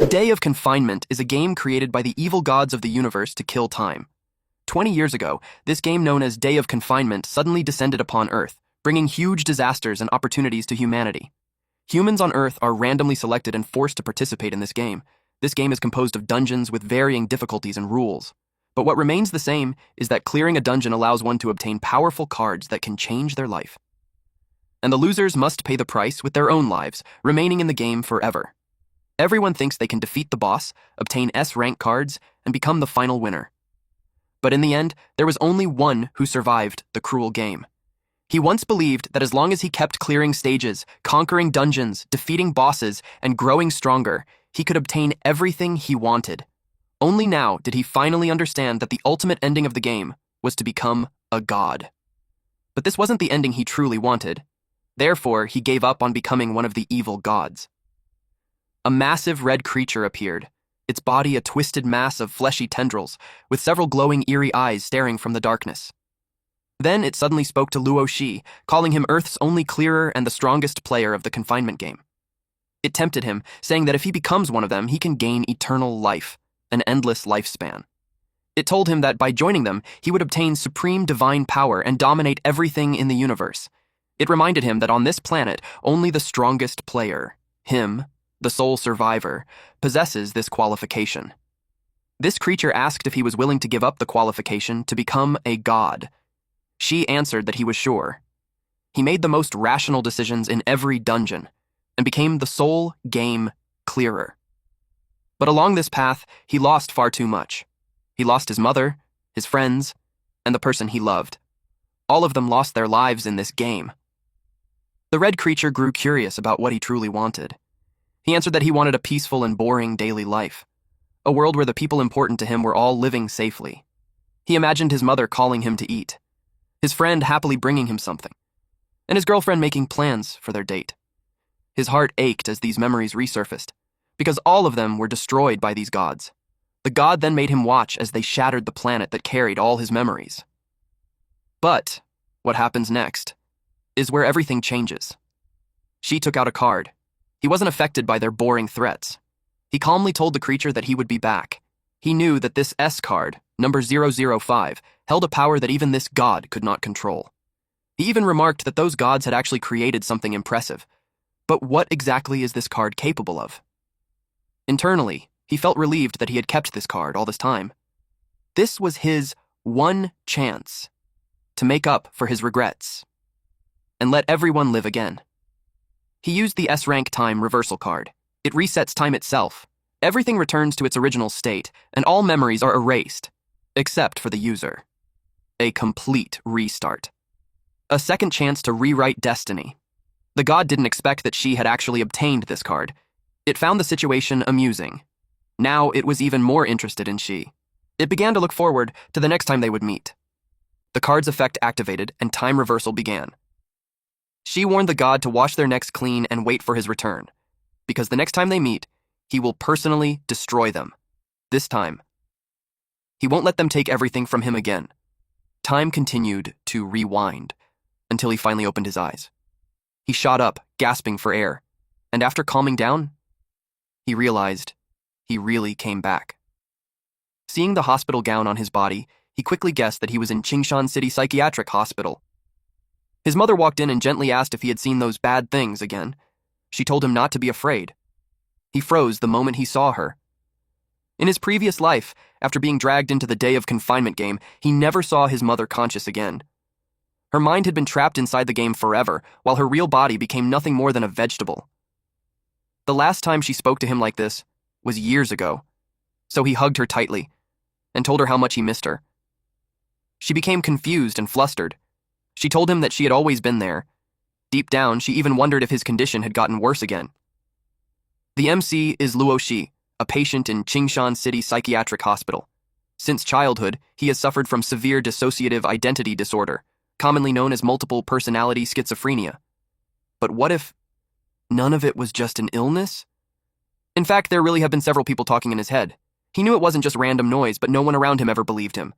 Day of Confinement is a game created by the evil gods of the universe to kill time. 20 years ago, this game known as Day of Confinement suddenly descended upon Earth, bringing huge disasters and opportunities to humanity. Humans on Earth are randomly selected and forced to participate in this game. This game is composed of dungeons with varying difficulties and rules. But what remains the same is that clearing a dungeon allows one to obtain powerful cards that can change their life. And the losers must pay the price with their own lives, remaining in the game forever. Everyone thinks they can defeat the boss, obtain S-rank cards, and become the final winner. But in the end, there was only one who survived the cruel game. He once believed that as long as he kept clearing stages, conquering dungeons, defeating bosses, and growing stronger, he could obtain everything he wanted. Only now did he finally understand that the ultimate ending of the game was to become a god. But this wasn't the ending he truly wanted. Therefore, he gave up on becoming one of the evil gods. A massive red creature appeared, its body a twisted mass of fleshy tendrils, with several glowing, eerie eyes staring from the darkness. Then it suddenly spoke to Luo Shi, calling him Earth's only clearer and the strongest player of the confinement game. It tempted him, saying that if he becomes one of them, he can gain eternal life, an endless lifespan. It told him that by joining them, he would obtain supreme divine power and dominate everything in the universe. It reminded him that on this planet, only the strongest player, him, the sole survivor, possesses this qualification. This creature asked if he was willing to give up the qualification to become a god. She answered that he was sure. He made the most rational decisions in every dungeon and became the sole game clearer. But along this path, he lost far too much. He lost his mother, his friends, and the person he loved. All of them lost their lives in this game. The red creature grew curious about what he truly wanted. He answered that he wanted a peaceful and boring daily life, a world where the people important to him were all living safely. He imagined his mother calling him to eat, his friend happily bringing him something, and his girlfriend making plans for their date. His heart ached as these memories resurfaced, because all of them were destroyed by these gods. The god then made him watch as they shattered the planet that carried all his memories. But what happens next is where everything changes. She took out a card. He wasn't affected by their boring threats. He calmly told the creature that he would be back. He knew that this S card, number 005, held a power that even this god could not control. He even remarked that those gods had actually created something impressive. But what exactly is this card capable of? Internally, he felt relieved that he had kept this card all this time. This was his one chance to make up for his regrets and let everyone live again. He used the S-rank time reversal card. It resets time itself. Everything returns to its original state, and all memories are erased, except for the user. A complete restart. A second chance to rewrite destiny. The god didn't expect that she had actually obtained this card. It found the situation amusing. Now it was even more interested in she. It began to look forward to the next time they would meet. The card's effect activated, and time reversal began. She warned the god to wash their necks clean and wait for his return, because the next time they meet, he will personally destroy them. This time, he won't let them take everything from him again. Time continued to rewind until he finally opened his eyes. He shot up, gasping for air, and after calming down, he realized he really came back. Seeing the hospital gown on his body, he quickly guessed that he was in Qingshan City Psychiatric Hospital. His mother walked in and gently asked if he had seen those bad things again. She told him not to be afraid. He froze the moment he saw her. In his previous life, after being dragged into the Day of Confinement game, he never saw his mother conscious again. Her mind had been trapped inside the game forever, while her real body became nothing more than a vegetable. The last time she spoke to him like this was years ago, so he hugged her tightly and told her how much he missed her. She became confused and flustered. She told him that she had always been there. Deep down, she even wondered if his condition had gotten worse again. The MC is Luo Shi, a patient in Qingshan City Psychiatric Hospital. Since childhood, he has suffered from severe dissociative identity disorder, commonly known as multiple personality schizophrenia. But what if none of it was just an illness? In fact, there really have been several people talking in his head. He knew it wasn't just random noise, but no one around him ever believed him.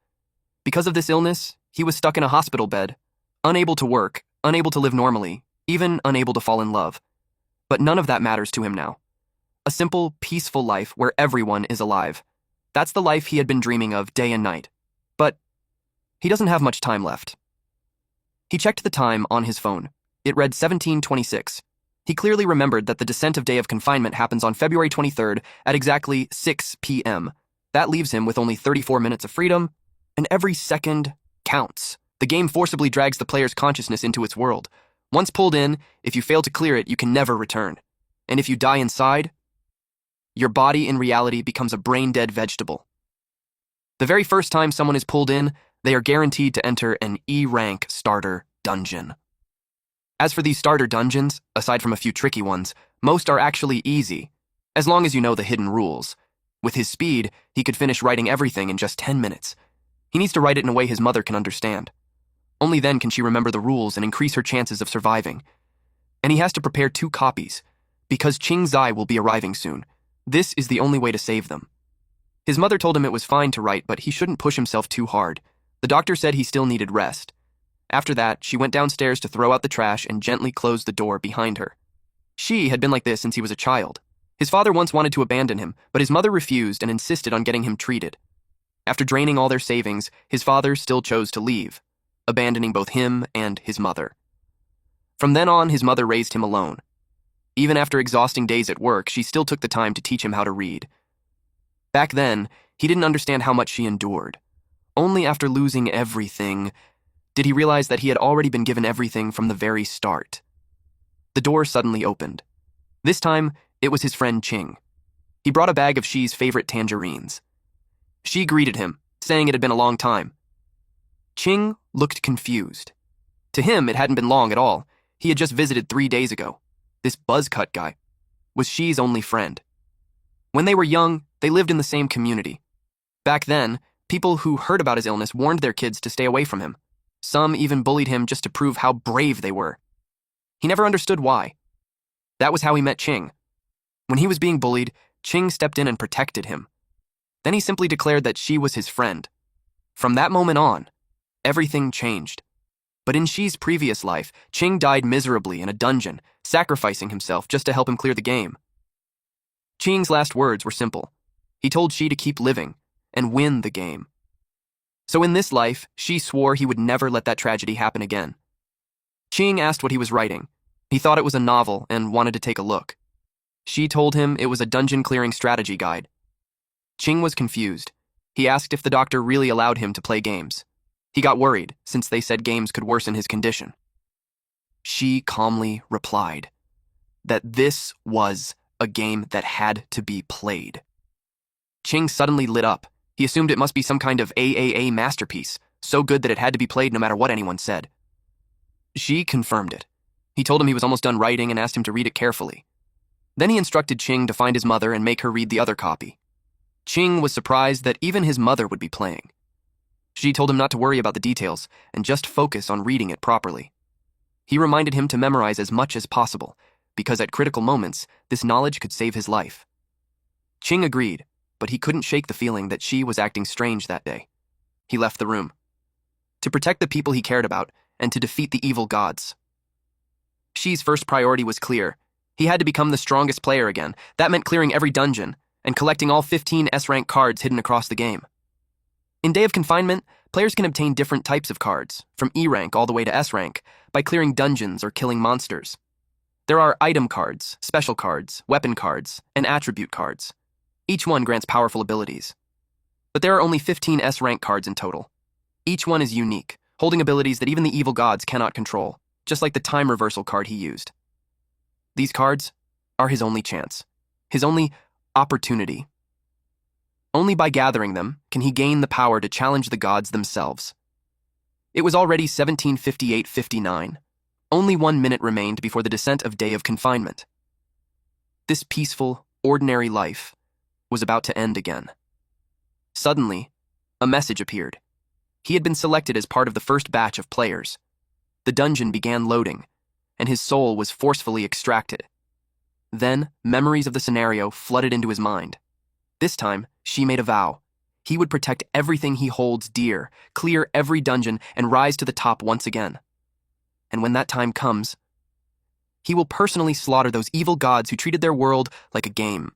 Because of this illness, he was stuck in a hospital bed, unable to work, unable to live normally, even unable to fall in love. But none of that matters to him now. A simple, peaceful life where everyone is alive. That's the life he had been dreaming of day and night. But he doesn't have much time left. He checked the time on his phone. It read 17:26. He clearly remembered that the descent of Day of Confinement happens on February 23rd at exactly 6 p.m. That leaves him with only 34 minutes of freedom, and every second counts. The game forcibly drags the player's consciousness into its world. Once pulled in, if you fail to clear it, you can never return. And if you die inside, your body in reality becomes a brain-dead vegetable. The very first time someone is pulled in, they are guaranteed to enter an E-rank starter dungeon. As for these starter dungeons, aside from a few tricky ones, most are actually easy, as long as you know the hidden rules. With his speed, he could finish writing everything in just 10 minutes. He needs to write it in a way his mother can understand. Only then can she remember the rules and increase her chances of surviving. And he has to prepare 2 copies, because Ching Zai will be arriving soon. This is the only way to save them. His mother told him it was fine to write, but he shouldn't push himself too hard. The doctor said he still needed rest. After that, she went downstairs to throw out the trash and gently closed the door behind her. She had been like this since he was a child. His father once wanted to abandon him, but his mother refused and insisted on getting him treated. After draining all their savings, his father still chose to leave, abandoning both him and his mother. From then on, his mother raised him alone. Even after exhausting days at work, she still took the time to teach him how to read. Back then, he didn't understand how much she endured. Only after losing everything did he realize that he had already been given everything from the very start. The door suddenly opened. This time, it was his friend Ching. He brought a bag of Xi's favorite tangerines. Xi greeted him, saying it had been a long time. Ching looked confused. To him, it hadn't been long at all. He had just visited 3 days ago. This buzzcut guy was Xi's only friend. When they were young, they lived in the same community. Back then, people who heard about his illness warned their kids to stay away from him. Some even bullied him just to prove how brave they were. He never understood why. That was how he met Ching. When he was being bullied, Ching stepped in and protected him. Then he simply declared that Xi was his friend. From that moment on, everything changed. But in Xi's previous life, Ching died miserably in a dungeon, sacrificing himself just to help him clear the game. Ching's last words were simple. He told Xi to keep living and win the game. So in this life, Xi swore he would never let that tragedy happen again. Ching asked what he was writing. He thought it was a novel and wanted to take a look. Xi told him it was a dungeon-clearing strategy guide. Ching was confused. He asked if the doctor really allowed him to play games. He got worried, since they said games could worsen his condition. Xi calmly replied that this was a game that had to be played. Ching suddenly lit up. He assumed it must be some kind of AAA masterpiece, so good that it had to be played no matter what anyone said. Xi confirmed it. He told him he was almost done writing and asked him to read it carefully. Then he instructed Ching to find his mother and make her read the other copy. Ching was surprised that even his mother would be playing. Xi told him not to worry about the details and just focus on reading it properly. He reminded him to memorize as much as possible, because at critical moments, this knowledge could save his life. Ching agreed, but he couldn't shake the feeling that Xi was acting strange that day. He left the room. To protect the people he cared about, and to defeat the evil gods. Xi's first priority was clear. He had to become the strongest player again. That meant clearing every dungeon, and collecting all 15 S-rank cards hidden across the game. In Day of Confinement, players can obtain different types of cards, from E-rank all the way to S-rank, by clearing dungeons or killing monsters. There are item cards, special cards, weapon cards, and attribute cards. Each one grants powerful abilities. But there are only 15 S-rank cards in total. Each one is unique, holding abilities that even the evil gods cannot control, just like the time reversal card he used. These cards are his only chance, his only opportunity. Only by gathering them can he gain the power to challenge the gods themselves. It was already 1758-59. Only 1 minute remained before the descent of Day of Confinement. This peaceful, ordinary life was about to end again. Suddenly, a message appeared. He had been selected as part of the first batch of players. The dungeon began loading, and his soul was forcefully extracted. Then, memories of the scenario flooded into his mind. This time, Xi made a vow. He would protect everything he holds dear, clear every dungeon, and rise to the top once again. And when that time comes, he will personally slaughter those evil gods who treated their world like a game.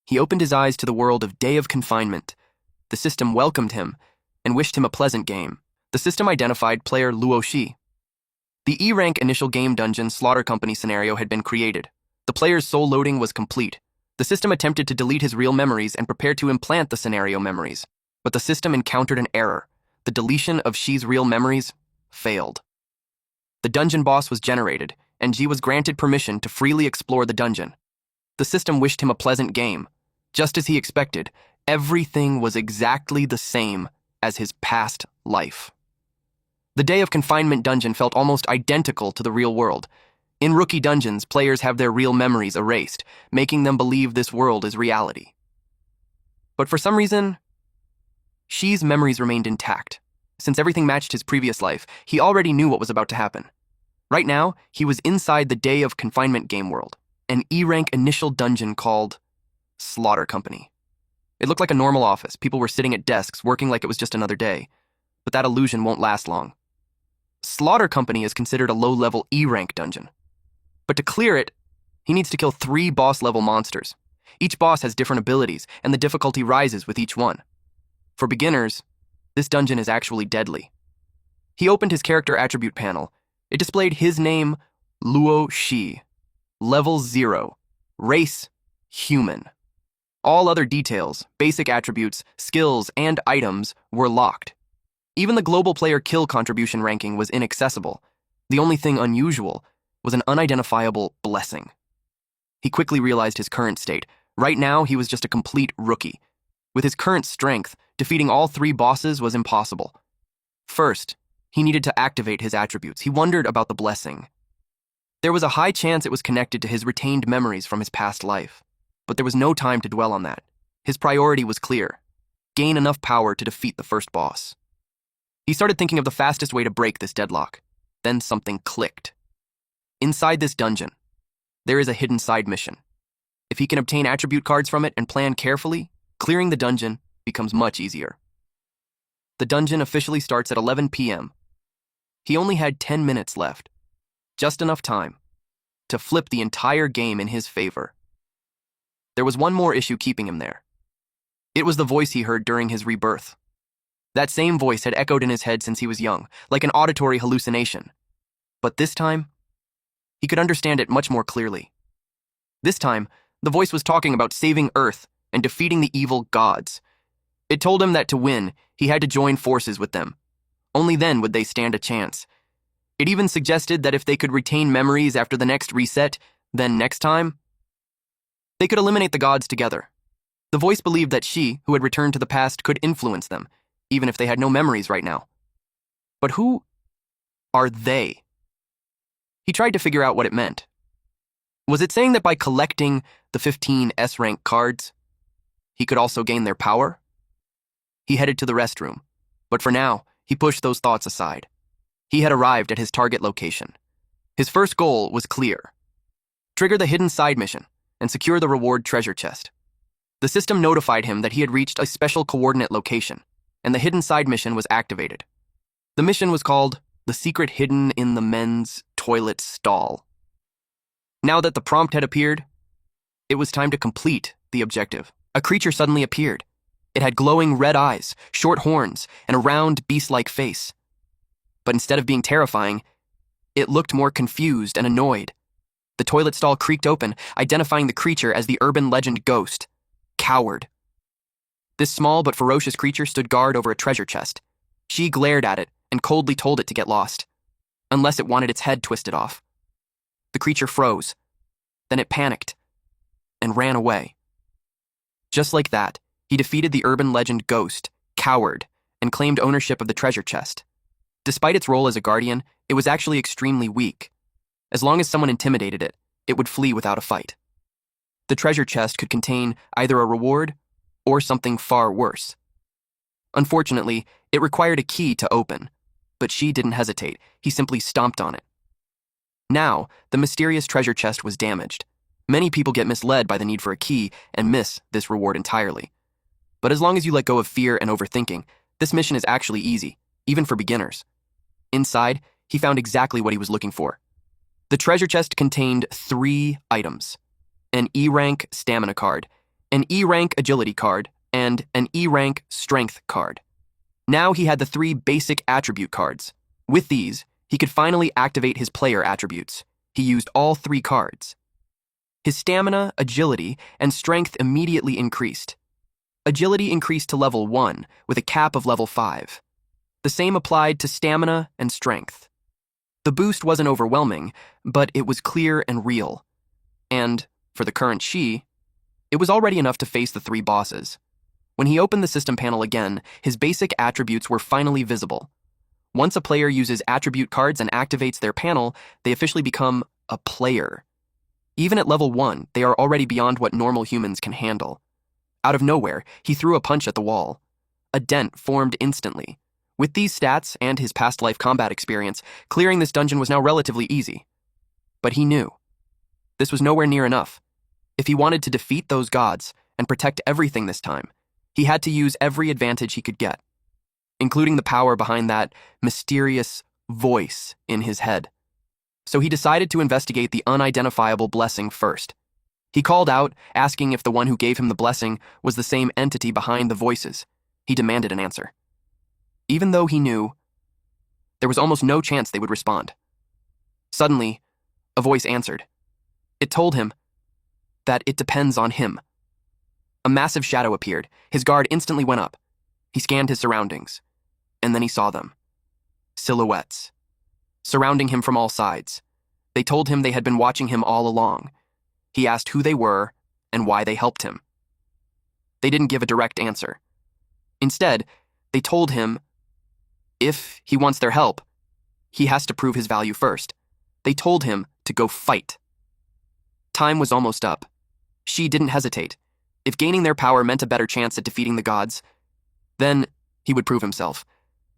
He opened his eyes to the world of Day of Confinement. The system welcomed him and wished him a pleasant game. The system identified player Luo Shi. The E-rank initial game dungeon Slaughter Company scenario had been created. The player's soul loading was complete. The system attempted to delete his real memories and prepared to implant the scenario memories. But the system encountered an error. The deletion of Shi's real memories failed. The dungeon boss was generated, and Ji was granted permission to freely explore the dungeon. The system wished him a pleasant game. Just as he expected, everything was exactly the same as his past life. The Day of Confinement dungeon felt almost identical to the real world. In rookie dungeons, players have their real memories erased, making them believe this world is reality. But for some reason, Shi's memories remained intact. Since everything matched his previous life, he already knew what was about to happen. Right now, he was inside the Day of Confinement game world, an E-rank initial dungeon called Slaughter Company. It looked like a normal office. People were sitting at desks, working like it was just another day. But that illusion won't last long. Slaughter Company is considered a low-level E-rank dungeon. But to clear it, he needs to kill 3 boss-level monsters. Each boss has different abilities, and the difficulty rises with each one. For beginners, this dungeon is actually deadly. He opened his character attribute panel. It displayed his name, Luo Shi. Level 0. Race, human. All other details, basic attributes, skills, and items were locked. Even the global player kill contribution ranking was inaccessible. The only thing unusual was an unidentifiable blessing. He quickly realized his current state. Right now, he was just a complete rookie. With his current strength, defeating all 3 bosses was impossible. First, he needed to activate his attributes. He wondered about the blessing. There was a high chance it was connected to his retained memories from his past life. But there was no time to dwell on that. His priority was clear: gain enough power to defeat the first boss. He started thinking of the fastest way to break this deadlock. Then something clicked. Inside this dungeon, there is a hidden side mission. If he can obtain attribute cards from it and plan carefully, clearing the dungeon becomes much easier. The dungeon officially starts at 11 p.m. He only had 10 minutes left. Just enough time to flip the entire game in his favor. There was one more issue keeping him there. It was the voice he heard during his rebirth. That same voice had echoed in his head since he was young, like an auditory hallucination. But this time, he could understand it much more clearly. This time, the voice was talking about saving Earth and defeating the evil gods. It told him that to win, he had to join forces with them. Only then would they stand a chance. It even suggested that if they could retain memories after the next reset, then next time, they could eliminate the gods together. The voice believed that she, who had returned to the past, could influence them, even if they had no memories right now. But who are they? He tried to figure out what it meant. Was it saying that by collecting the 15 S-rank cards, he could also gain their power? He headed to the restroom, but for now, he pushed those thoughts aside. He had arrived at his target location. His first goal was clear: trigger the hidden side mission and secure the reward treasure chest. The system notified him that he had reached a special coordinate location, and the hidden side mission was activated. The mission was called The Secret Hidden in the Men's Toilet Stall. Now that the prompt had appeared, it was time to complete the objective. A creature suddenly appeared. It had glowing red eyes, short horns, and a round, beast-like face. But instead of being terrifying, it looked more confused and annoyed. The toilet stall creaked open, identifying the creature as the urban legend ghost, Coward. This small but ferocious creature stood guard over a treasure chest. She glared at it and coldly told it to get lost, unless it wanted its head twisted off. The creature froze. Then it panicked and ran away. Just like that, he defeated the urban legend ghost, Coward, and claimed ownership of the treasure chest. Despite its role as a guardian, it was actually extremely weak. As long as someone intimidated it, it would flee without a fight. The treasure chest could contain either a reward or something far worse. Unfortunately, it required a key to open, but she didn't hesitate. He simply stomped on it. Now, the mysterious treasure chest was damaged. Many people get misled by the need for a key and miss this reward entirely. But as long as you let go of fear and overthinking, this mission is actually easy, even for beginners. Inside, he found exactly what he was looking for. The treasure chest contained 3 items: an E-rank stamina card, an E-rank agility card, and an E-rank strength card. Now he had the 3 basic attribute cards. With these, he could finally activate his player attributes. He used all 3 cards. His stamina, agility, and strength immediately increased. Agility increased to level 1, with a cap of level 5. The same applied to stamina and strength. The boost wasn't overwhelming, but it was clear and real. And, for the current Shi, it was already enough to face the 3 bosses. When he opened the system panel again, his basic attributes were finally visible. Once a player uses attribute cards and activates their panel, they officially become a player. Even at level 1, they are already beyond what normal humans can handle. Out of nowhere, he threw a punch at the wall. A dent formed instantly. With these stats and his past life combat experience, clearing this dungeon was now relatively easy. But he knew. This was nowhere near enough. If he wanted to defeat those gods and protect everything this time, he had to use every advantage he could get, including the power behind that mysterious voice in his head. So he decided to investigate the unidentifiable blessing first. He called out, asking if the one who gave him the blessing was the same entity behind the voices. He demanded an answer. Even though he knew, there was almost no chance they would respond. Suddenly, a voice answered. It told him that it depends on him. A massive shadow appeared. His guard instantly went up. He scanned his surroundings, and then he saw them. Silhouettes, surrounding him from all sides. They told him they had been watching him all along. He asked who they were and why they helped him. They didn't give a direct answer. Instead, they told him if he wants their help, he has to prove his value first. They told him to go fight. Time was almost up. She didn't hesitate. If gaining their power meant a better chance at defeating the gods, then he would prove himself.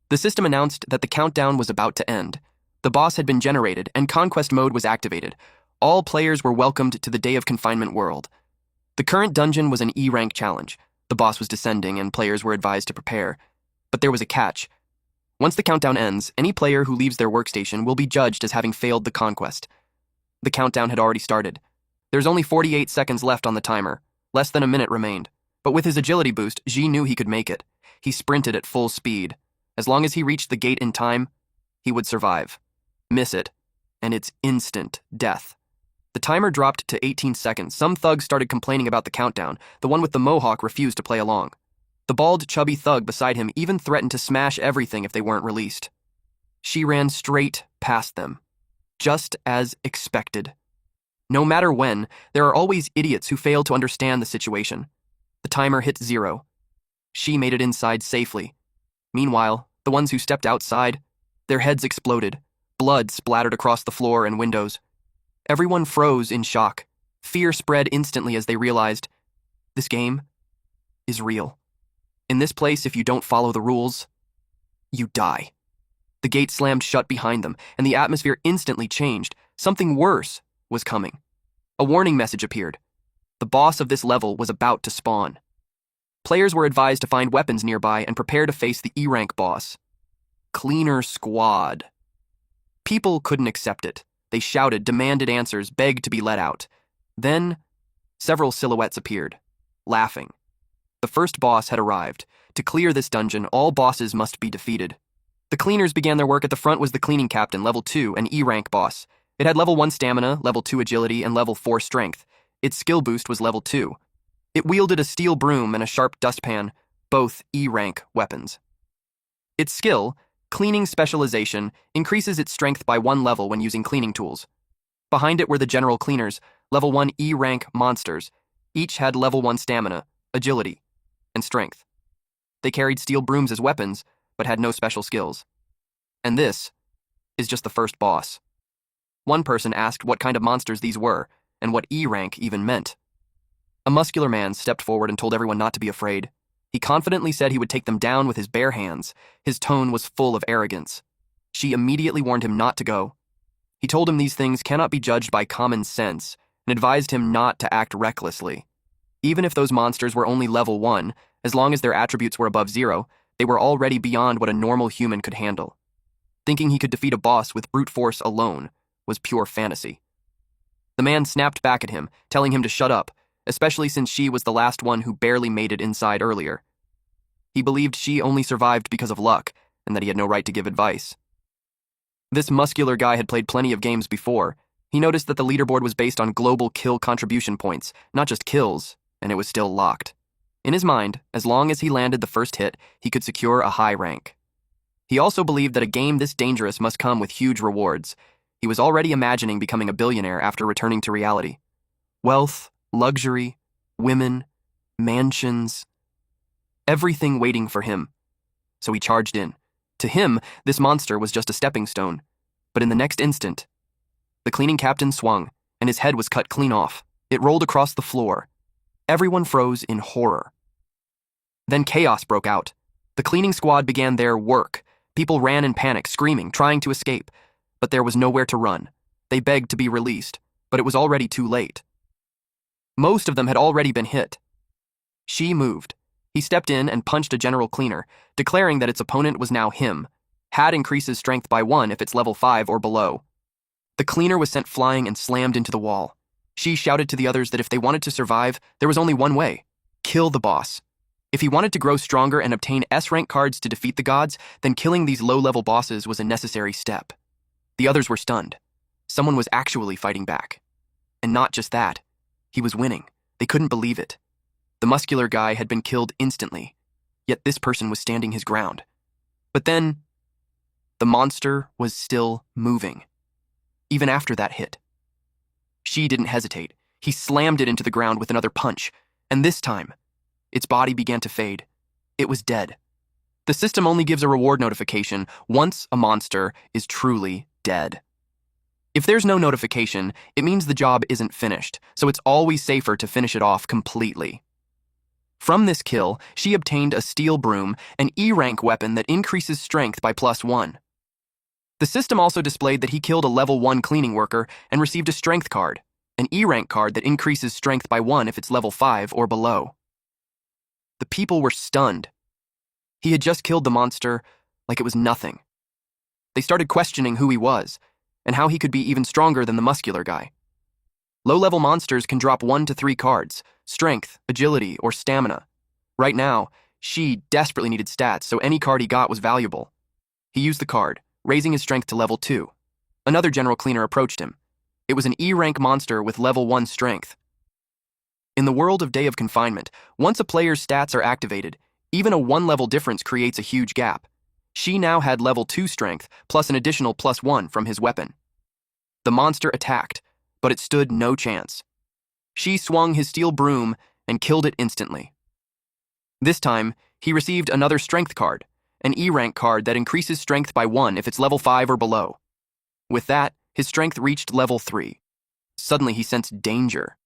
The system announced that the countdown was about to end. The boss had been generated, and conquest mode was activated. All players were welcomed to the Day of Confinement world. The current dungeon was an E-rank challenge. The boss was descending, and players were advised to prepare. But there was a catch. Once the countdown ends, any player who leaves their workstation will be judged as having failed the conquest. The countdown had already started. There's only 48 seconds left on the timer. Less than a minute remained. But with his agility boost, Ji knew he could make it. He sprinted at full speed. As long as he reached the gate in time, he would survive. Miss it, and it's instant death. The timer dropped to 18 seconds. Some thugs started complaining about the countdown. The one with the mohawk refused to play along. The bald, chubby thug beside him even threatened to smash everything if they weren't released. She ran straight past them, just as expected. No matter when, there are always idiots who fail to understand the situation. The timer hit 0. She made it inside safely. Meanwhile, the ones who stepped outside, their heads exploded. Blood splattered across the floor and windows. Everyone froze in shock. Fear spread instantly as they realized, this game is real. In this place, if you don't follow the rules, you die. The gate slammed shut behind them, and the atmosphere instantly changed. Something worse was coming. A warning message appeared. The boss of this level was about to spawn. Players were advised to find weapons nearby and prepare to face the E-rank boss. Cleaner Squad. People couldn't accept it. They shouted, demanded answers, begged to be let out. Then, several silhouettes appeared, laughing. The first boss had arrived. To clear this dungeon, all bosses must be defeated. The cleaners began their work. At the front was the cleaning captain, level 2, an E-rank boss. It had level 1 stamina, level 2 agility, and level 4 strength. Its skill boost was level 2. It wielded a steel broom and a sharp dustpan, both E-rank weapons. Its skill, Cleaning Specialization, increases its strength by 1 level when using cleaning tools. Behind it were the general cleaners, level 1 E-rank monsters. Each had level 1 stamina, agility, and strength. They carried steel brooms as weapons, but had no special skills. And this is just the first boss. One person asked what kind of monsters these were, and what E-rank even meant. A muscular man stepped forward and told everyone not to be afraid. He confidently said he would take them down with his bare hands. His tone was full of arrogance. She immediately warned him not to go. He told him these things cannot be judged by common sense, and advised him not to act recklessly. Even if those monsters were only level 1, as long as their attributes were above 0, they were already beyond what a normal human could handle. Thinking he could defeat a boss with brute force alone was pure fantasy. The man snapped back at him, telling him to shut up, especially since she was the last one who barely made it inside earlier. He believed she only survived because of luck, and that he had no right to give advice. This muscular guy had played plenty of games before. He noticed that the leaderboard was based on global kill contribution points, not just kills, and it was still locked. In his mind, as long as he landed the first hit, he could secure a high rank. He also believed that a game this dangerous must come with huge rewards. He was already imagining becoming a billionaire after returning to reality. Wealth, luxury, women, mansions, everything waiting for him. So he charged in. To him, this monster was just a stepping stone. But in the next instant, the cleaning captain swung, and his head was cut clean off. It rolled across the floor. Everyone froze in horror. Then chaos broke out. The cleaning squad began their work. People ran in panic, screaming, trying to escape. But there was nowhere to run. They begged to be released, but it was already too late. Most of them had already been hit. She moved. He stepped in and punched a general cleaner, declaring that its opponent was now him. Had increases strength by 1 if it's level 5 or below. The cleaner was sent flying and slammed into the wall. She shouted to the others that if they wanted to survive, there was only one way: kill the boss. If he wanted to grow stronger and obtain S-rank cards to defeat the gods, then killing these low-level bosses was a necessary step. The others were stunned. Someone was actually fighting back. And not just that. He was winning. They couldn't believe it. The muscular guy had been killed instantly, yet this person was standing his ground. But then, the monster was still moving, even after that hit. She didn't hesitate. He slammed it into the ground with another punch, and this time, its body began to fade. It was dead. The system only gives a reward notification once a monster is truly dead. If there's no notification, it means the job isn't finished, so it's always safer to finish it off completely. From this kill, she obtained a steel broom, an E-rank weapon that increases strength by +1. The system also displayed that he killed a level 1 cleaning worker and received a strength card, an E-rank card that increases strength by 1 if it's level 5 or below. The people were stunned. He had just killed the monster like it was nothing. They started questioning who he was, and how he could be even stronger than the muscular guy. Low-level monsters can drop 1 to 3 cards: strength, agility, or stamina. Right now, she desperately needed stats, so any card he got was valuable. He used the card, raising his strength to level 2. Another general cleaner approached him. It was an E-rank monster with level 1 strength. In the world of Day of Confinement, once a player's stats are activated, even a 1-level difference creates a huge gap. She now had level 2 strength, plus an additional +1 from his weapon. The monster attacked, but it stood no chance. She swung his steel broom and killed it instantly. This time, he received another strength card, an E-rank card that increases strength by 1 if it's level 5 or below. With that, his strength reached level 3. Suddenly, he sensed danger.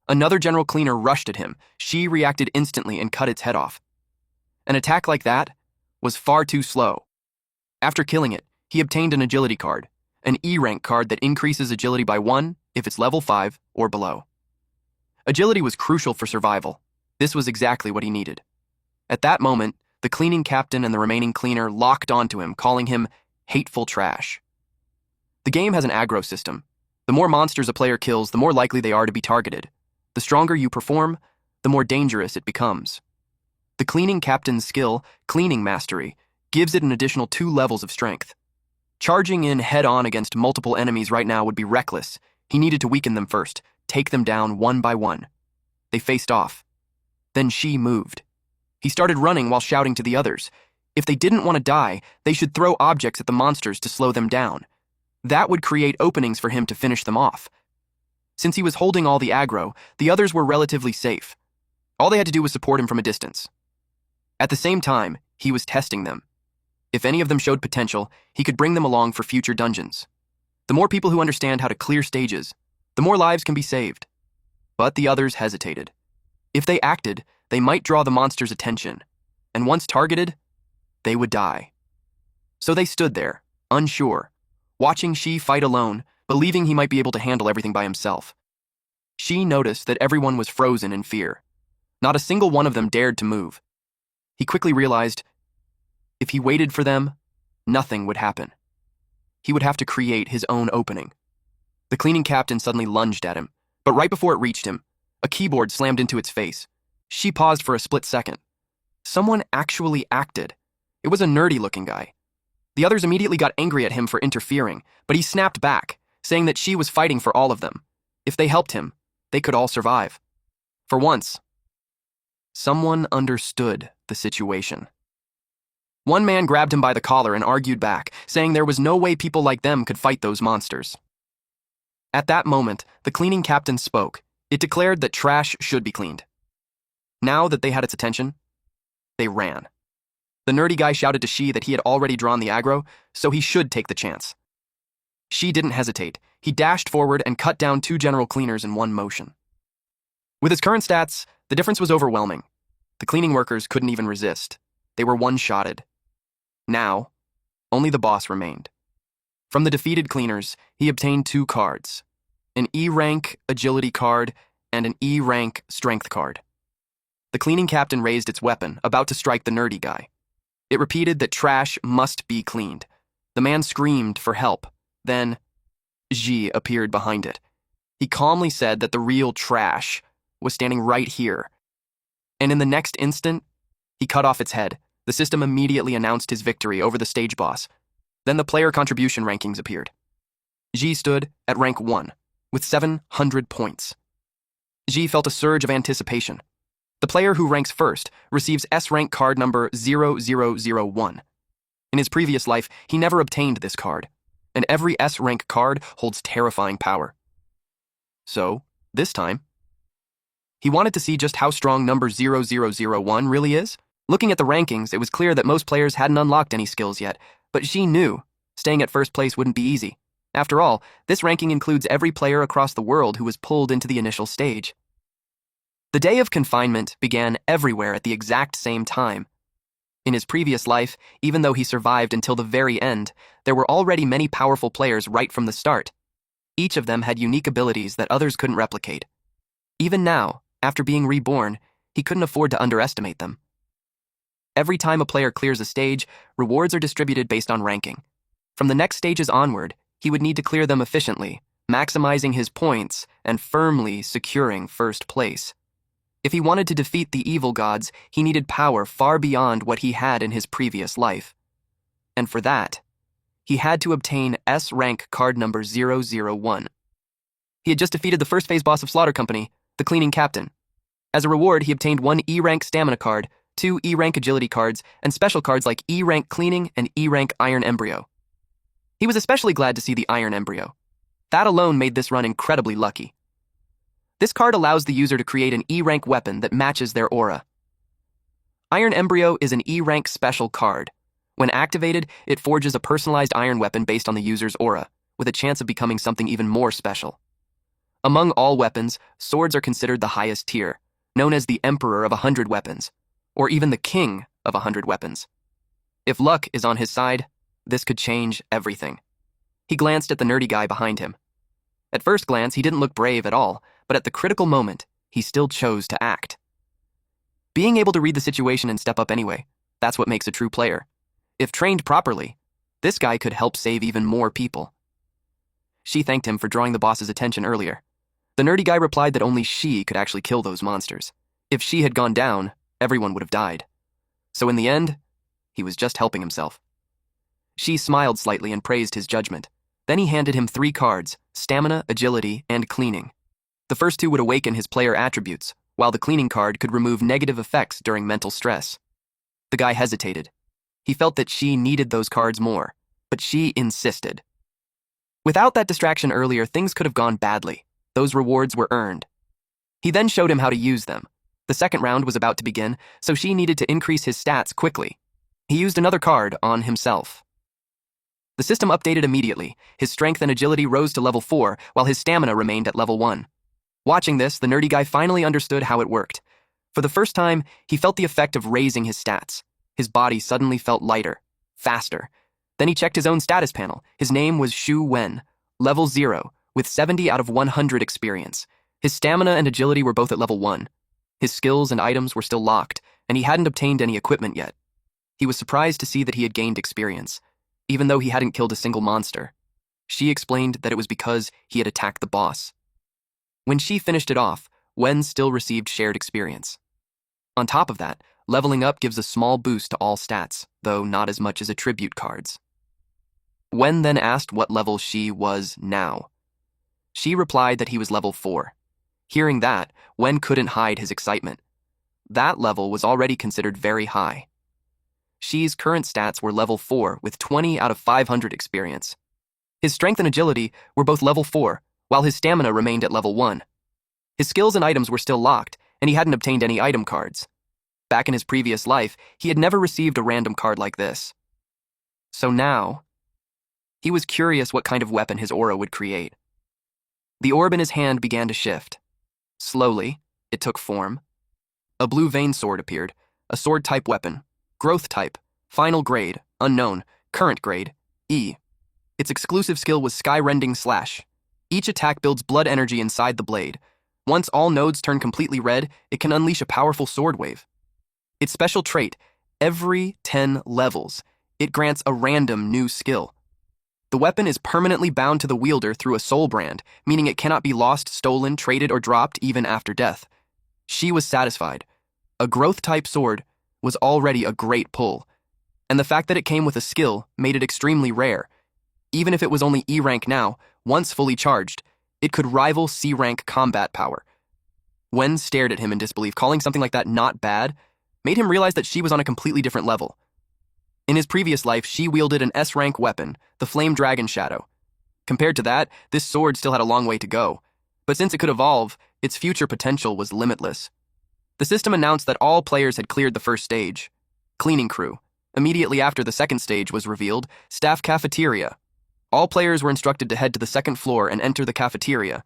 Another general cleaner rushed at him. She reacted instantly and cut its head off. An attack like that was far too slow. After killing it, he obtained an agility card, an E-rank card that increases agility by 1 if it's level 5 or below. Agility was crucial for survival. This was exactly what he needed. At that moment, the cleaning captain and the remaining cleaner locked onto him, calling him hateful trash. The game has an aggro system. The more monsters a player kills, the more likely they are to be targeted. The stronger you perform, the more dangerous it becomes. The cleaning captain's skill, Cleaning Mastery, gives it an additional 2 levels of strength. Charging in head-on against multiple enemies right now would be reckless. He needed to weaken them first, take them down one by one. They faced off. Then she moved. He started running while shouting to the others. If they didn't want to die, they should throw objects at the monsters to slow them down. That would create openings for him to finish them off. Since he was holding all the aggro, the others were relatively safe. All they had to do was support him from a distance. At the same time, he was testing them. If any of them showed potential, he could bring them along for future dungeons. The more people who understand how to clear stages, the more lives can be saved. But the others hesitated. If they acted, they might draw the monster's attention, and once targeted, they would die. So they stood there, unsure, watching Shi fight alone, believing he might be able to handle everything by himself. Shi noticed that everyone was frozen in fear. Not a single one of them dared to move. He quickly realized, if he waited for them, nothing would happen. He would have to create his own opening. The cleaning captain suddenly lunged at him, but right before it reached him, A keyboard slammed into its face. She paused for a split second. Someone actually acted. It was a nerdy-looking guy. The others immediately got angry at him for interfering, but he snapped back, saying that she was fighting for all of them. If they helped him, they could all survive. For once, someone understood the situation. One man grabbed him by the collar and argued back, saying there was no way people like them could fight those monsters. At that moment, the cleaning captain spoke. It declared that trash should be cleaned. Now that they had its attention, they ran. The nerdy guy shouted to Shi that he had already drawn the aggro, so he should take the chance. Shi didn't hesitate. He dashed forward and cut down 2 general cleaners in one motion. With his current stats, the difference was overwhelming. The cleaning workers couldn't even resist. They were one-shotted. Now, only the boss remained. From the defeated cleaners, he obtained 2 cards, an E-rank agility card and an E-rank strength card. The cleaning captain raised its weapon, about to strike the nerdy guy. It repeated that trash must be cleaned. The man screamed for help. Then, Ji appeared behind it. He calmly said that the real trash was standing right here. And in the next instant, he cut off its head. The system immediately announced his victory over the stage boss. Then the player contribution rankings appeared. Ji stood at rank 1, with 700 points. Ji felt a surge of anticipation. The player who ranks first receives S-rank card number 0001. In his previous life, he never obtained this card, and every S-rank card holds terrifying power. So, this time, he wanted to see just how strong number 0001 really is. Looking at the rankings, it was clear that most players hadn't unlocked any skills yet, but Ji knew staying at first place wouldn't be easy. After all, this ranking includes every player across the world who was pulled into the initial stage. The day of confinement began everywhere at the exact same time. In his previous life, even though he survived until the very end, there were already many powerful players right from the start. Each of them had unique abilities that others couldn't replicate. Even now, after being reborn, he couldn't afford to underestimate them. Every time a player clears a stage, rewards are distributed based on ranking. From the next stages onward, he would need to clear them efficiently, maximizing his points and firmly securing first place. If he wanted to defeat the evil gods, he needed power far beyond what he had in his previous life. And for that, he had to obtain S-rank card number 001. He had just defeated the first phase boss of Slaughter Company, the cleaning captain. As a reward, he obtained 1 E-rank stamina card, 2 E-rank agility cards, and special cards like E-rank cleaning and E-rank iron embryo. He was especially glad to see the iron embryo. That alone made this run incredibly lucky. This card allows the user to create an E-rank weapon that matches their aura. Iron Embryo is an E-rank special card. When activated, it forges a personalized iron weapon based on the user's aura, with a chance of becoming something even more special. Among all weapons, swords are considered the highest tier, known as the Emperor of 100 weapons, or even the King of 100 weapons. If luck is on his side, this could change everything. He glanced at the nerdy guy behind him. At first glance, he didn't look brave at all, but at the critical moment, he still chose to act. Being able to read the situation and step up anyway, that's what makes a true player. If trained properly, this guy could help save even more people. She thanked him for drawing the boss's attention earlier. The nerdy guy replied that only she could actually kill those monsters. If she had gone down, everyone would have died. So in the end, he was just helping himself. She smiled slightly and praised his judgment. Then he handed him 3 cards, stamina, agility, and cleaning. The first 2 would awaken his player attributes, while the cleaning card could remove negative effects during mental stress. The guy hesitated. He felt that she needed those cards more, but she insisted. Without that distraction earlier, things could have gone badly. Those rewards were earned. He then showed him how to use them. The second round was about to begin, so she needed to increase his stats quickly. He used another card on himself. The system updated immediately. His strength and agility rose to level 4, while his stamina remained at level 1. Watching this, the nerdy guy finally understood how it worked. For the first time, he felt the effect of raising his stats. His body suddenly felt lighter, faster. Then he checked his own status panel. His name was Xu Wen, level 0, with 70 out of 100 experience. His stamina and agility were both at level 1. His skills and items were still locked, and he hadn't obtained any equipment yet. He was surprised to see that he had gained experience, even though he hadn't killed a single monster. She explained that it was because he had attacked the boss. When she finished it off, Wen still received shared experience. On top of that, leveling up gives a small boost to all stats, though not as much as attribute cards. Wen then asked what level she was now. She replied that he was level 4. Hearing that, Wen couldn't hide his excitement. That level was already considered very high. Xi's current stats were level 4 with 20 out of 500 experience. His strength and agility were both level 4, while his stamina remained at level 1. His skills and items were still locked, and he hadn't obtained any item cards. Back in his previous life, he had never received a random card like this. So now, he was curious what kind of weapon his aura would create. The orb in his hand began to shift. Slowly, it took form. A blue vein sword appeared, a sword-type weapon. Growth type, final grade, unknown, current grade, E. Its exclusive skill was Sky-Rending Slash. Each attack builds blood energy inside the blade. Once all nodes turn completely red, it can unleash a powerful sword wave. Its special trait, every 10 levels, it grants a random new skill. The weapon is permanently bound to the wielder through a soul brand, meaning it cannot be lost, stolen, traded, or dropped even after death. She was satisfied. A growth-type sword was already a great pull, and the fact that it came with a skill made it extremely rare. Even if it was only E rank now, once fully charged, it could rival C rank combat power. Wen stared at him in disbelief. Calling something like that not bad made him realize that she was on a completely different level. In his previous life, she wielded an S rank weapon, the Flame Dragon Shadow. Compared to that, this sword still had a long way to go, but since it could evolve, its future potential was limitless. The system announced that all players had cleared the first stage. Cleaning crew. Immediately after the second stage was revealed, staff cafeteria. All players were instructed to head to the second floor and enter the cafeteria.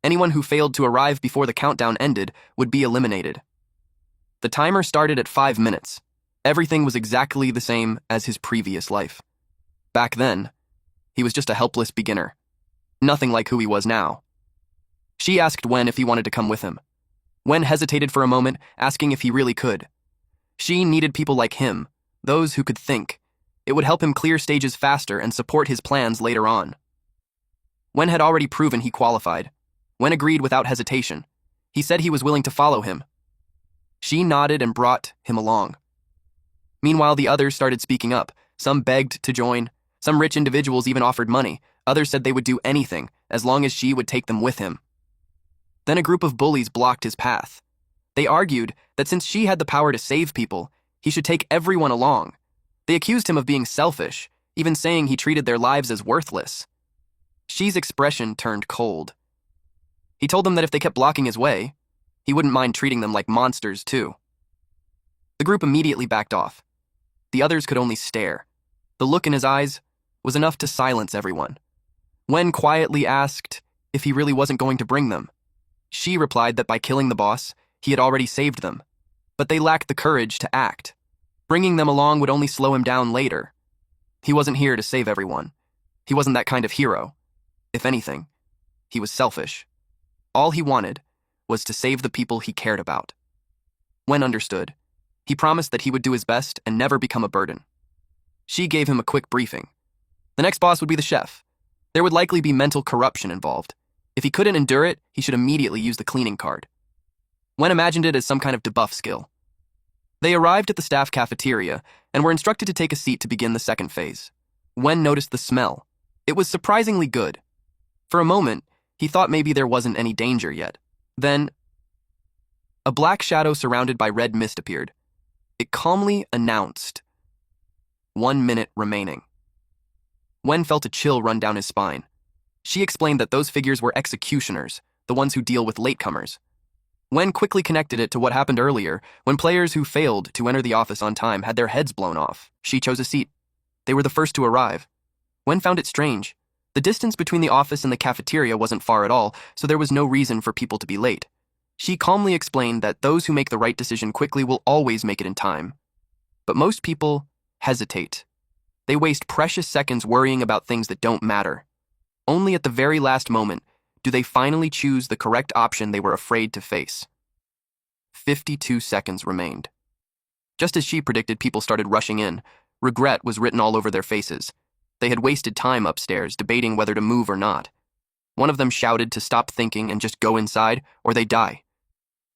Anyone who failed to arrive before the countdown ended would be eliminated. The timer started at 5 minutes. Everything was exactly the same as his previous life. Back then, he was just a helpless beginner. Nothing like who he was now. She asked Wen if he wanted to come with him. Wen hesitated for a moment, asking if he really could. She needed people like him, those who could think. It would help him clear stages faster and support his plans later on. Wen had already proven he qualified. Wen agreed without hesitation. He said he was willing to follow him. She nodded and brought him along. Meanwhile, the others started speaking up. Some begged to join. Some rich individuals even offered money. Others said they would do anything, as long as she would take them with him. Then a group of bullies blocked his path. They argued that since she had the power to save people, he should take everyone along. They accused him of being selfish, even saying he treated their lives as worthless. Xi's expression turned cold. He told them that if they kept blocking his way, he wouldn't mind treating them like monsters too. The group immediately backed off. The others could only stare. The look in his eyes was enough to silence everyone. Wen quietly asked if he really wasn't going to bring them. She replied that by killing the boss, he had already saved them, but they lacked the courage to act. Bringing them along would only slow him down later. He wasn't here to save everyone. He wasn't that kind of hero. If anything, he was selfish. All he wanted was to save the people he cared about. Wen understood. He promised that he would do his best and never become a burden. She gave him a quick briefing. The next boss would be the chef. There would likely be mental corruption involved. If he couldn't endure it, he should immediately use the cleaning card. Wen imagined it as some kind of debuff skill. They arrived at the staff cafeteria and were instructed to take a seat to begin the second phase. Wen noticed the smell. It was surprisingly good. For a moment, he thought maybe there wasn't any danger yet. Then, a black shadow surrounded by red mist appeared. It calmly announced, 1 minute remaining. Wen felt a chill run down his spine. She explained that those figures were executioners, the ones who deal with latecomers. Wen quickly connected it to what happened earlier when players who failed to enter the office on time had their heads blown off. She chose a seat. They were the first to arrive. Wen found it strange. The distance between the office and the cafeteria wasn't far at all, so there was no reason for people to be late. She calmly explained that those who make the right decision quickly will always make it in time. But most people hesitate. They waste precious seconds worrying about things that don't matter. Only at the very last moment do they finally choose the correct option they were afraid to face. 52 seconds remained. Just as she predicted, people started rushing in. Regret was written all over their faces. They had wasted time upstairs, debating whether to move or not. One of them shouted to stop thinking and just go inside, or they die.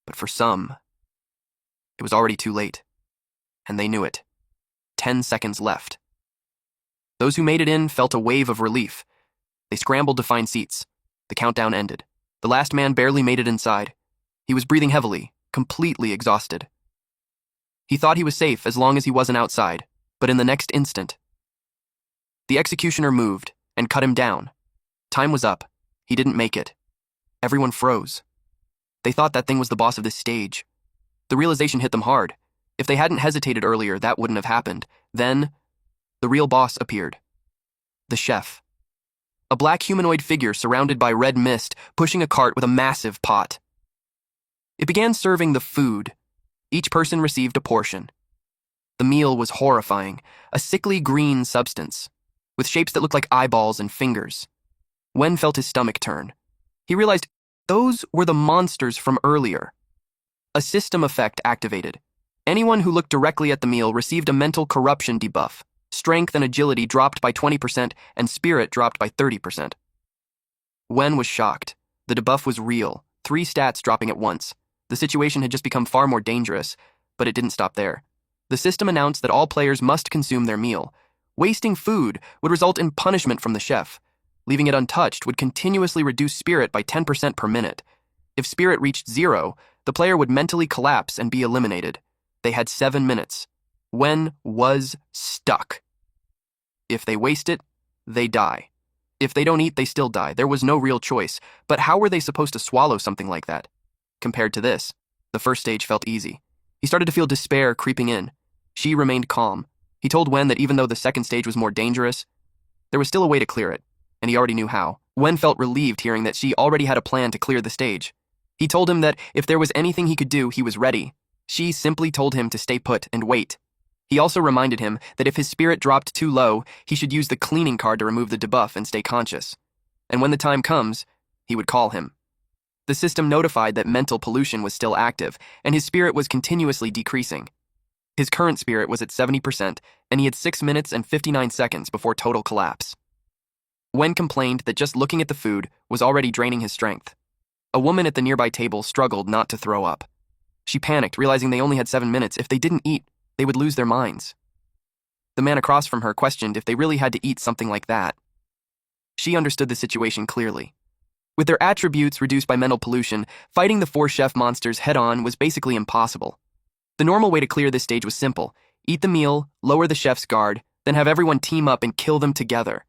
But for some, it was already too late, and they knew it. 10 seconds left. Those who made it in felt a wave of relief. They scrambled to find seats. The countdown ended. The last man barely made it inside. He was breathing heavily, completely exhausted. He thought he was safe as long as he wasn't outside, but in the next instant, the executioner moved and cut him down. Time was up. He didn't make it. Everyone froze. They thought that thing was the boss of this stage. The realization hit them hard. If they hadn't hesitated earlier, that wouldn't have happened. Then, the real boss appeared. The chef. A black humanoid figure surrounded by red mist, pushing a cart with a massive pot. It began serving the food. Each person received a portion. The meal was horrifying, a sickly green substance, with shapes that looked like eyeballs and fingers. Wen felt his stomach turn. He realized those were the monsters from earlier. A system effect activated. Anyone who looked directly at the meal received a mental corruption debuff. Strength and agility dropped by 20% and spirit dropped by 30%. Wen was shocked. The debuff was real, 3 stats dropping at once. The situation had just become far more dangerous, but it didn't stop there. The system announced that all players must consume their meal. Wasting food would result in punishment from the chef. Leaving it untouched would continuously reduce spirit by 10% per minute. If spirit reached 0, the player would mentally collapse and be eliminated. They had 7 minutes. Wen was stuck. If they waste it, they die. If they don't eat, they still die. There was no real choice. But how were they supposed to swallow something like that? Compared to this, the first stage felt easy. He started to feel despair creeping in. She remained calm. He told Wen that even though the second stage was more dangerous, there was still a way to clear it, and he already knew how. Wen felt relieved hearing that she already had a plan to clear the stage. He told him that if there was anything he could do, he was ready. She simply told him to stay put and wait. He also reminded him that if his spirit dropped too low, he should use the cleaning card to remove the debuff and stay conscious. And when the time comes, he would call him. The system notified that mental pollution was still active, and his spirit was continuously decreasing. His current spirit was at 70%, and he had 6 minutes and 59 seconds before total collapse. Wen complained that just looking at the food was already draining his strength. A woman at the nearby table struggled not to throw up. She panicked, realizing they only had 7 minutes. If they didn't eat, they would lose their minds. The man across from her questioned if they really had to eat something like that. She understood the situation clearly. With their attributes reduced by mental pollution, fighting the 4 chef monsters head-on was basically impossible. The normal way to clear this stage was simple. Eat the meal, lower the chef's guard, then have everyone team up and kill them together.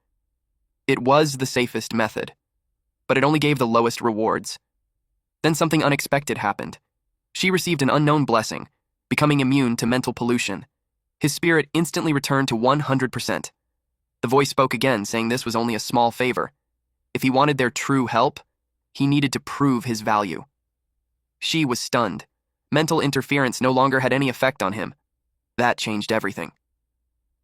It was the safest method, but it only gave the lowest rewards. Then something unexpected happened. She received an unknown blessing, becoming immune to mental pollution. His spirit instantly returned to 100%. The voice spoke again, saying this was only a small favor. If he wanted their true help, he needed to prove his value. She was stunned. Mental interference no longer had any effect on him. That changed everything.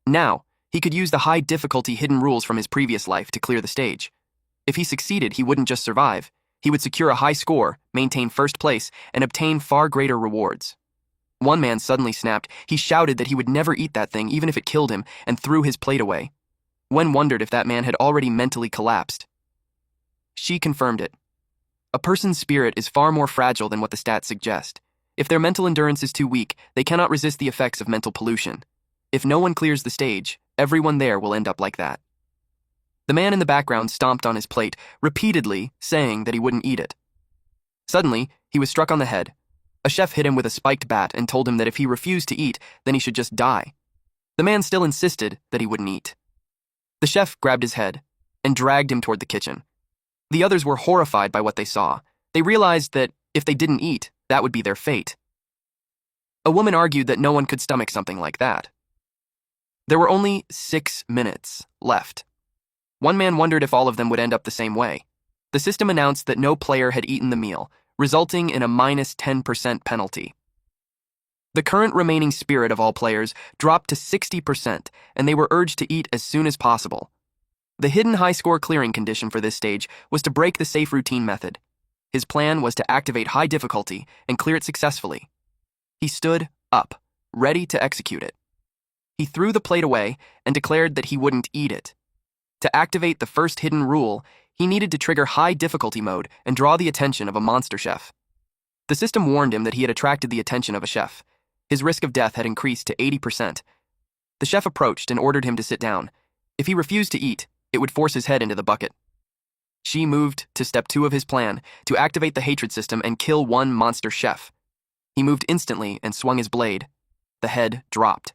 Now, he could use the high difficulty hidden rules from his previous life to clear the stage. If he succeeded, he wouldn't just survive. He would secure a high score, maintain first place, and obtain far greater rewards. One man suddenly snapped. He shouted that he would never eat that thing, even if it killed him, and threw his plate away. Wen wondered if that man had already mentally collapsed. She confirmed it. A person's spirit is far more fragile than what the stats suggest. If their mental endurance is too weak, they cannot resist the effects of mental pollution. If no one clears the stage, everyone there will end up like that. The man in the background stomped on his plate, repeatedly saying that he wouldn't eat it. Suddenly, he was struck on the head. A chef hit him with a spiked bat and told him that if he refused to eat, then he should just die. The man still insisted that he wouldn't eat. The chef grabbed his head and dragged him toward the kitchen. The others were horrified by what they saw. They realized that if they didn't eat, that would be their fate. A woman argued that no one could stomach something like that. There were only 6 minutes left. One man wondered if all of them would end up the same way. The system announced that no player had eaten the meal, resulting in a minus 10% penalty. The current remaining spirit of all players dropped to 60%, and they were urged to eat as soon as possible. The hidden high-score clearing condition for this stage was to break the safe routine method. His plan was to activate high difficulty and clear it successfully. He stood up, ready to execute it. He threw the plate away and declared that he wouldn't eat it. To activate the first hidden rule, he needed to trigger high difficulty mode and draw the attention of a monster chef. The system warned him that he had attracted the attention of a chef. His risk of death had increased to 80%. The chef approached and ordered him to sit down. If he refused to eat, it would force his head into the bucket. Shi moved to step 2 of his plan, to activate the hatred system and kill one monster chef. He moved instantly and swung his blade. The head dropped.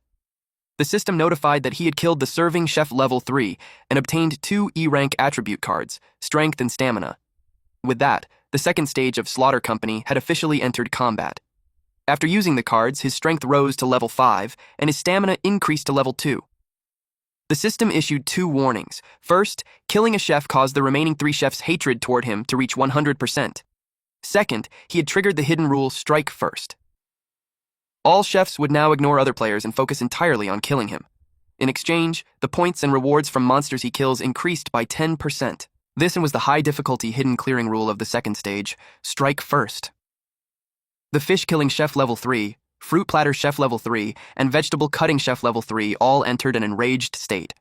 The system notified that he had killed the serving chef level 3 and obtained 2 E-rank attribute cards, strength and stamina. With that, the second stage of Slaughter Company had officially entered combat. After using the cards, his strength rose to level 5 and his stamina increased to level 2. The system issued 2 warnings. First, killing a chef caused the remaining 3 chefs' hatred toward him to reach 100%. Second, he had triggered the hidden rule Strike First. All chefs would now ignore other players and focus entirely on killing him. In exchange, the points and rewards from monsters he kills increased by 10%. This was the high-difficulty hidden clearing rule of the second stage, Strike First. The fish-killing chef level 3, fruit platter chef level 3, and vegetable cutting chef level 3 all entered an enraged state.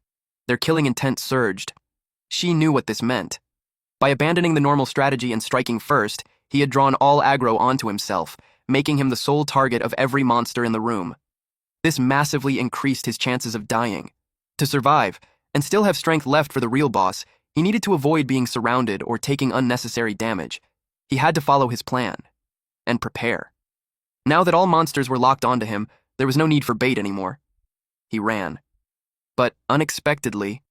Their killing intent surged. She knew what this meant. By abandoning the normal strategy and striking first, he had drawn all aggro onto himself, making him the sole target of every monster in the room. This massively increased his chances of dying. To survive, and still have strength left for the real boss, he needed to avoid being surrounded or taking unnecessary damage. He had to follow his plan and prepare. Now that all monsters were locked onto him, there was no need for bait anymore. He ran. But unexpectedly,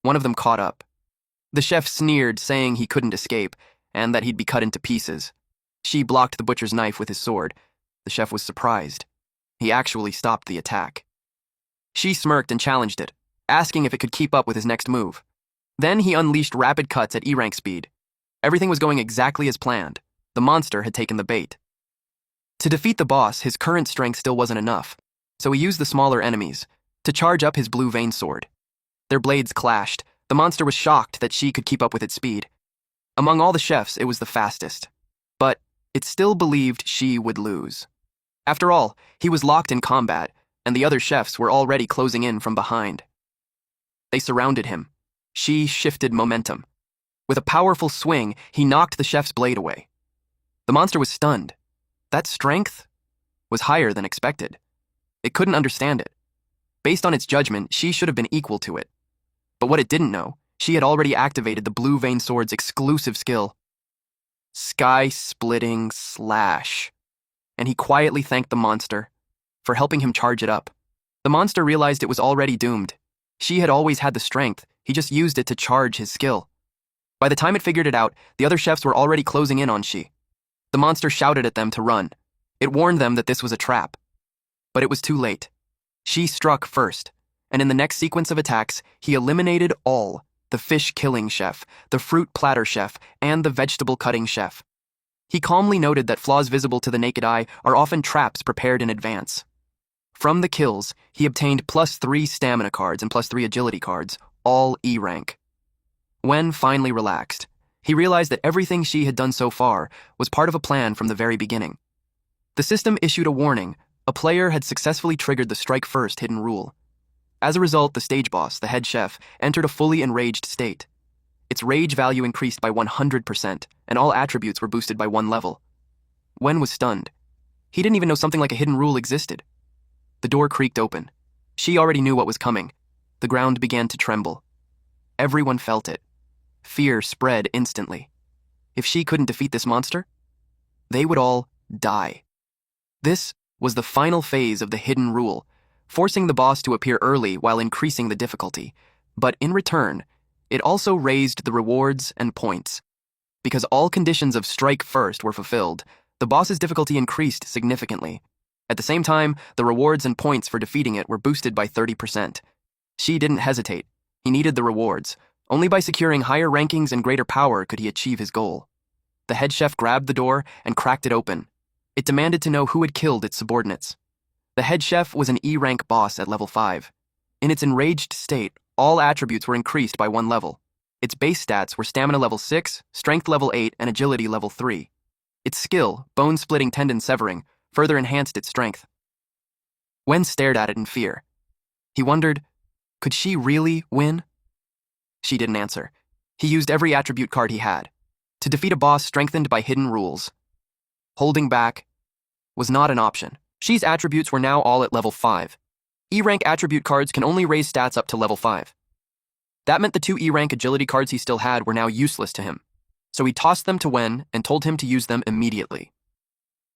one of them caught up. The chef sneered, saying he couldn't escape, and that he'd be cut into pieces. She blocked the butcher's knife with his sword. The chef was surprised. He actually stopped the attack. She smirked and challenged it, asking if it could keep up with his next move. Then he unleashed rapid cuts at E-rank speed. Everything was going exactly as planned. The monster had taken the bait. To defeat the boss, his current strength still wasn't enough, so he used the smaller enemies to charge up his blue vein sword. Their blades clashed. The monster was shocked that she could keep up with its speed. Among all the chefs, it was the fastest. But it still believed she would lose. After all, he was locked in combat, and the other chefs were already closing in from behind. They surrounded him. She shifted momentum. With a powerful swing, he knocked the chef's blade away. The monster was stunned. That strength was higher than expected. It couldn't understand it. Based on its judgment, she should have been equal to it. But what it didn't know, she had already activated the blue vein sword's exclusive skill, Sky-Splitting Slash. And he quietly thanked the monster for helping him charge it up. The monster realized it was already doomed. She had always had the strength, he just used it to charge his skill. By the time it figured it out, the other chefs were already closing in on Shi. The monster shouted at them to run. It warned them that this was a trap. But it was too late. Shi struck first, and in the next sequence of attacks, he eliminated all: the fish-killing chef, the fruit-platter chef, and the vegetable-cutting chef. He calmly noted that flaws visible to the naked eye are often traps prepared in advance. From the kills, he obtained +3 stamina cards and +3 agility cards, all E-rank. When finally relaxed, he realized that everything Shi had done so far was part of a plan from the very beginning. The system issued a warning: a player had successfully triggered the Strike First hidden rule. As a result, the stage boss, the head chef, entered a fully enraged state. Its rage value increased by 100%, and all attributes were boosted by 1 level. Wen was stunned. He didn't even know something like a hidden rule existed. The door creaked open. She already knew what was coming. The ground began to tremble. Everyone felt it. Fear spread instantly. If she couldn't defeat this monster, they would all die. This was the final phase of the hidden rule, forcing the boss to appear early while increasing the difficulty. But in return, it also raised the rewards and points. Because all conditions of Strike First were fulfilled, the boss's difficulty increased significantly. At the same time, the rewards and points for defeating it were boosted by 30%. Shi didn't hesitate. He needed the rewards. Only by securing higher rankings and greater power could he achieve his goal. The head chef grabbed the door and cracked it open. It demanded to know who had killed its subordinates. The head chef was an E-rank boss at level 5. In its enraged state, all attributes were increased by 1 level. Its base stats were stamina level 6, strength level 8, and agility level 3. Its skill, bone-splitting tendon severing, further enhanced its strength. Wen stared at it in fear. He wondered, could she really win? She didn't answer. He used every attribute card he had to defeat a boss strengthened by hidden rules. Holding back was not an option. Xi's attributes were now all at level 5. E-rank attribute cards can only raise stats up to level 5. That meant the 2 E-rank agility cards he still had were now useless to him. So he tossed them to Wen and told him to use them immediately.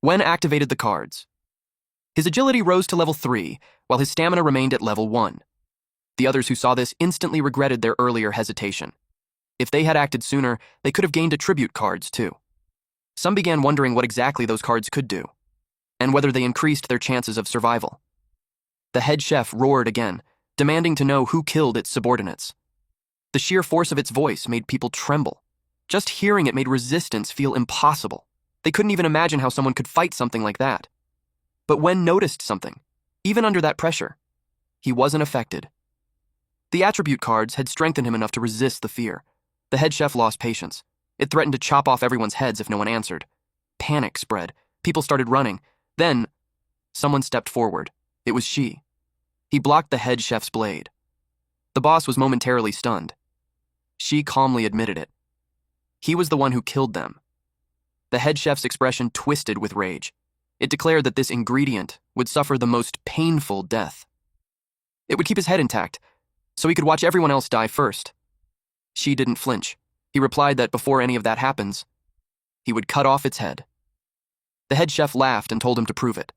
Wen activated the cards. His agility rose to level 3, while his stamina remained at level 1. The others who saw this instantly regretted their earlier hesitation. If they had acted sooner, they could have gained attribute cards too. Some began wondering what exactly those cards could do, and whether they increased their chances of survival. The head chef roared again, demanding to know who killed its subordinates. The sheer force of its voice made people tremble. Just hearing it made resistance feel impossible. They couldn't even imagine how someone could fight something like that. But Wen noticed something. Even under that pressure, he wasn't affected. The attribute cards had strengthened him enough to resist the fear. The head chef lost patience. It threatened to chop off everyone's heads if no one answered. Panic spread. People started running. Then, someone stepped forward. It was Xi. He blocked the head chef's blade. The boss was momentarily stunned. Xi calmly admitted it. He was the one who killed them. The head chef's expression twisted with rage. It declared that this ingredient would suffer the most painful death. It would keep his head intact, so he could watch everyone else die first. Xi didn't flinch. He replied that before any of that happens, he would cut off its head. The head chef laughed and told him to prove it.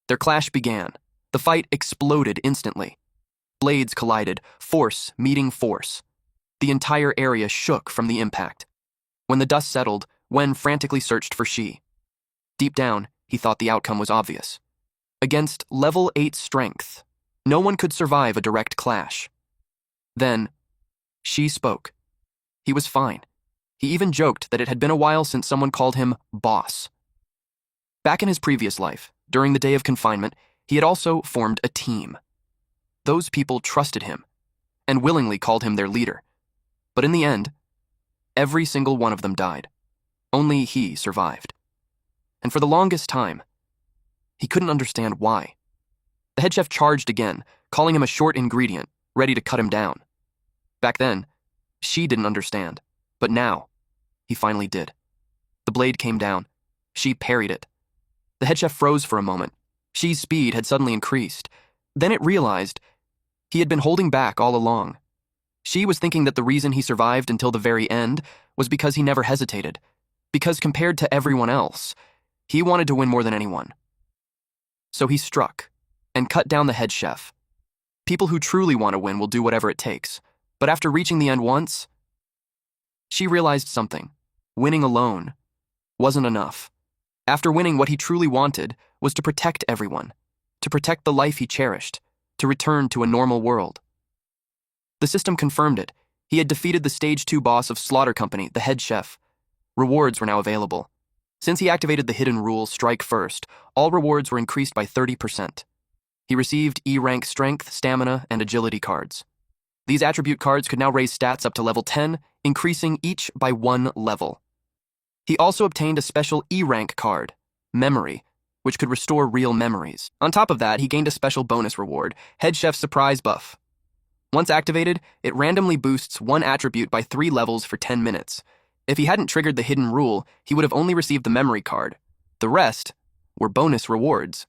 Their clash began. The fight exploded instantly. Blades collided, force meeting force. The entire area shook from the impact. When the dust settled, Wen frantically searched for Xi. Deep down, he thought the outcome was obvious. Against level 8 strength, no one could survive a direct clash. Then, Xi spoke. He was fine. He even joked that it had been a while since someone called him boss. Back in his previous life, during the day of confinement, he had also formed a team. Those people trusted him and willingly called him their leader. But in the end, every single one of them died. Only he survived. And for the longest time, he couldn't understand why. The head chef charged again, calling him a short ingredient, ready to cut him down. Back then, Xi didn't understand, but now, he finally did. The blade came down. Xi parried it. The head chef froze for a moment. Xi's speed had suddenly increased. Then it realized he had been holding back all along. Xi was thinking that the reason he survived until the very end was because he never hesitated, because compared to everyone else, he wanted to win more than anyone. So he struck and cut down the head chef. People who truly want to win will do whatever it takes. But after reaching the end once, Xi realized something. Winning alone wasn't enough. After winning, what he truly wanted was to protect everyone, to protect the life he cherished, to return to a normal world. The system confirmed it. He had defeated the Stage 2 boss of Slaughter Company, the head chef. Rewards were now available. Since he activated the hidden rule, Strike First, all rewards were increased by 30%. He received E-rank strength, stamina, and agility cards. These attribute cards could now raise stats up to level 10, increasing each by 1 level. He also obtained a special E-rank card, Memory, which could restore real memories. On top of that, he gained a special bonus reward, Head Chef's Surprise Buff. Once activated, it randomly boosts one attribute by 3 levels for 10 minutes. If he hadn't triggered the hidden rule, he would have only received the memory card. The rest were bonus rewards.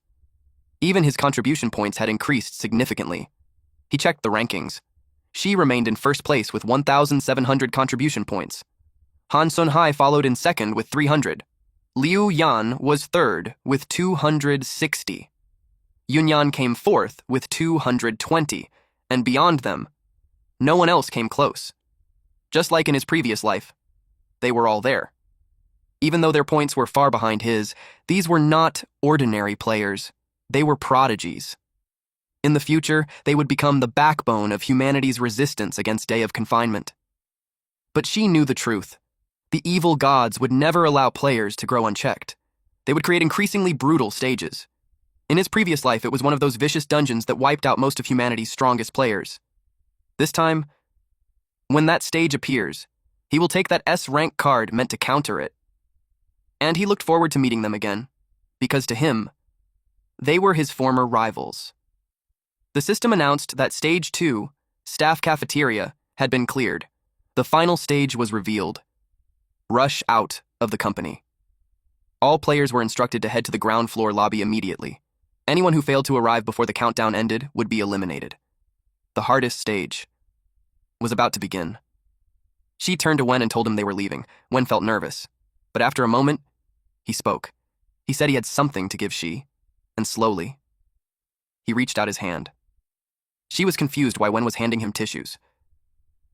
Even his contribution points had increased significantly. He checked the rankings. Xi remained in first place with 1,700 contribution points. Han Sunhai followed in second with 300. Liu Yan was third with 260. Yunyan came fourth with 220, and beyond them, no one else came close. Just like in his previous life, they were all there. Even though their points were far behind his, these were not ordinary players. They were prodigies. In the future, they would become the backbone of humanity's resistance against day of confinement. But Xi knew the truth. The evil gods would never allow players to grow unchecked. They would create increasingly brutal stages. In his previous life, it was one of those vicious dungeons that wiped out most of humanity's strongest players. This time, when that stage appears, he will take that S-rank card meant to counter it. And he looked forward to meeting them again, because to him, they were his former rivals. The system announced that Stage 2, Staff Cafeteria, had been cleared. The final stage was revealed. Rush out of the company. All players were instructed to head to the ground floor lobby immediately. Anyone who failed to arrive before the countdown ended would be eliminated. The hardest stage was about to begin. She turned to Wen and told him they were leaving. Wen felt nervous, but after a moment, he spoke. He said he had something to give Shi, and slowly, he reached out his hand. She was confused why Wen was handing him tissues.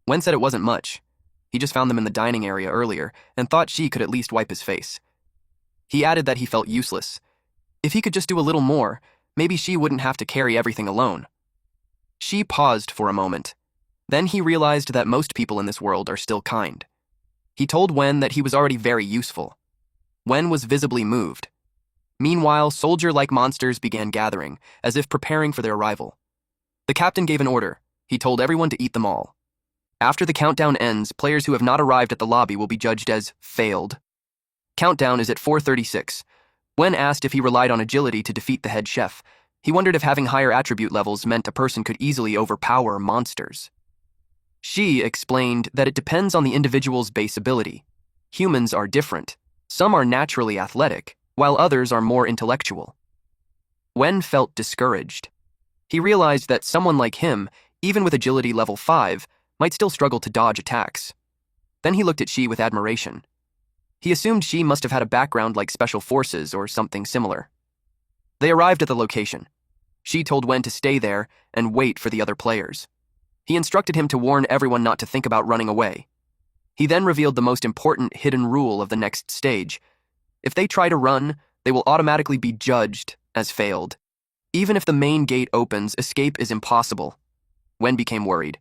Wen said it wasn't much. He just found them in the dining area earlier and thought Shi could at least wipe his face. He added that he felt useless. If he could just do a little more, maybe Shi wouldn't have to carry everything alone. Shi paused for a moment. Then he realized that most people in this world are still kind. He told Wen that he was already very useful. Wen was visibly moved. Meanwhile, soldier-like monsters began gathering, as if preparing for their arrival. The captain gave an order. He told everyone to eat them all. After the countdown ends, players who have not arrived at the lobby will be judged as failed. Countdown is at 4:36. Wen asked if he relied on agility to defeat the head chef. He wondered if having higher attribute levels meant a person could easily overpower monsters. Shi explained that it depends on the individual's base ability. Humans are different. Some are naturally athletic, while others are more intellectual. Wen felt discouraged. He realized that someone like him, even with agility level 5, might still struggle to dodge attacks. Then he looked at Shi with admiration. He assumed Shi must have had a background like special forces or something similar. They arrived at the location. Shi told Wen to stay there and wait for the other players. He instructed him to warn everyone not to think about running away. He then revealed the most important hidden rule of the next stage. If they try to run, they will automatically be judged as failed. Even if the main gate opens, escape is impossible. Wen became worried.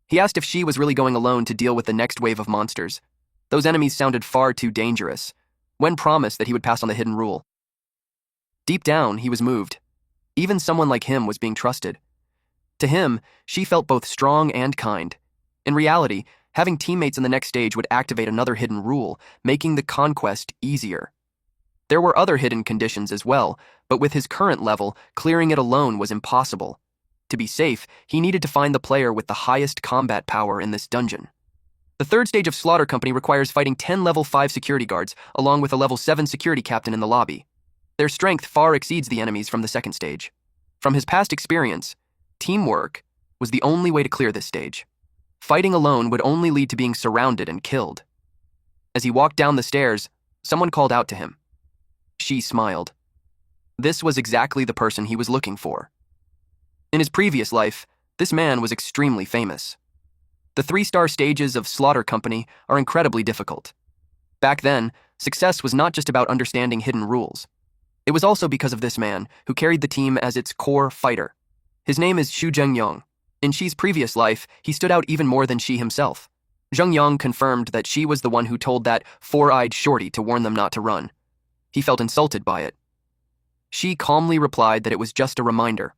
He asked if Shi was really going alone to deal with the next wave of monsters. Those enemies sounded far too dangerous. Wen promised that he would pass on the hidden rule. Deep down, he was moved. Even someone like him was being trusted. To him, Shi felt both strong and kind. In reality, having teammates in the next stage would activate another hidden rule, making the conquest easier. There were other hidden conditions as well, but with his current level, clearing it alone was impossible. To be safe, he needed to find the player with the highest combat power in this dungeon. The third stage of Slaughter Company requires fighting 10 level 5 security guards, along with a level 7 security captain in the lobby. Their strength far exceeds the enemies from the second stage. From his past experience, teamwork was the only way to clear this stage. Fighting alone would only lead to being surrounded and killed. As he walked down the stairs, someone called out to him. Shi smiled. This was exactly the person he was looking for. In his previous life, this man was extremely famous. The 3-star stages of Slaughter Company are incredibly difficult. Back then, success was not just about understanding hidden rules. It was also because of this man, who carried the team as its core fighter. His name is Xu Zhengyong. In Shi's previous life, he stood out even more than Shi himself. Zhengyong confirmed that Shi was the one who told that four-eyed shorty to warn them not to run. He felt insulted by it. Shi calmly replied that it was just a reminder.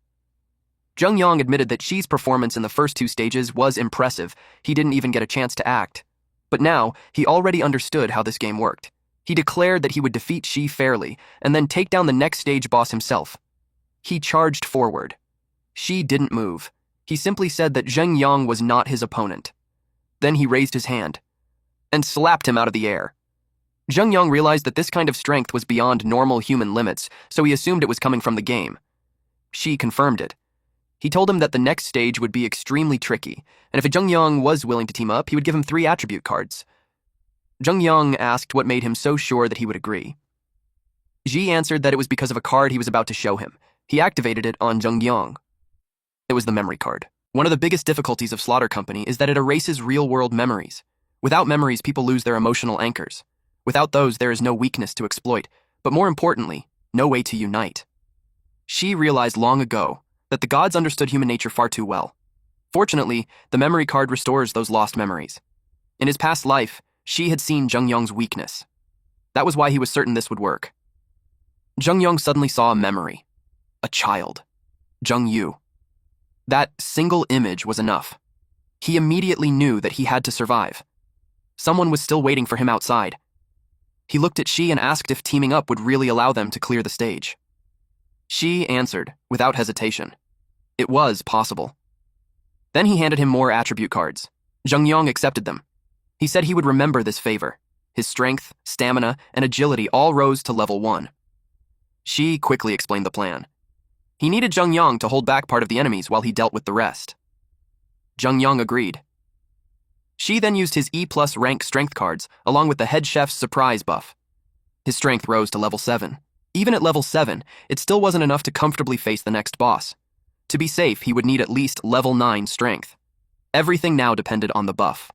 Zhengyong admitted that Shi's performance in the first 2 stages was impressive. He didn't even get a chance to act. But now, he already understood how this game worked. He declared that he would defeat Shi fairly, and then take down the next stage boss himself. He charged forward. Shi didn't move. He simply said that Zhengyong was not his opponent. Then he raised his hand and slapped him out of the air. Zhengyong realized that this kind of strength was beyond normal human limits, so he assumed it was coming from the game. Shi confirmed it. He told him that the next stage would be extremely tricky, and if Zhengyong was willing to team up, he would give him 3 attribute cards. Zhengyong asked what made him so sure that he would agree. Ji answered that it was because of a card he was about to show him. He activated it on Zhengyong. It was the memory card. One of the biggest difficulties of Slaughter Company is that it erases real-world memories. Without memories, people lose their emotional anchors. Without those, there is no weakness to exploit, but more importantly, no way to unite. Shi realized long ago that the gods understood human nature far too well. Fortunately, the memory card restores those lost memories. In his past life, Shi had seen Zhengyong's weakness. That was why he was certain this would work. Zhengyong suddenly saw a memory. A child. Zhengyu. That single image was enough. He immediately knew that he had to survive. Someone was still waiting for him outside. He looked at Shi and asked if teaming up would really allow them to clear the stage. Shi answered, without hesitation. It was possible. Then he handed him more attribute cards. Zhengyong accepted them. He said he would remember this favor. His strength, stamina, and agility all rose to level 1. Shi quickly explained the plan. He needed Zheng Yang to hold back part of the enemies while he dealt with the rest. Zheng Yang agreed. Shi then used his E+ rank strength cards along with the head chef's surprise buff. His strength rose to level 7. Even at level 7, it still wasn't enough to comfortably face the next boss. To be safe, he would need at least level 9 strength. Everything now depended on the buff.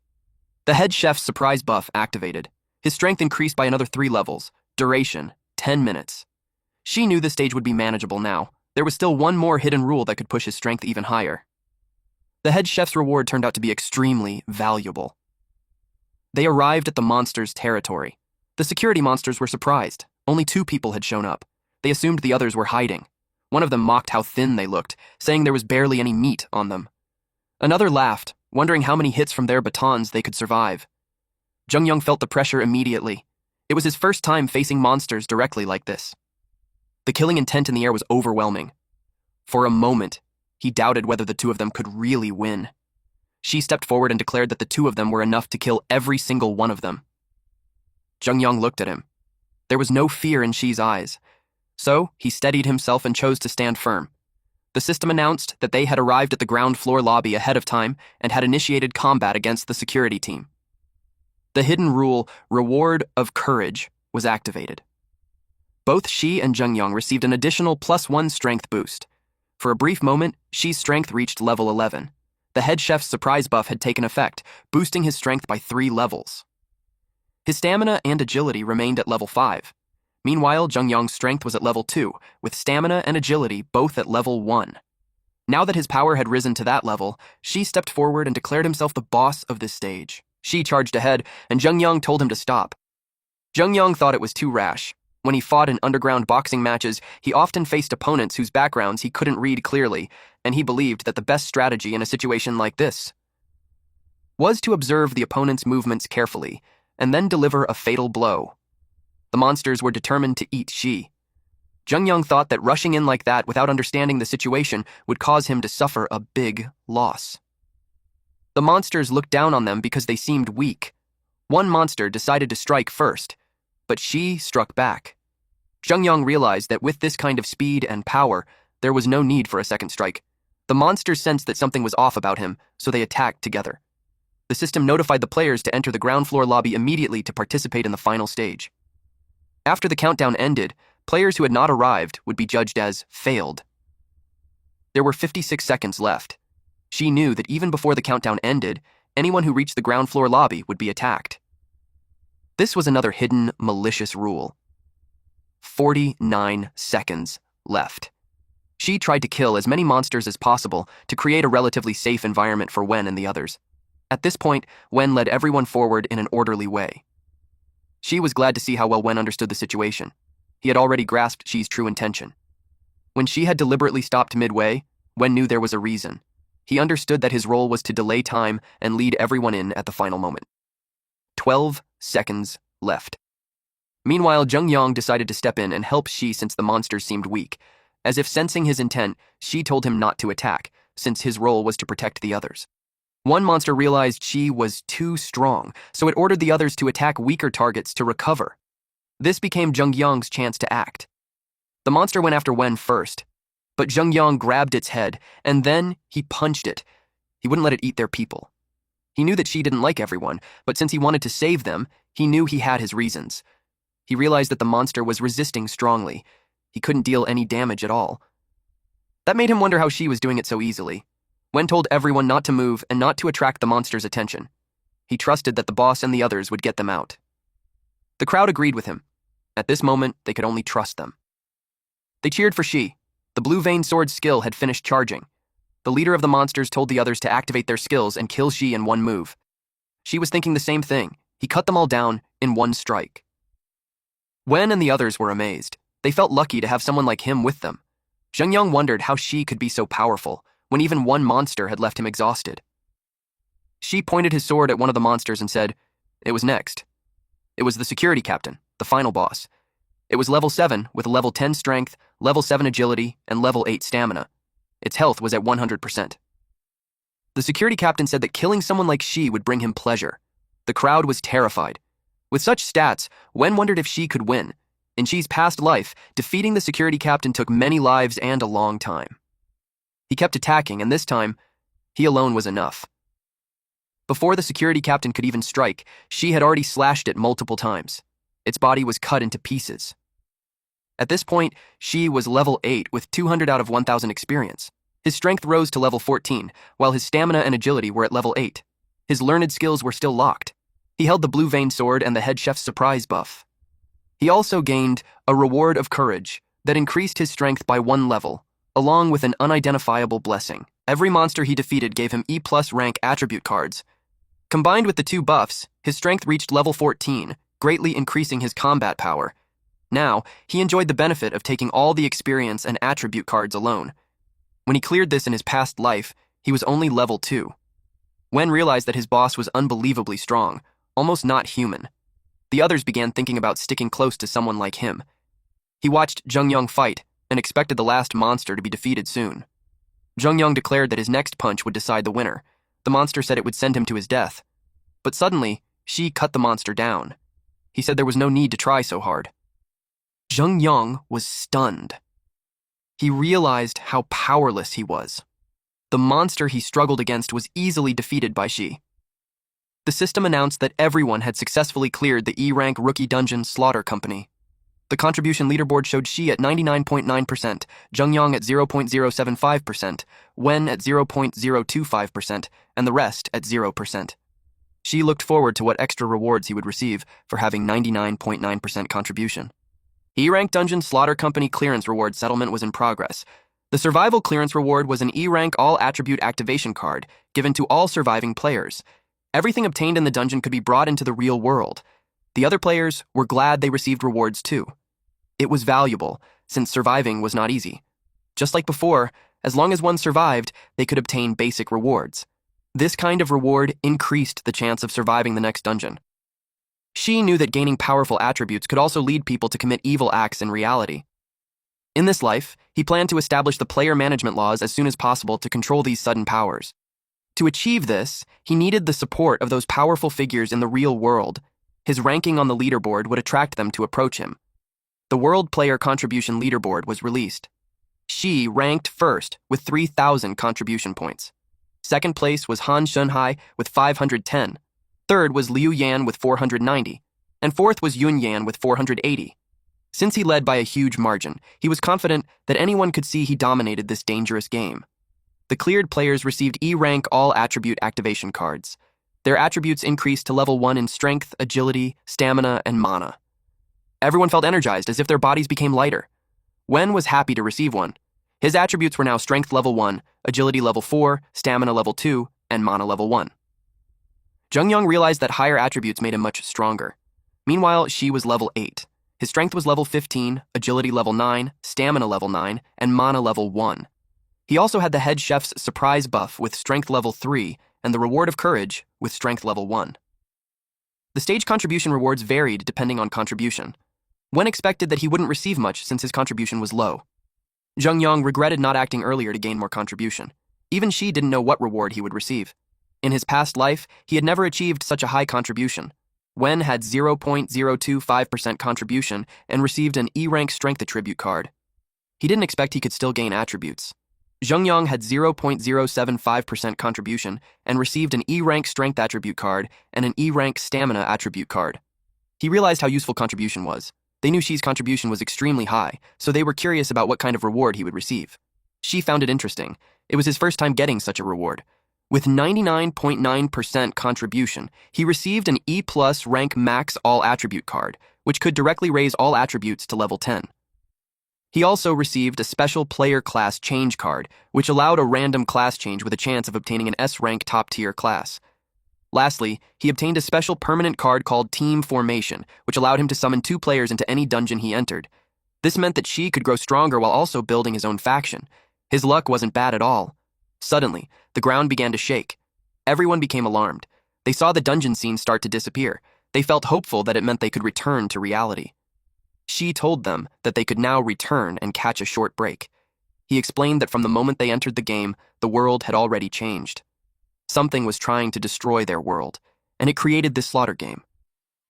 The head chef's surprise buff activated. His strength increased by another 3 levels. Duration, 10 minutes. She knew the stage would be manageable now. There was still one more hidden rule that could push his strength even higher. The head chef's reward turned out to be extremely valuable. They arrived at the monster's territory. The security monsters were surprised. Only 2 people had shown up. They assumed the others were hiding. One of them mocked how thin they looked, saying there was barely any meat on them. Another laughed, wondering how many hits from their batons they could survive. Zheng Yang felt the pressure immediately. It was his first time facing monsters directly like this. The killing intent in the air was overwhelming. For a moment, he doubted whether the 2 of them could really win. She stepped forward and declared that the 2 of them were enough to kill every single one of them. Zheng Yang looked at him. There was no fear in Shi's eyes. So, he steadied himself and chose to stand firm. The system announced that they had arrived at the ground floor lobby ahead of time and had initiated combat against the security team. The hidden rule, Reward of Courage, was activated. Both Shi and Zheng Yang received an additional +1 strength boost. For a brief moment, Shi's strength reached level 11. The head chef's surprise buff had taken effect, boosting his strength by 3 levels. His stamina and agility remained at level 5. Meanwhile, Zheng Yang's strength was at level 2, with stamina and agility both at level 1. Now that his power had risen to that level, Shi stepped forward and declared himself the boss of this stage. Shi charged ahead, and Zheng Yang told him to stop. Zheng Yang thought it was too rash. When he fought in underground boxing matches, he often faced opponents whose backgrounds he couldn't read clearly, and he believed that the best strategy in a situation like this was to observe the opponent's movements carefully, and then deliver a fatal blow. The monsters were determined to eat Shi. Zheng Yang thought that rushing in like that without understanding the situation would cause him to suffer a big loss. The monsters looked down on them because they seemed weak. One monster decided to strike first, but Shi struck back. Zheng Yang realized that with this kind of speed and power, there was no need for a second strike. The monsters sensed that something was off about him, so they attacked together. The system notified the players to enter the ground floor lobby immediately to participate in the final stage. After the countdown ended, players who had not arrived would be judged as failed. There were 56 seconds left. She knew that even before the countdown ended, anyone who reached the ground floor lobby would be attacked. This was another hidden, malicious rule. 49 seconds left. She tried to kill as many monsters as possible to create a relatively safe environment for Wen and the others. At this point, Wen led everyone forward in an orderly way. She was glad to see how well Wen understood the situation. He had already grasped Shi's true intention. When Shi had deliberately stopped midway, Wen knew there was a reason. He understood that his role was to delay time and lead everyone in at the final moment. 12 seconds left. Meanwhile, Zheng Yang decided to step in and help Shi since the monsters seemed weak. As if sensing his intent, Shi told him not to attack, since his role was to protect the others. One monster realized Shi was too strong, so it ordered the others to attack weaker targets to recover. This became Zheng Yang's chance to act. The monster went after Wen first, but Zheng Yang grabbed its head, and then he punched it. He wouldn't let it eat their people. He knew that Shi didn't like everyone, but since he wanted to save them, he knew he had his reasons. He realized that the monster was resisting strongly. He couldn't deal any damage at all. That made him wonder how Shi was doing it so easily. Wen told everyone not to move and not to attract the monster's attention. He trusted that the boss and the others would get them out. The crowd agreed with him. At this moment, they could only trust them. They cheered for Shi. The blue vein sword skill had finished charging. The leader of the monsters told the others to activate their skills and kill Shi in one move. Shi was thinking the same thing. He cut them all down in one strike. Wen and the others were amazed. They felt lucky to have someone like him with them. Zheng Yang wondered how Shi could be so powerful when even one monster had left him exhausted. Shi pointed his sword at one of the monsters and said, "It was next." It was the security captain, the final boss. It was level 7 with level 10 strength, level 7 agility, and level 8 stamina. Its health was at 100%. The security captain said that killing someone like Shi would bring him pleasure. The crowd was terrified. With such stats, Wen wondered if she could win. In Xi's past life, defeating the security captain took many lives and a long time. He kept attacking, and this time, he alone was enough. Before the security captain could even strike, Xi had already slashed it multiple times. Its body was cut into pieces. At this point, Xi was level 8 with 200 out of 1000 experience. His strength rose to level 14, while his stamina and agility were at level 8. His learned skills were still locked. He held the blue vein sword and the head chef's surprise buff. He also gained a reward of courage that increased his strength by 1 level, along with an unidentifiable blessing. Every monster he defeated gave him E+ rank attribute cards. Combined with the 2 buffs, his strength reached level 14, greatly increasing his combat power. Now, he enjoyed the benefit of taking all the experience and attribute cards alone. When he cleared this in his past life, he was only level 2. Wen realized that his boss was unbelievably strong, almost not human. The others began thinking about sticking close to someone like him. He watched Zheng Yang fight and expected the last monster to be defeated soon. Zheng Yang declared that his next punch would decide the winner. The monster said it would send him to his death. But suddenly, Xi cut the monster down. He said there was no need to try so hard. Zheng Yang was stunned. He realized how powerless he was. The monster he struggled against was easily defeated by Xi. The system announced that everyone had successfully cleared the E-rank rookie dungeon Slaughter Company. The contribution leaderboard showed Xi at 99.9%, Zheng Yang at 0.075%, Wen at 0.025%, and the rest at 0%. Xi looked forward to what extra rewards he would receive for having 99.9% contribution. E-rank dungeon Slaughter Company clearance reward settlement was in progress. The survival clearance reward was an E-rank all-attribute activation card given to all surviving players. Everything obtained in the dungeon could be brought into the real world. The other players were glad they received rewards too. It was valuable, since surviving was not easy. Just like before, as long as one survived, they could obtain basic rewards. This kind of reward increased the chance of surviving the next dungeon. Xi knew that gaining powerful attributes could also lead people to commit evil acts in reality. In this life, he planned to establish the player management laws as soon as possible to control these sudden powers. To achieve this, he needed the support of those powerful figures in the real world. His ranking on the leaderboard would attract them to approach him. The World Player Contribution Leaderboard was released. Xi ranked first with 3,000 contribution points. Second place was Han Shunhai with 510. Third was Liu Yan with 490. And fourth was Yun Yan with 480. Since he led by a huge margin, he was confident that anyone could see he dominated this dangerous game. The cleared players received E-rank all-attribute activation cards. Their attributes increased to level 1 in strength, agility, stamina, and mana. Everyone felt energized as if their bodies became lighter. Wen was happy to receive one. His attributes were now strength level 1, agility level 4, stamina level 2, and mana level 1. Zheng Yang realized that higher attributes made him much stronger. Meanwhile, Xi was level 8. His strength was level 15, agility level 9, stamina level 9, and mana level 1. He also had the head chef's surprise buff with strength level 3 and the reward of courage with strength level 1. The stage contribution rewards varied depending on contribution. Wen expected that he wouldn't receive much since his contribution was low. Zheng Yang regretted not acting earlier to gain more contribution. Even Xi didn't know what reward he would receive. In his past life, he had never achieved such a high contribution. Wen had 0.025% contribution and received an E-rank strength attribute card. He didn't expect he could still gain attributes. Zheng Yang had 0.075% contribution and received an E-rank strength attribute card and an E-rank stamina attribute card. He realized how useful contribution was. They knew Xi's contribution was extremely high, so they were curious about what kind of reward he would receive. Xi found it interesting. It was his first time getting such a reward. With 99.9% contribution, he received an E+ rank max all attribute card, which could directly raise all attributes to level 10. He also received a special player class change card, which allowed a random class change with a chance of obtaining an S-rank top-tier class. Lastly, he obtained a special permanent card called Team Formation, which allowed him to summon 2 players into any dungeon he entered. This meant that Xi could grow stronger while also building his own faction. His luck wasn't bad at all. Suddenly, the ground began to shake. Everyone became alarmed. They saw the dungeon scene start to disappear. They felt hopeful that it meant they could return to reality. Xi told them that they could now return and catch a short break. He explained that from the moment they entered the game, the world had already changed. Something was trying to destroy their world, and it created this slaughter game.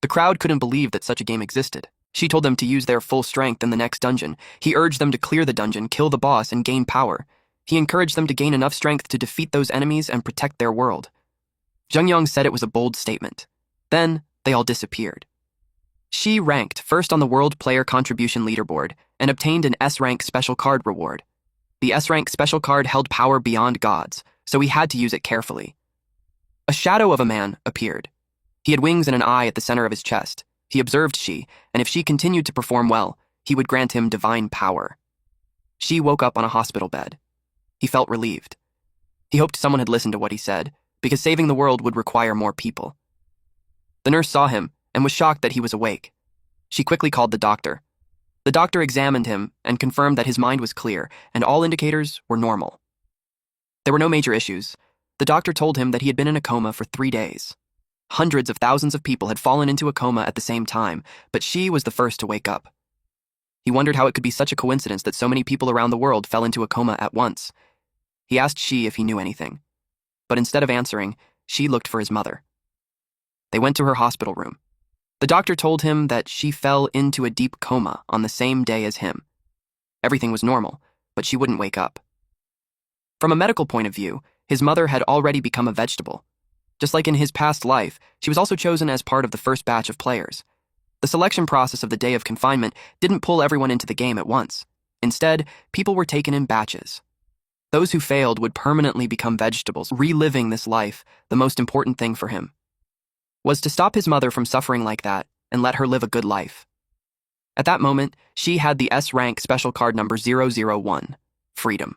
The crowd couldn't believe that such a game existed. She told them to use their full strength in the next dungeon. He urged them to clear the dungeon, kill the boss, and gain power. He encouraged them to gain enough strength to defeat those enemies and protect their world. Jungyong said it was a bold statement. Then, they all disappeared. She ranked first on the World Player Contribution Leaderboard and obtained an S-rank special card reward. The S-rank special card held power beyond gods, so he had to use it carefully. A shadow of a man appeared. He had wings and an eye at the center of his chest. He observed Shi, and if she continued to perform well, he would grant him divine power. Shi woke up on a hospital bed. He felt relieved. He hoped someone had listened to what he said, because saving the world would require more people. The nurse saw him and was shocked that he was awake. She quickly called the doctor. The doctor examined him and confirmed that his mind was clear and all indicators were normal. There were no major issues. The doctor told him that he had been in a coma for 3 days. Hundreds of thousands of people had fallen into a coma at the same time, but she was the first to wake up. He wondered how it could be such a coincidence that so many people around the world fell into a coma at once. He asked Shi if he knew anything, but instead of answering, Shi looked for his mother. They went to her hospital room. The doctor told him that she fell into a deep coma on the same day as him. Everything was normal, but she wouldn't wake up. From a medical point of view, his mother had already become a vegetable. Just like in his past life, she was also chosen as part of the first batch of players. The selection process of the day of confinement didn't pull everyone into the game at once. Instead, people were taken in batches. Those who failed would permanently become vegetables. Reliving this life, the most important thing for him was to stop his mother from suffering like that and let her live a good life. At that moment, she had the S-rank special card number 001, Freedom.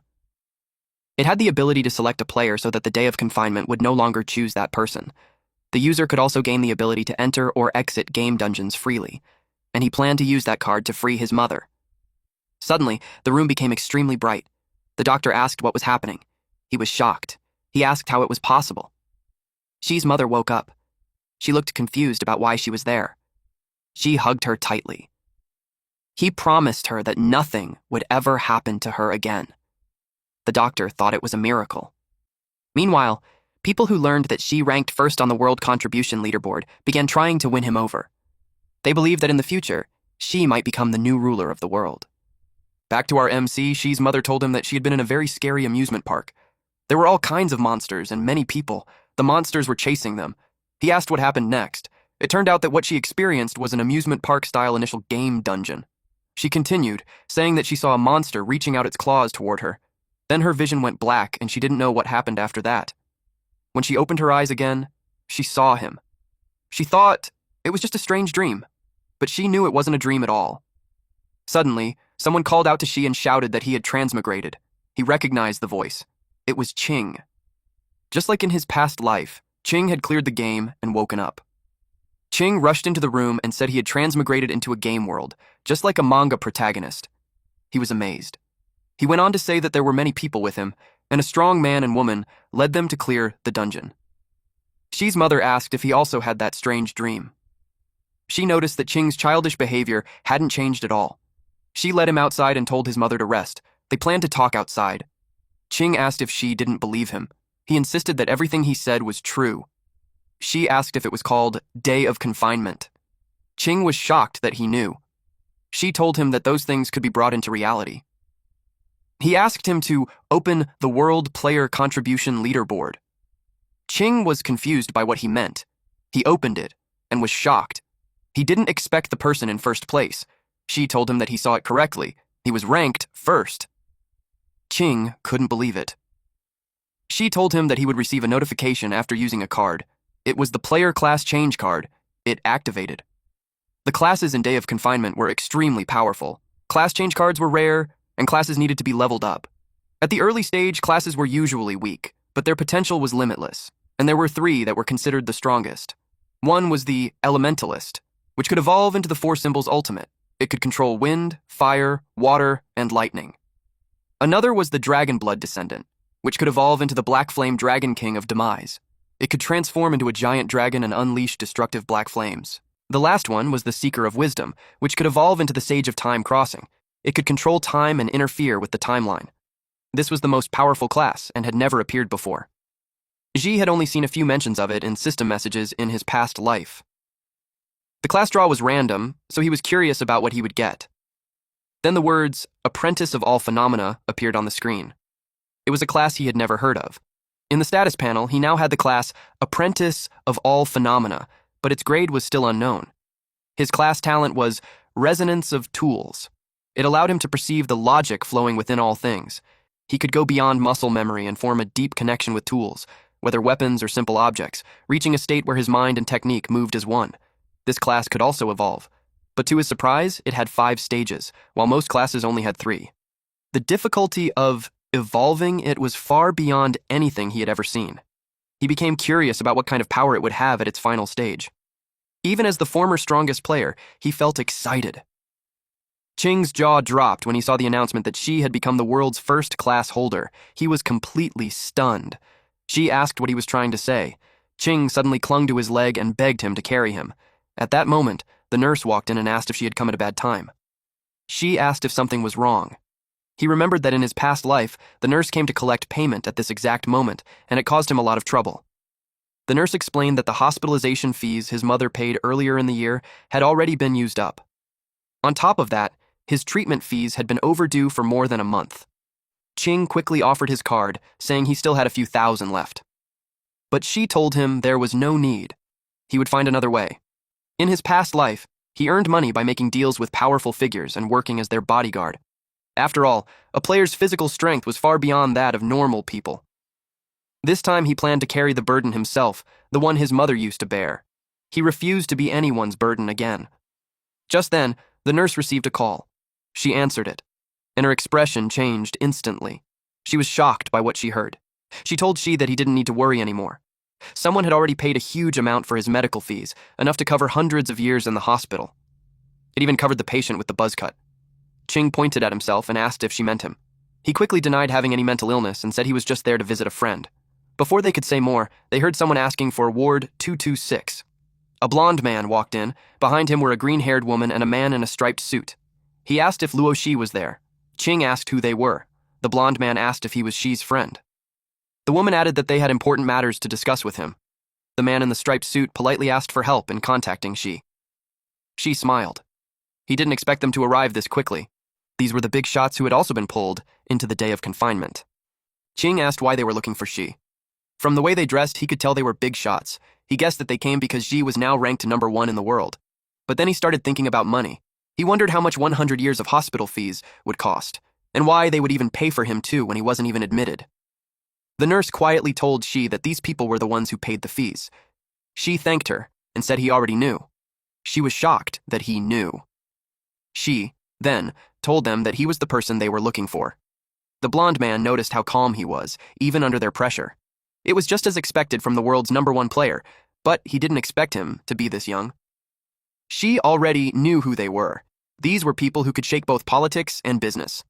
It had the ability to select a player so that the day of confinement would no longer choose that person. The user could also gain the ability to enter or exit game dungeons freely, and he planned to use that card to free his mother. Suddenly, the room became extremely bright. The doctor asked what was happening. He was shocked. He asked how it was possible. Shi's mother woke up. She looked confused about why she was there. Shi hugged her tightly. He promised her that nothing would ever happen to her again. The doctor thought it was a miracle. Meanwhile, people who learned that Shi ranked first on the World Contribution Leaderboard began trying to win him over. They believed that in the future, Shi might become the new ruler of the world. Back to our MC, Shi's mother told him that she had been in a very scary amusement park. There were all kinds of monsters and many people. The monsters were chasing them. He asked what happened next. It turned out that what she experienced was an amusement park-style initial game dungeon. She continued, saying that she saw a monster reaching out its claws toward her. Then her vision went black and she didn't know what happened after that. When she opened her eyes again, she saw him. She thought it was just a strange dream, but she knew it wasn't a dream at all. Suddenly, someone called out to Shi and shouted that he had transmigrated. He recognized the voice. It was Qing. Just like in his past life, Qing had cleared the game and woken up. Qing rushed into the room and said he had transmigrated into a game world, just like a manga protagonist. He was amazed. He went on to say that there were many people with him, and a strong man and woman led them to clear the dungeon. Shi's mother asked if he also had that strange dream. Shi noticed that Qing's childish behavior hadn't changed at all. Shi led him outside and told his mother to rest. They planned to talk outside. Qing asked if Shi didn't believe him. He insisted that everything he said was true. Shi asked if it was called Day of Confinement. Qing was shocked that he knew. Shi told him that those things could be brought into reality. He asked him to open the World Player Contribution Leaderboard. Qing was confused by what he meant. He opened it and was shocked. He didn't expect the person in first place. Shi told him that he saw it correctly. He was ranked first. Qing couldn't believe it. Shi told him that he would receive a notification after using a card. It was the player class change card. It activated. The classes in Day of Confinement were extremely powerful. Class change cards were rare, and classes needed to be leveled up. At the early stage, classes were usually weak, but their potential was limitless, and there were 3 that were considered the strongest. One was the Elementalist, which could evolve into the 4 symbols ultimate. It could control wind, fire, water, and lightning. Another was the Dragonblood Descendant, which could evolve into the Black Flame Dragon King of Demise. It could transform into a giant dragon and unleash destructive black flames. The last one was the Seeker of Wisdom, which could evolve into the Sage of Time Crossing. It could control time and interfere with the timeline. This was the most powerful class and had never appeared before. Ji had only seen a few mentions of it in system messages in his past life. The class draw was random, so he was curious about what he would get. Then the words, Apprentice of All Phenomena, appeared on the screen. It was a class he had never heard of. In the status panel, he now had the class Apprentice of All Phenomena, but its grade was still unknown. His class talent was Resonance of Tools. It allowed him to perceive the logic flowing within all things. He could go beyond muscle memory and form a deep connection with tools, whether weapons or simple objects, reaching a state where his mind and technique moved as one. This class could also evolve. But to his surprise, it had 5 stages, while most classes only had 3. The difficulty of evolving it was far beyond anything he had ever seen. He became curious about what kind of power it would have at its final stage. Even as the former strongest player, he felt excited. Qing's jaw dropped when he saw the announcement that she had become the world's first class holder. He was completely stunned. She asked what he was trying to say. Qing suddenly clung to his leg and begged him to carry him. At that moment, the nurse walked in and asked if she had come at a bad time. She asked if something was wrong. He remembered that in his past life, the nurse came to collect payment at this exact moment, and it caused him a lot of trouble. The nurse explained that the hospitalization fees his mother paid earlier in the year had already been used up. On top of that, his treatment fees had been overdue for more than a month. Qing quickly offered his card, saying he still had a few thousand left. But she told him there was no need. He would find another way. In his past life, he earned money by making deals with powerful figures and working as their bodyguard. After all, a player's physical strength was far beyond that of normal people. This time he planned to carry the burden himself, the one his mother used to bear. He refused to be anyone's burden again. Just then, the nurse received a call. She answered it, and her expression changed instantly. She was shocked by what she heard. She told Shi that he didn't need to worry anymore. Someone had already paid a huge amount for his medical fees, enough to cover hundreds of years in the hospital. It even covered the patient with the buzz cut. Qing pointed at himself and asked if she meant him. He quickly denied having any mental illness and said he was just there to visit a friend. Before they could say more, they heard someone asking for Ward 226. A blonde man walked in. Behind him were a green-haired woman and a man in a striped suit. He asked if Luo Shi was there. Qing asked who they were. The blonde man asked if he was Shi's friend. The woman added that they had important matters to discuss with him. The man in the striped suit politely asked for help in contacting Shi. Shi smiled. He didn't expect them to arrive this quickly. These were the big shots who had also been pulled into the day of confinement. Qing asked why they were looking for Shi. From the way they dressed, he could tell they were big shots. He guessed that they came because Shi was now ranked number 1 in the world. But then he started thinking about money. He wondered how much 100 years of hospital fees would cost, and why they would even pay for him too when he wasn't even admitted. The nurse quietly told Shi that these people were the ones who paid the fees. Shi thanked her and said he already knew. She was shocked that he knew. Shi, then, told them that he was the person they were looking for. The blonde man noticed how calm he was, even under their pressure. It was just as expected from the world's number 1 player, but he didn't expect him to be this young. Shi already knew who they were. These were people who could shake both politics and business.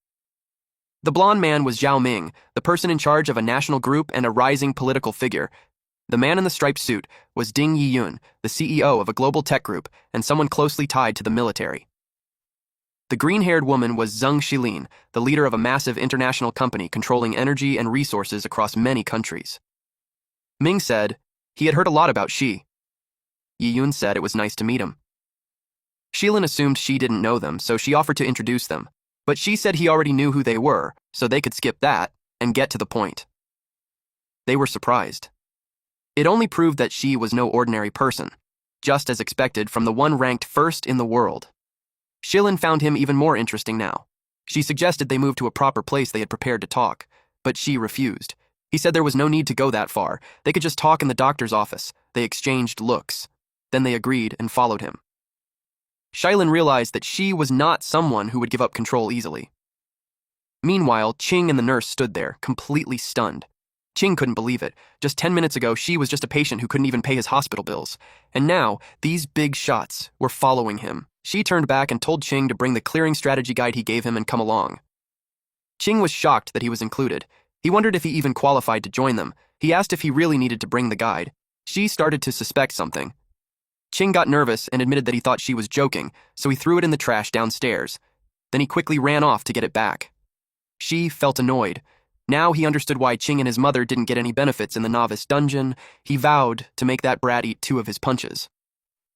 The blonde man was Zhao Ming, the person in charge of a national group and a rising political figure. The man in the striped suit was Ding Yiyun, the CEO of a global tech group and someone closely tied to the military. The green-haired woman was Zheng Xilin, the leader of a massive international company controlling energy and resources across many countries. Ming said he had heard a lot about Shi. Yiyun said it was nice to meet him. Xilin assumed Shi didn't know them, so she offered to introduce them. But Shi said he already knew who they were, so they could skip that and get to the point. They were surprised. It only proved that Shi was no ordinary person, just as expected from the one ranked first in the world. Xilin found him even more interesting now. She suggested they move to a proper place they had prepared to talk, but Shi refused. He said there was no need to go that far. They could just talk in the doctor's office. They exchanged looks. Then they agreed and followed him. Xilin realized that Shi was not someone who would give up control easily. Meanwhile, Qing and the nurse stood there, completely stunned. Qing couldn't believe it. Just 10 minutes ago, Shi was just a patient who couldn't even pay his hospital bills. And now, these big shots were following him. Shi turned back and told Qing to bring the clearing strategy guide he gave him and come along. Qing was shocked that he was included. He wondered if he even qualified to join them. He asked if he really needed to bring the guide. Shi started to suspect something. Qing got nervous and admitted that he thought Shi was joking, so he threw it in the trash downstairs. Then he quickly ran off to get it back. Shi felt annoyed. Now he understood why Qing and his mother didn't get any benefits in the novice dungeon. He vowed to make that brat eat 2 of his punches.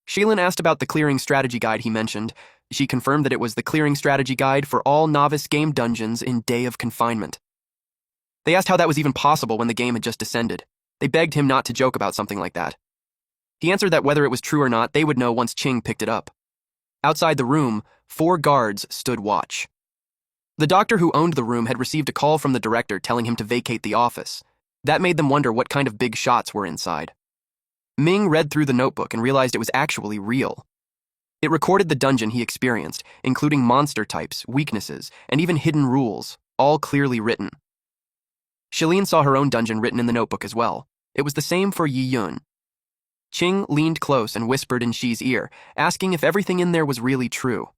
Shaylin asked about the clearing strategy guide he mentioned. She confirmed that it was the clearing strategy guide for all novice game dungeons in Day of Confinement. They asked how that was even possible when the game had just descended. They begged him not to joke about something like that. He answered that whether it was true or not, they would know once Ching picked it up. Outside the room, 4 guards stood watch. The doctor who owned the room had received a call from the director telling him to vacate the office. That made them wonder what kind of big shots were inside. Ming read through the notebook and realized it was actually real. It recorded the dungeon he experienced, including monster types, weaknesses, and even hidden rules, all clearly written. Shailin saw her own dungeon written in the notebook as well. It was the same for Yi Yun. Ching leaned close and whispered in Xi's ear, asking if everything in there was really true.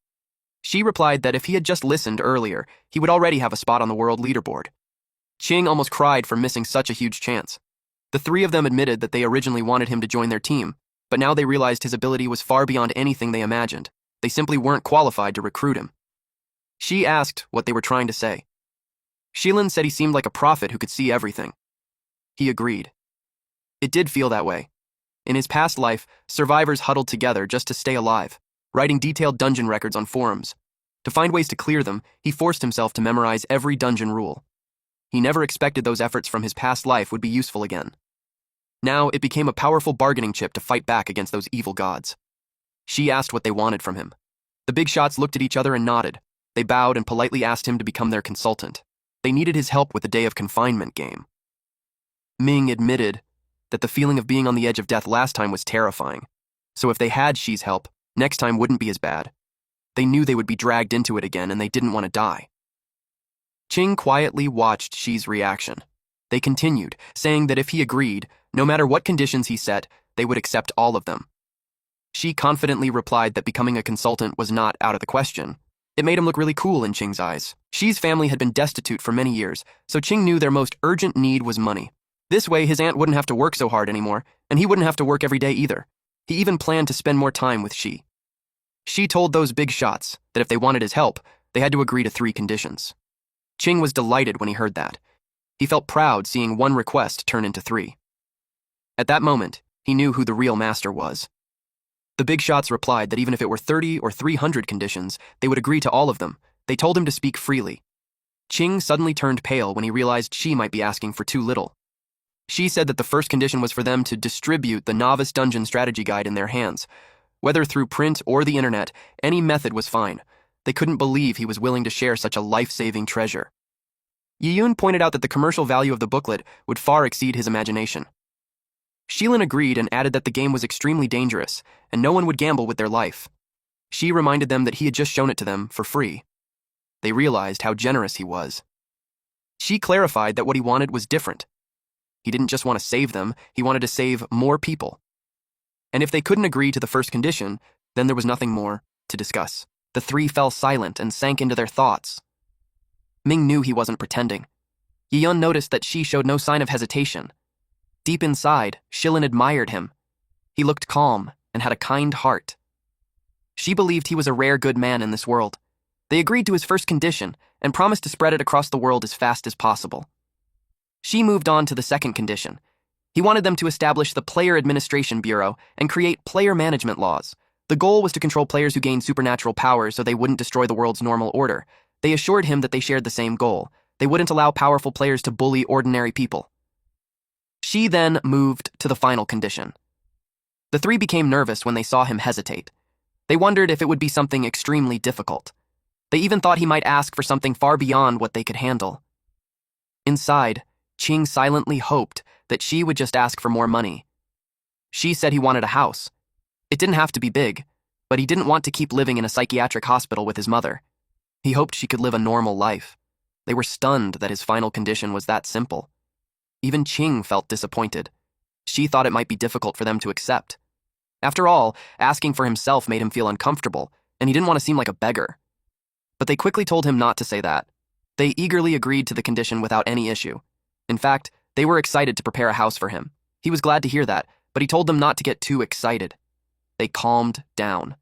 Xi replied that if he had just listened earlier, he would already have a spot on the world leaderboard. Ching almost cried for missing such a huge chance. The 3 of them admitted that they originally wanted him to join their team, but now they realized his ability was far beyond anything they imagined. They simply weren't qualified to recruit him. Xi asked what they were trying to say. Shailin said he seemed like a prophet who could see everything. He agreed. It did feel that way. In his past life, survivors huddled together just to stay alive, writing detailed dungeon records on forums. To find ways to clear them, he forced himself to memorize every dungeon rule. He never expected those efforts from his past life would be useful again. Now, it became a powerful bargaining chip to fight back against those evil gods. She asked what they wanted from him. The big shots looked at each other and nodded. They bowed and politely asked him to become their consultant. They needed his help with the Day of Confinement game. Ming admitted that the feeling of being on the edge of death last time was terrifying. So if they had Xi's help, next time wouldn't be as bad. They knew they would be dragged into it again and they didn't want to die. Ching quietly watched Xi's reaction. They continued, saying that if he agreed, no matter what conditions he set, they would accept all of them. Xi confidently replied that becoming a consultant was not out of the question. It made him look really cool in Ching's eyes. Xi's family had been destitute for many years, so Ching knew their most urgent need was money. This way, his aunt wouldn't have to work so hard anymore, and he wouldn't have to work every day either. He even planned to spend more time with Xi. Xi told those big shots that if they wanted his help, they had to agree to 3 conditions. Ching was delighted when he heard that. He felt proud seeing one request turn into 3. At that moment, he knew who the real master was. The big shots replied that even if it were 30 or 300 conditions, they would agree to all of them. They told him to speak freely. Ching suddenly turned pale when he realized Xi might be asking for too little. Xi said that the first condition was for them to distribute the Novice Dungeon Strategy Guide in their hands. Whether through print or the internet, any method was fine. They couldn't believe he was willing to share such a life-saving treasure. Yi Yun pointed out that the commercial value of the booklet would far exceed his imagination. Shailin agreed and added that the game was extremely dangerous, and no one would gamble with their life. Xi reminded them that he had just shown it to them for free. They realized how generous he was. Xi clarified that what he wanted was different. He didn't just want to save them, he wanted to save more people. And if they couldn't agree to the first condition, then there was nothing more to discuss. The 3 fell silent and sank into their thoughts. Ming knew he wasn't pretending. Yi Yun noticed that Xi showed no sign of hesitation. Deep inside, Shailin admired him. He looked calm and had a kind heart. Xi believed he was a rare good man in this world. They agreed to his first condition and promised to spread it across the world as fast as possible. Xi moved on to the second condition. He wanted them to establish the Player Administration Bureau and create player management laws. The goal was to control players who gained supernatural powers so they wouldn't destroy the world's normal order. They assured him that they shared the same goal. They wouldn't allow powerful players to bully ordinary people. Xi then moved to the final condition. The 3 became nervous when they saw him hesitate. They wondered if it would be something extremely difficult. They even thought he might ask for something far beyond what they could handle. Inside, Ching silently hoped that Xi would just ask for more money. Xi said he wanted a house. It didn't have to be big, but he didn't want to keep living in a psychiatric hospital with his mother. He hoped she could live a normal life. They were stunned that his final condition was that simple. Even Ching felt disappointed. Xi thought it might be difficult for them to accept. After all, asking for himself made him feel uncomfortable, and he didn't want to seem like a beggar. But they quickly told him not to say that. They eagerly agreed to the condition without any issue. In fact, they were excited to prepare a house for him. He was glad to hear that, but he told them not to get too excited. They calmed down.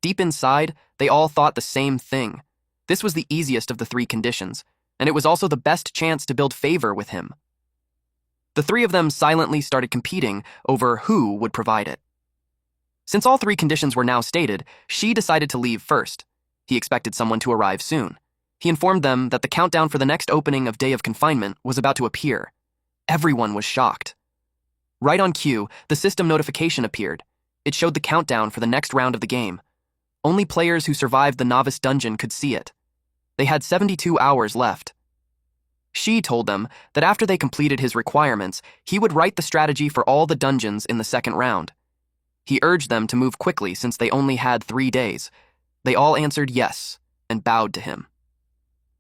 Deep inside, they all thought the same thing. This was the easiest of the 3 conditions, and it was also the best chance to build favor with him. The 3 of them silently started competing over who would provide it. Since all three conditions were now stated, Shi decided to leave first. He expected someone to arrive soon. He informed them that the countdown for the next opening of Day of Confinement was about to appear. Everyone was shocked. Right on cue, the system notification appeared. It showed the countdown for the next round of the game. Only players who survived the novice dungeon could see it. They had 72 hours left. Shi told them that after they completed his requirements, he would write the strategy for all the dungeons in the second round. He urged them to move quickly since they only had 3 days. They all answered yes and bowed to him.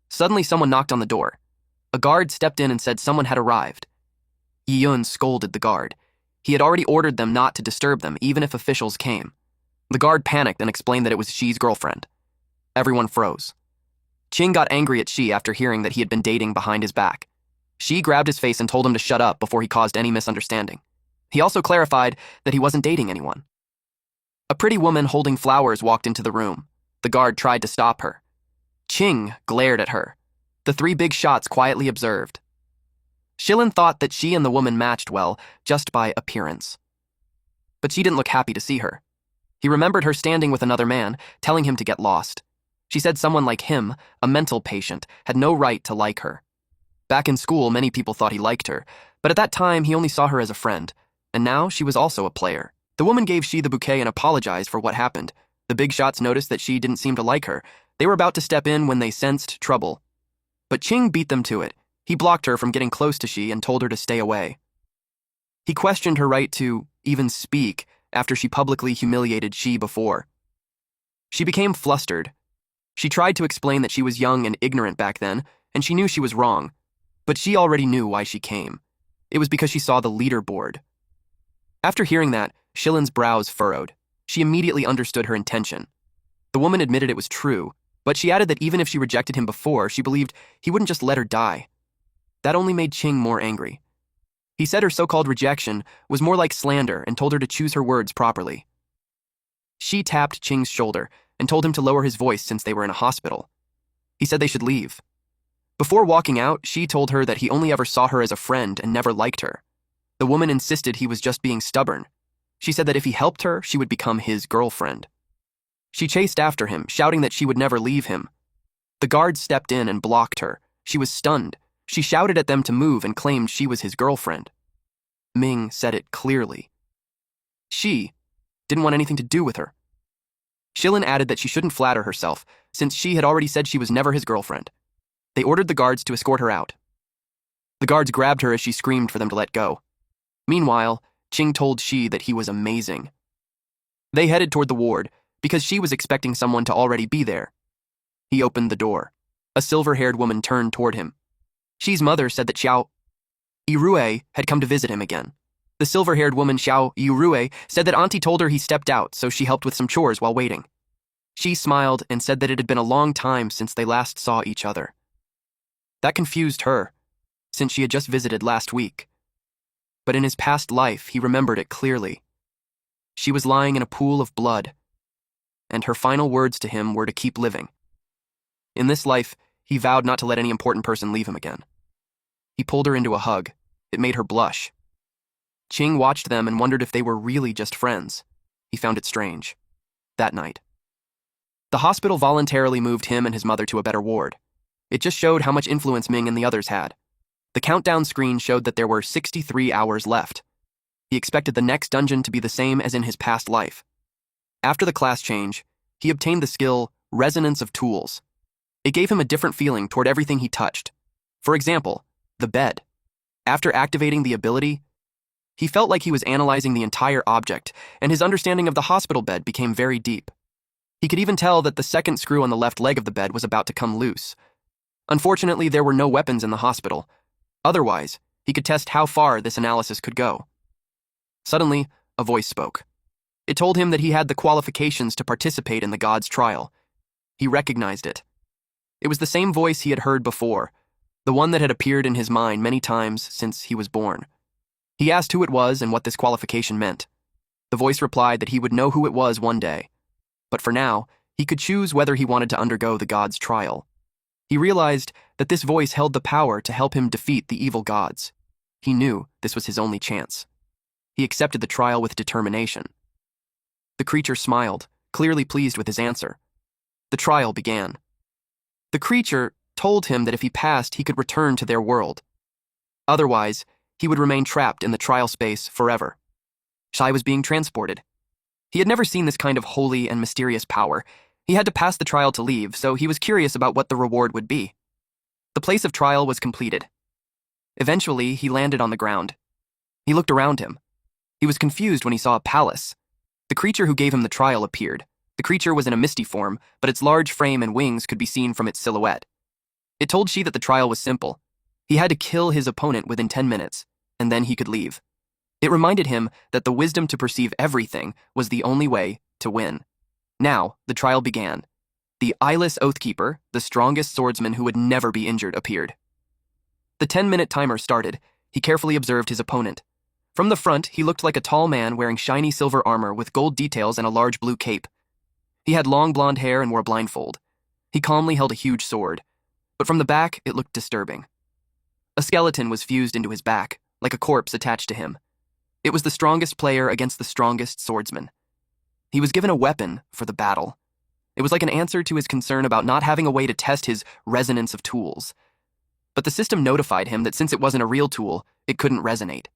Suddenly, someone knocked on the door. A guard stepped in and said someone had arrived. Yiyun scolded the guard. He had already ordered them not to disturb them, even if officials came. The guard panicked and explained that it was Shi's girlfriend. Everyone froze. Qing got angry at Shi after hearing that he had been dating behind his back. Shi grabbed his face and told him to shut up before he caused any misunderstanding. He also clarified that he wasn't dating anyone. A pretty woman holding flowers walked into the room. The guard tried to stop her. Qing glared at her. The three big shots quietly observed. Shilin thought that she and the woman matched well, just by appearance. But she didn't look happy to see her. He remembered her standing with another man, telling him to get lost. She said someone like him, a mental patient, had no right to like her. Back in school, many people thought he liked her, but at that time he only saw her as a friend, and now she was also a player. The woman gave Shi the bouquet and apologized for what happened. The big shots noticed that Shi didn't seem to like her. They were about to step in when they sensed trouble. But Qing beat them to it. He blocked her from getting close to Shi and told her to stay away. He questioned her right to even speak after she publicly humiliated Shi before. She became flustered. She tried to explain that she was young and ignorant back then, and she knew she was wrong. But she already knew why she came. It was because she saw the leaderboard. After hearing that, Shilin's brows furrowed. She immediately understood her intention. The woman admitted it was true, but she added that even if she rejected him before, she believed he wouldn't just let her die. That only made Qing more angry. He said her so-called rejection was more like slander and told her to choose her words properly. She tapped Qing's shoulder and told him to lower his voice since they were in a hospital. He said they should leave. Before walking out, Shi told her that he only ever saw her as a friend and never liked her. The woman insisted he was just being stubborn. She said that if he helped her, she would become his girlfriend. She chased after him, shouting that she would never leave him. The guard stepped in and blocked her. She was stunned. She shouted at them to move and claimed she was his girlfriend. Ming said it clearly. Shi didn't want anything to do with her. Shilin added that she shouldn't flatter herself, since she had already said she was never his girlfriend. They ordered the guards to escort her out. The guards grabbed her as she screamed for them to let go. Meanwhile, Qing told Shi that he was amazing. They headed toward the ward, because Shi was expecting someone to already be there. He opened the door. A silver-haired woman turned toward him. Shi's mother said that Xiao Yirue had come to visit him again. The silver-haired woman Xiao Yirue said that Auntie told her he stepped out, so she helped with some chores while waiting. Shi smiled and said that it had been a long time since they last saw each other. That confused her, since she had just visited last week. But in his past life, he remembered it clearly. She was lying in a pool of blood, and her final words to him were to keep living. In this life, he vowed not to let any important person leave him again. He pulled her into a hug. It made her blush. Qing watched them and wondered if they were really just friends. He found it strange. That night, the hospital voluntarily moved him and his mother to a better ward. It just showed how much influence Ming and the others had. The countdown screen showed that there were 63 hours left. He expected the next dungeon to be the same as in his past life. After the class change, he obtained the skill Resonance of Tools. It gave him a different feeling toward everything he touched. For example, the bed. After activating the ability, he felt like he was analyzing the entire object, and his understanding of the hospital bed became very deep. He could even tell that the second screw on the left leg of the bed was about to come loose. Unfortunately, there were no weapons in the hospital. Otherwise, he could test how far this analysis could go. Suddenly, a voice spoke. It told him that he had the qualifications to participate in the God's trial. He recognized it. It was the same voice he had heard before, the one that had appeared in his mind many times since he was born. He asked who it was and what this qualification meant. The voice replied that he would know who it was one day. But for now, he could choose whether he wanted to undergo the God's trial. He realized that this voice held the power to help him defeat the evil gods. He knew this was his only chance. He accepted the trial with determination. The creature smiled, clearly pleased with his answer. The trial began. The creature told him that if he passed, he could return to their world. Otherwise, he would remain trapped in the trial space forever. Shai was being transported. He had never seen this kind of holy and mysterious power. He had to pass the trial to leave, so he was curious about what the reward would be. The place of trial was completed. Eventually, he landed on the ground. He looked around him. He was confused when he saw a palace. The creature who gave him the trial appeared. The creature was in a misty form, but its large frame and wings could be seen from its silhouette. It told Shi that the trial was simple. He had to kill his opponent within 10 minutes, and then he could leave. It reminded him that the wisdom to perceive everything was the only way to win. Now, the trial began. The eyeless Oathkeeper, the strongest swordsman who would never be injured, appeared. The 10-minute timer started. He carefully observed his opponent. From the front, he looked like a tall man wearing shiny silver armor with gold details and a large blue cape. He had long blonde hair and wore a blindfold. He calmly held a huge sword. But from the back, it looked disturbing. A skeleton was fused into his back, like a corpse attached to him. It was the strongest player against the strongest swordsman. He was given a weapon for the battle. It was like an answer to his concern about not having a way to test his resonance of tools. But the system notified him that since it wasn't a real tool, it couldn't resonate.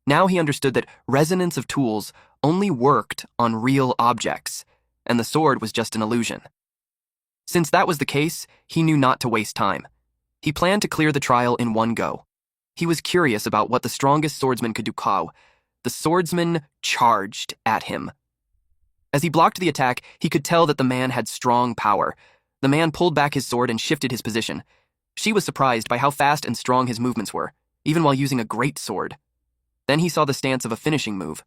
Now he understood that resonance of tools only worked on real objects, and the sword was just an illusion. Since that was the case, he knew not to waste time. He planned to clear the trial in one go. He was curious about what the strongest swordsman could do. The swordsman charged at him. As he blocked the attack, he could tell that the man had strong power. The man pulled back his sword and shifted his position. She was surprised by how fast and strong his movements were, even while using a great sword. Then he saw the stance of a finishing move.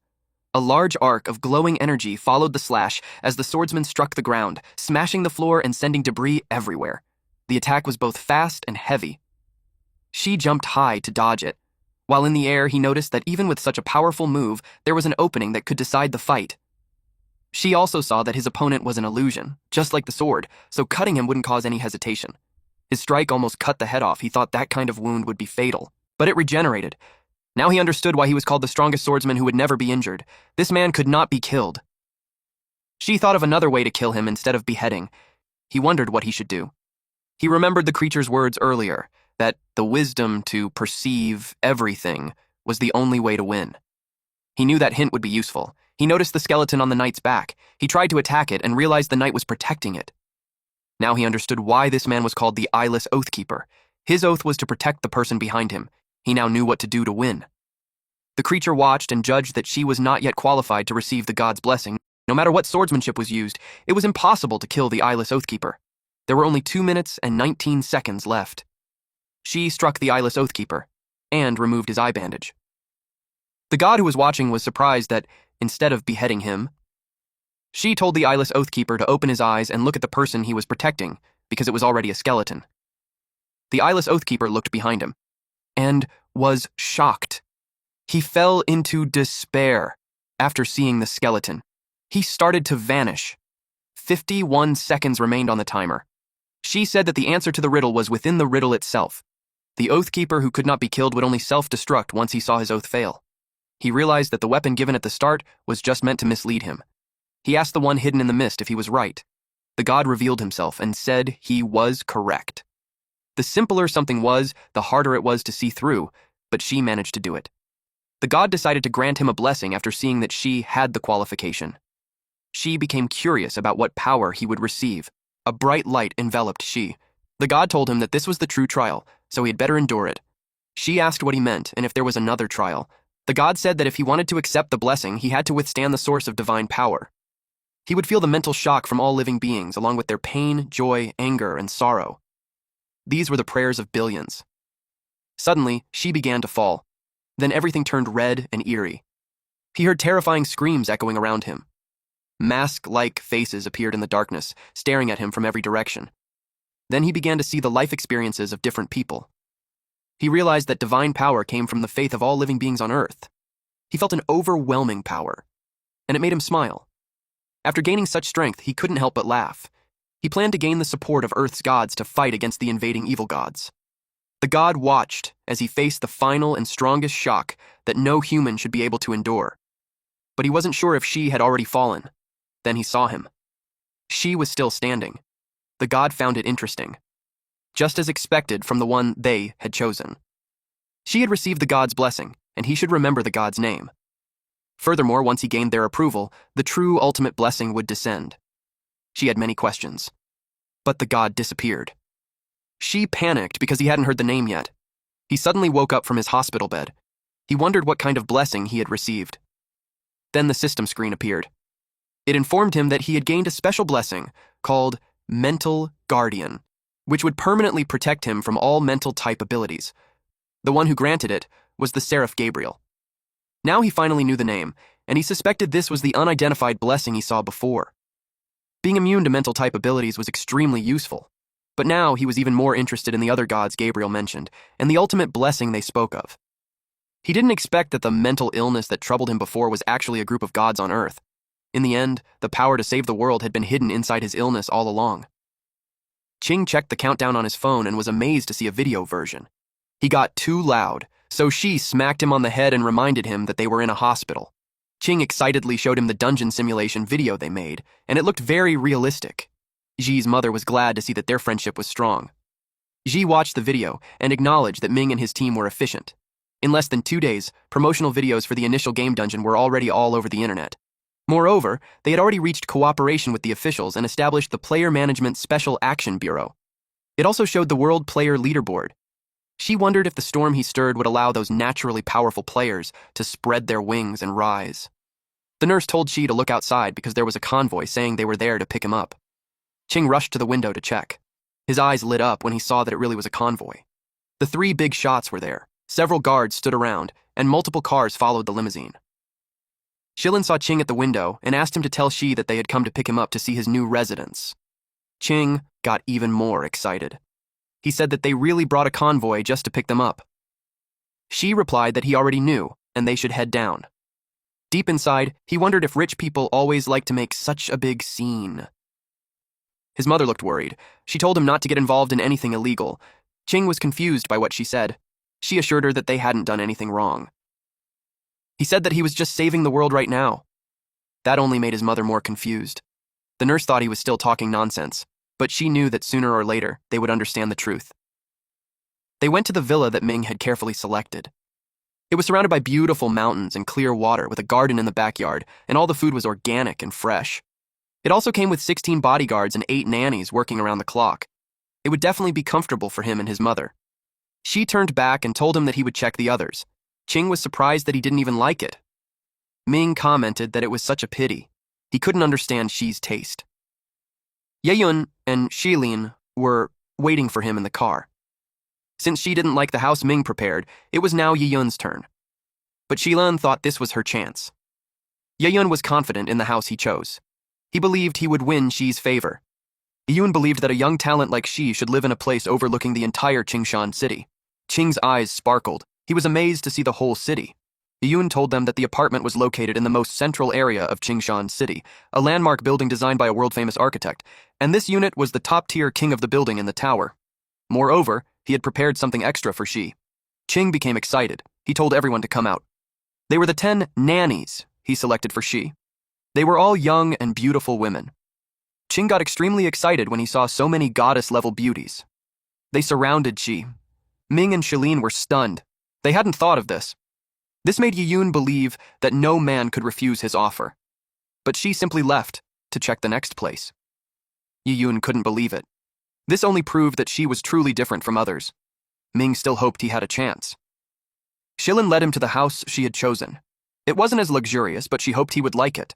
A large arc of glowing energy followed the slash as the swordsman struck the ground, smashing the floor and sending debris everywhere. The attack was both fast and heavy. She jumped high to dodge it. While in the air, he noticed that even with such a powerful move, there was an opening that could decide the fight. She also saw that his opponent was an illusion, just like the sword, so cutting him wouldn't cause any hesitation. His strike almost cut the head off. He thought that kind of wound would be fatal, but it regenerated. Now he understood why he was called the strongest swordsman who would never be injured. This man could not be killed. She thought of another way to kill him instead of beheading. He wondered what he should do. He remembered the creature's words earlier, that the wisdom to perceive everything was the only way to win. He knew that hint would be useful. He noticed the skeleton on the knight's back. He tried to attack it and realized the knight was protecting it. Now he understood why this man was called the Eyeless Oathkeeper. His oath was to protect the person behind him. He now knew what to do to win. The creature watched and judged that she was not yet qualified to receive the god's blessing. No matter what swordsmanship was used, it was impossible to kill the Eyeless Oathkeeper. There were only 2 minutes and 19 seconds left. She struck the Eyeless Oathkeeper and removed his eye bandage. The god who was watching was surprised that, instead of beheading him, she told the Eyeless Oathkeeper to open his eyes and look at the person he was protecting, because it was already a skeleton. The Eyeless Oathkeeper looked behind him and was shocked. He fell into despair after seeing the skeleton. He started to vanish. 51 seconds remained on the timer. She said that the answer to the riddle was within the riddle itself. The Oathkeeper who could not be killed would only self-destruct once he saw his oath fail. He realized that the weapon given at the start was just meant to mislead him. He asked the one hidden in the mist if he was right. The god revealed himself and said he was correct. The simpler something was, the harder it was to see through, but she managed to do it. The god decided to grant him a blessing after seeing that she had the qualification. She became curious about what power he would receive. A bright light enveloped She. The god told him that this was the true trial, so he had better endure it. She asked what he meant and if there was another trial. The god said that if he wanted to accept the blessing, he had to withstand the source of divine power. He would feel the mental shock from all living beings, along with their pain, joy, anger, and sorrow. These were the prayers of billions. Suddenly, She began to fall. Then everything turned red and eerie. He heard terrifying screams echoing around him. Mask-like faces appeared in the darkness, staring at him from every direction. Then he began to see the life experiences of different people. He realized that divine power came from the faith of all living beings on Earth. He felt an overwhelming power, and it made him smile. After gaining such strength, he couldn't help but laugh. He planned to gain the support of Earth's gods to fight against the invading evil gods. The god watched as he faced the final and strongest shock that no human should be able to endure. but he wasn't sure if Shi had already fallen. Then he saw him. Shi was still standing. The god found it interesting, just as expected from the one they had chosen. Shi had received the god's blessing, and he should remember the god's name. Furthermore, once he gained their approval, the true ultimate blessing would descend. Shi had many questions, but the god disappeared. Shi panicked because he hadn't heard the name yet. He suddenly woke up from his hospital bed. He wondered what kind of blessing he had received. Then the system screen appeared. It informed him that he had gained a special blessing called Mental Guardian, which would permanently protect him from all mental type abilities. The one who granted it was the Seraph Gabriel. Now he finally knew the name, and he suspected this was the unidentified blessing he saw before. Being immune to mental type abilities was extremely useful, but now he was even more interested in the other gods Gabriel mentioned, and the ultimate blessing they spoke of. He didn't expect that the mental illness that troubled him before was actually a group of gods on Earth. In the end, the power to save the world had been hidden inside his illness all along. Ching checked the countdown on his phone and was amazed to see a video version. He got too loud, so Shi smacked him on the head and reminded him that they were in a hospital. Ching excitedly showed him the dungeon simulation video they made, and it looked very realistic. Xi's mother was glad to see that their friendship was strong. Xi watched the video and acknowledged that Ming and his team were efficient. In less than 2 days, promotional videos for the initial game dungeon were already all over the internet. Moreover, they had already reached cooperation with the officials and established the Player Management Special Action Bureau. It also showed the World Player Leaderboard. She wondered if the storm he stirred would allow those naturally powerful players to spread their wings and rise. The nurse told Shi to look outside because there was a convoy saying they were there to pick him up. Ching rushed to the window to check. His eyes lit up when he saw that it really was a convoy. The 3 big shots were there, several guards stood around, and multiple cars followed the limousine. Shilin saw Ching at the window and asked him to tell Shi that they had come to pick him up to see his new residence. Ching got even more excited. He said that they really brought a convoy just to pick them up. Shi replied that he already knew, and they should head down. Deep inside, he wondered if rich people always like to make such a big scene. His mother looked worried. She told him not to get involved in anything illegal. Ching was confused by what she said. She assured her that they hadn't done anything wrong. He said that he was just saving the world right now. That only made his mother more confused. The nurse thought he was still talking nonsense, but she knew that sooner or later they would understand the truth. They went to the villa that Ming had carefully selected. It was surrounded by beautiful mountains and clear water with a garden in the backyard, and all the food was organic and fresh. It also came with 16 bodyguards and 8 nannies working around the clock. It would definitely be comfortable for him and his mother. She turned back and told him that he would check the others. Ching was surprised that he didn't even like it. Ming commented that it was such a pity. He couldn't understand Shi's taste. Yeyun and Shilin were waiting for him in the car. Since Shi didn't like the house Ming prepared, it was now Yeyun's turn. But Shilin thought this was her chance. Yeyun was confident in the house he chose. He believed he would win Shi's favor. Yeyun believed that a young talent like Shi should live in a place overlooking the entire Qingshan city. Ching's eyes sparkled. He was amazed to see the whole city. Yeyun told them that the apartment was located in the most central area of Qingshan City, a landmark building designed by a world-famous architect, and this unit was the top-tier king of the building in the tower. Moreover, he had prepared something extra for Shi. Ching became excited. He told everyone to come out. They were the 10 nannies he selected for Shi. They were all young and beautiful women. Ching got extremely excited when he saw so many goddess-level beauties. They surrounded Shi. Ming and Shilin were stunned. They hadn't thought of this. This made Yeyun believe that no man could refuse his offer. But Shi simply left to check the next place. Yeyun couldn't believe it. This only proved that Shi was truly different from others. Ming still hoped he had a chance. Shilin led him to the house she had chosen. It wasn't as luxurious, but she hoped he would like it.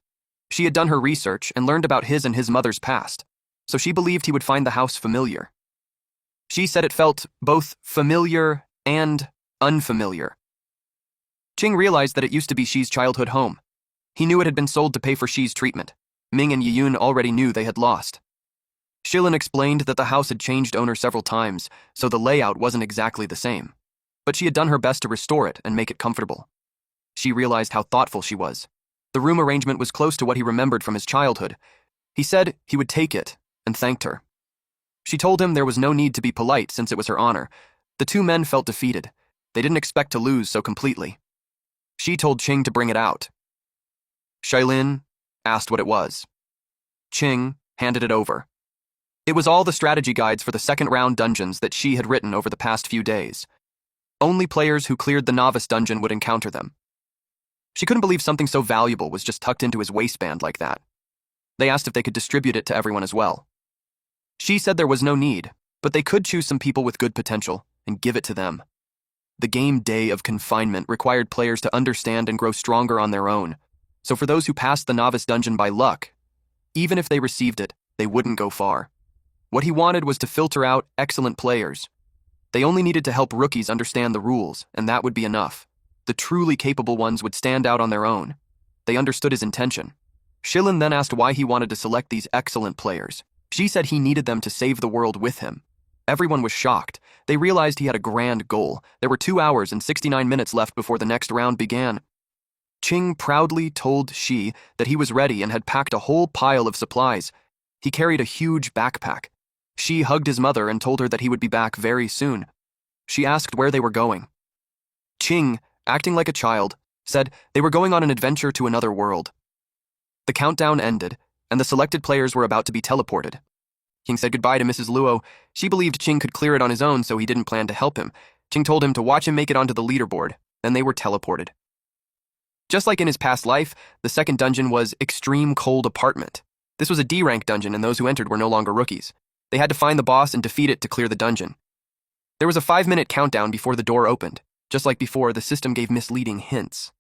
She had done her research and learned about his and his mother's past, so she believed he would find the house familiar. She said it felt both familiar and unfamiliar. Ching realized that it used to be Shi's childhood home. He knew it had been sold to pay for Shi's treatment. Ming and Yeyun already knew they had lost. Shilin explained that the house had changed owner several times, so the layout wasn't exactly the same. But she had done her best to restore it and make it comfortable. She realized how thoughtful she was. The room arrangement was close to what he remembered from his childhood. He said he would take it and thanked her. She told him there was no need to be polite since it was her honor. The 2 men felt defeated. They didn't expect to lose so completely. She told Ching to bring it out. Shailin asked what it was. Ching handed it over. It was all the strategy guides for the second round dungeons that she had written over the past few days. Only players who cleared the novice dungeon would encounter them. She couldn't believe something so valuable was just tucked into his waistband like that. They asked if they could distribute it to everyone as well. She said there was no need, but they could choose some people with good potential and give it to them. The game Day of Confinement required players to understand and grow stronger on their own, so for those who passed the novice dungeon by luck, even if they received it, they wouldn't go far. What he wanted was to filter out excellent players. They only needed to help rookies understand the rules, and that would be enough. The truly capable ones would stand out on their own. They understood his intention. Shilin then asked why he wanted to select these excellent players. She said he needed them to save the world with him. Everyone was shocked. They realized he had a grand goal. There were 2 hours and 69 minutes left before the next round began. Ching proudly told Shi that he was ready and had packed a whole pile of supplies. He carried a huge backpack. Shi hugged his mother and told her that he would be back very soon. She asked where they were going. Ching, acting like a child, said they were going on an adventure to another world. The countdown ended, and the selected players were about to be teleported. Ching said goodbye to Mrs. Luo. She believed Ching could clear it on his own, so he didn't plan to help him. Ching told him to watch him make it onto the leaderboard, and they were teleported. Just like in his past life, the second dungeon was Extreme Cold Apartment. This was a D-rank dungeon, and those who entered were no longer rookies. They had to find the boss and defeat it to clear the dungeon. There was a 5-minute countdown before the door opened. Just like before, the system gave misleading hints.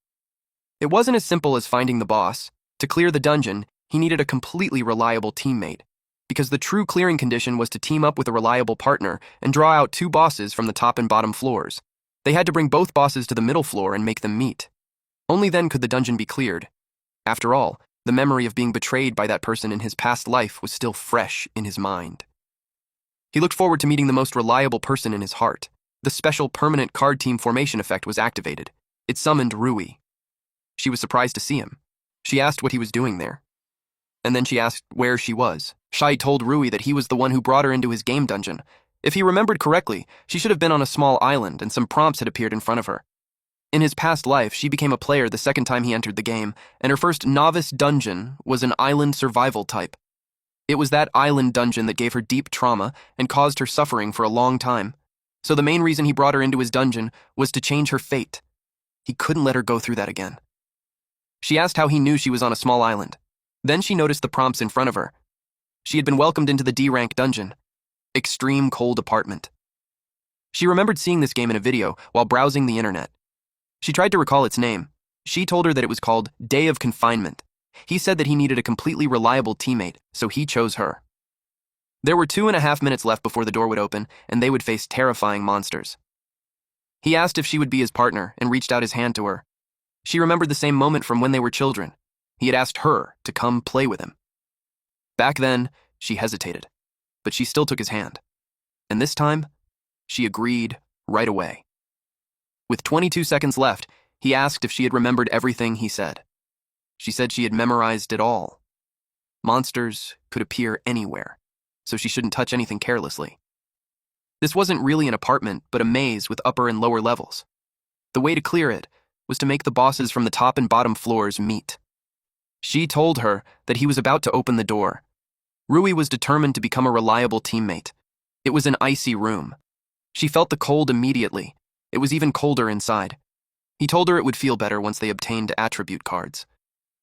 It wasn't as simple as finding the boss. To clear the dungeon, he needed a completely reliable teammate, because the true clearing condition was to team up with a reliable partner and draw out 2 bosses from the top and bottom floors. They had to bring both bosses to the middle floor and make them meet. Only then could the dungeon be cleared. After all, the memory of being betrayed by that person in his past life was still fresh in his mind. He looked forward to meeting the most reliable person in his heart. The special permanent card team formation effect was activated. It summoned Rui. She was surprised to see him. She asked what he was doing there. And then she asked where she was. Shai told Rui that he was the one who brought her into his game dungeon. If he remembered correctly, she should have been on a small island and some prompts had appeared in front of her. In his past life, she became a player the second time he entered the game, and her first novice dungeon was an island survival type. It was that island dungeon that gave her deep trauma and caused her suffering for a long time. So the main reason he brought her into his dungeon was to change her fate. He couldn't let her go through that again. She asked how he knew she was on a small island. Then she noticed the prompts in front of her. She had been welcomed into the D-rank dungeon, Extreme Cold Apartment. She remembered seeing this game in a video while browsing the internet. She tried to recall its name. She told her that it was called Day of Confinement. He said that he needed a completely reliable teammate, so he chose her. There were 2.5 minutes left before the door would open, and they would face terrifying monsters. He asked if she would be his partner and reached out his hand to her. She remembered the same moment from when they were children. He had asked her to come play with him. Back then, she hesitated, but she still took his hand. And this time, she agreed right away. With 22 seconds left, he asked if she had remembered everything he said. She said she had memorized it all. Monsters could appear anywhere, so she shouldn't touch anything carelessly. This wasn't really an apartment, but a maze with upper and lower levels. The way to clear it was to make the bosses from the top and bottom floors meet. She told her that he was about to open the door. Rui was determined to become a reliable teammate. It was an icy room. She felt the cold immediately. It was even colder inside. He told her it would feel better once they obtained attribute cards.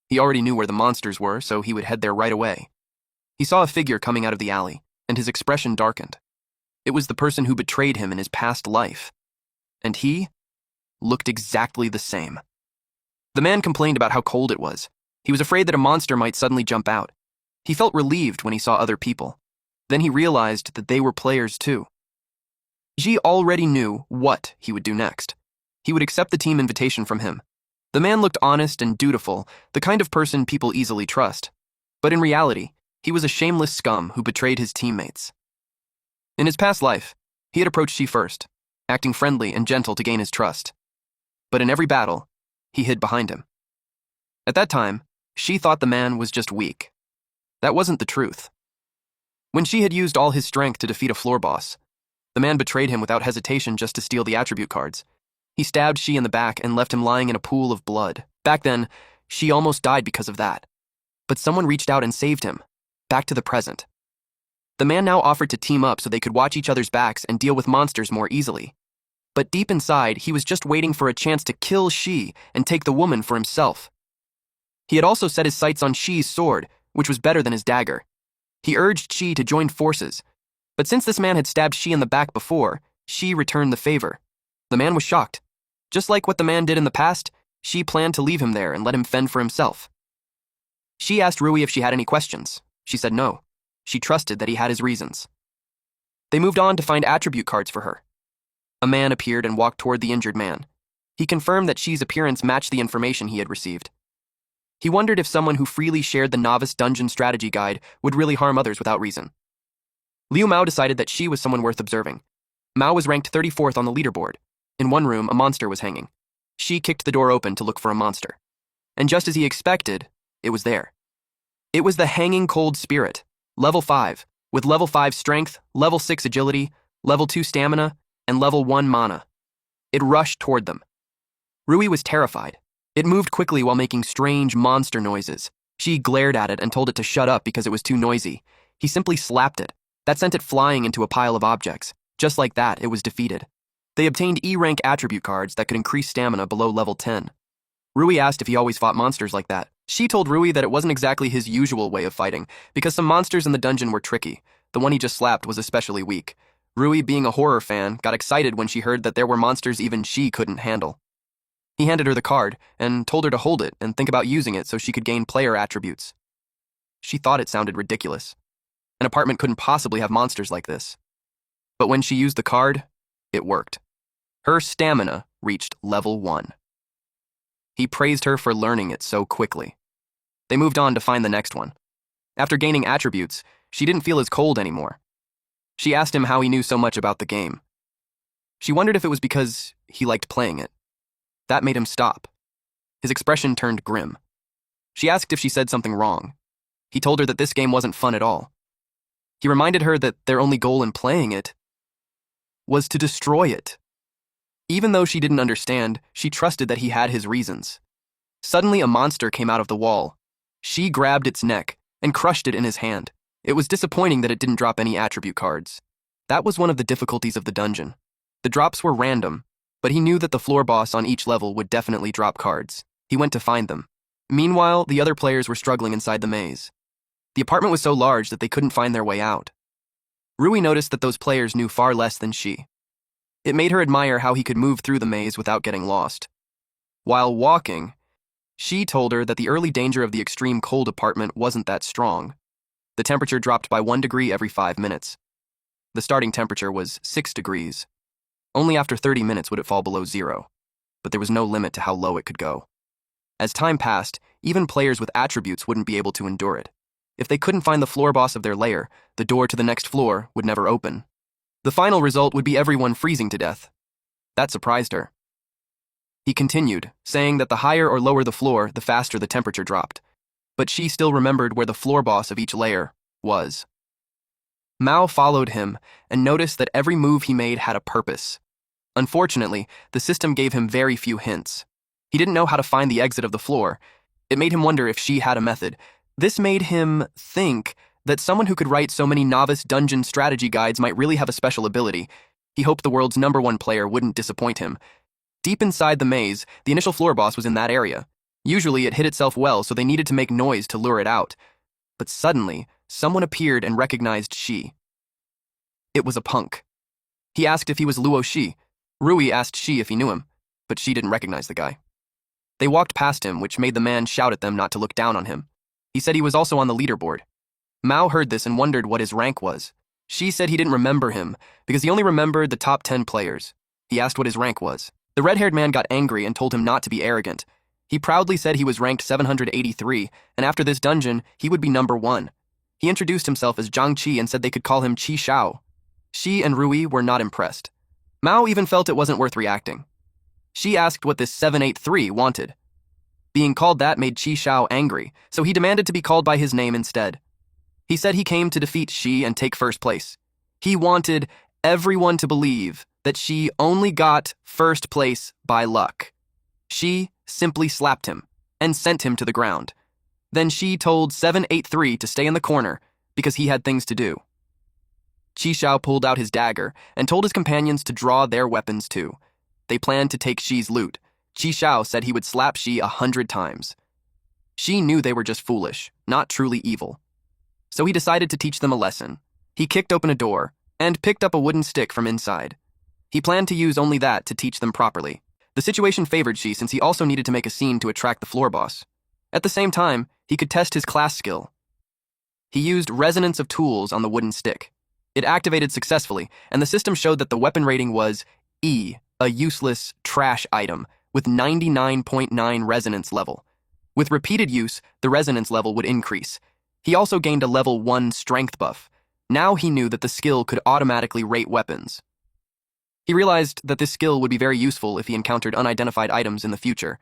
He already knew where the monsters were, so he would head there right away. He saw a figure coming out of the alley, and his expression darkened. It was the person who betrayed him in his past life. And he looked exactly the same. The man complained about how cold it was. He was afraid that a monster might suddenly jump out. He felt relieved when he saw other people. Then he realized that they were players too. Ji already knew what he would do next. He would accept the team invitation from him. The man looked honest and dutiful, the kind of person people easily trust. But in reality, he was a shameless scum who betrayed his teammates. In his past life, he had approached Ji first, acting friendly and gentle to gain his trust. But in every battle, he hid behind him. At that time, Shi thought the man was just weak. That wasn't the truth. When Shi had used all his strength to defeat a floor boss, the man betrayed him without hesitation just to steal the attribute cards. He stabbed Shi in the back and left him lying in a pool of blood. Back then, She almost died because of that. But someone reached out and saved him. Back to the present. The man now offered to team up so they could watch each other's backs and deal with monsters more easily. But deep inside, he was just waiting for a chance to kill Shi and take the woman for himself. He had also set his sights on Shi's sword, which was better than his dagger. He urged Shi to join forces, but since this man had stabbed Shi in the back before, Shi returned the favor. The man was shocked. Just like what the man did in the past, Shi planned to leave him there and let him fend for himself. Shi asked Rui if she had any questions. She said no. She trusted that he had his reasons. They moved on to find attribute cards for her. A man appeared and walked toward the injured man. He confirmed that Shi's appearance matched the information he had received. He wondered if someone who freely shared the novice dungeon strategy guide would really harm others without reason. Liu Mao decided that Shi was someone worth observing. Mao was ranked 34th on the leaderboard. In one room, a monster was hanging. Shi kicked the door open to look for a monster. And just as he expected, it was there. It was the Hanging Cold Spirit, level 5, with level 5 strength, level 6 agility, level 2 stamina, and level 1 mana. It rushed toward them. Rui was terrified. It moved quickly while making strange monster noises. Shi glared at it and told it to shut up because it was too noisy. He simply slapped it. That sent it flying into a pile of objects. Just like that, it was defeated. They obtained E-rank attribute cards that could increase stamina below level 10. Rui asked if he always fought monsters like that. Shi told Rui that it wasn't exactly his usual way of fighting, because some monsters in the dungeon were tricky. The one he just slapped was especially weak. Rui, being a horror fan, got excited when she heard that there were monsters even she couldn't handle. He handed her the card and told her to hold it and think about using it so she could gain player attributes. She thought it sounded ridiculous. An apartment couldn't possibly have monsters like this. But when she used the card, it worked. Her stamina reached level 1. He praised her for learning it so quickly. They moved on to find the next one. After gaining attributes, she didn't feel as cold anymore. She asked him how he knew so much about the game. She wondered if it was because he liked playing it. That made him stop. His expression turned grim. She asked if she said something wrong. He told her that this game wasn't fun at all. He reminded her that their only goal in playing it was to destroy it. Even though she didn't understand, she trusted that he had his reasons. Suddenly, a monster came out of the wall. She grabbed its neck and crushed it in his hand. It was disappointing that it didn't drop any attribute cards. That was one of the difficulties of the dungeon. The drops were random, but he knew that the floor boss on each level would definitely drop cards. He went to find them. Meanwhile, the other players were struggling inside the maze. The apartment was so large that they couldn't find their way out. Rui noticed that those players knew far less than she. It made her admire how he could move through the maze without getting lost. While walking, she told her that the early danger of the extreme cold apartment wasn't that strong. The temperature dropped by 1 degree every 5 minutes. The starting temperature was 6 degrees. Only after 30 minutes would it fall below 0, but there was no limit to how low it could go. As time passed, even players with attributes wouldn't be able to endure it. If they couldn't find the floor boss of their lair, the door to the next floor would never open. The final result would be everyone freezing to death. That surprised her. He continued, saying that the higher or lower the floor, the faster the temperature dropped. But she still remembered where the floor boss of each layer was. Mao followed him and noticed that every move he made had a purpose. Unfortunately, the system gave him very few hints. He didn't know how to find the exit of the floor. It made him wonder if she had a method. This made him think that someone who could write so many novice dungeon strategy guides might really have a special ability. He hoped the world's #1 player wouldn't disappoint him. Deep inside the maze, the initial floor boss was in that area. Usually it hid itself well, so they needed to make noise to lure it out. But suddenly, someone appeared and recognized Shi. It was a punk. He asked if he was Luo Shi. Rui asked Shi if he knew him, but Shi didn't recognize the guy. They walked past him, which made the man shout at them not to look down on him. He said he was also on the leaderboard. Mao heard this and wondered what his rank was. Shi said he didn't remember him, because he only remembered the top 10 players. He asked what his rank was. The red-haired man got angry and told him not to be arrogant. He proudly said he was ranked 783, and after this dungeon, he would be #1. He introduced himself as Zhang Qi and said they could call him Qi Shao. Shi and Rui were not impressed. Mao even felt it wasn't worth reacting. Shi asked what this 783 wanted. Being called that made Qi Shao angry, so he demanded to be called by his name instead. He said he came to defeat Shi and take first place. He wanted everyone to believe that Shi only got first place by luck. Shi simply slapped him. and sent him to the ground. Then Shi told 783 to stay in the corner because he had things to do. Qi Shao pulled out his dagger and told his companions to draw their weapons too. They planned to take Shi's loot. Qi Shao said he would slap Shi 100 times. Shi knew they were just foolish, not truly evil. So he decided to teach them a lesson. He kicked open a door and picked up a wooden stick from inside. He planned to use only that to teach them properly. The situation favored Shi since he also needed to make a scene to attract the floor boss. At the same time, he could test his class skill. He used resonance of tools on the wooden stick. It activated successfully, and the system showed that the weapon rating was E, a useless trash item, with 99.9 resonance level. With repeated use, the resonance level would increase. He also gained a level 1 strength buff. Now he knew that the skill could automatically rate weapons. He realized that this skill would be very useful if he encountered unidentified items in the future.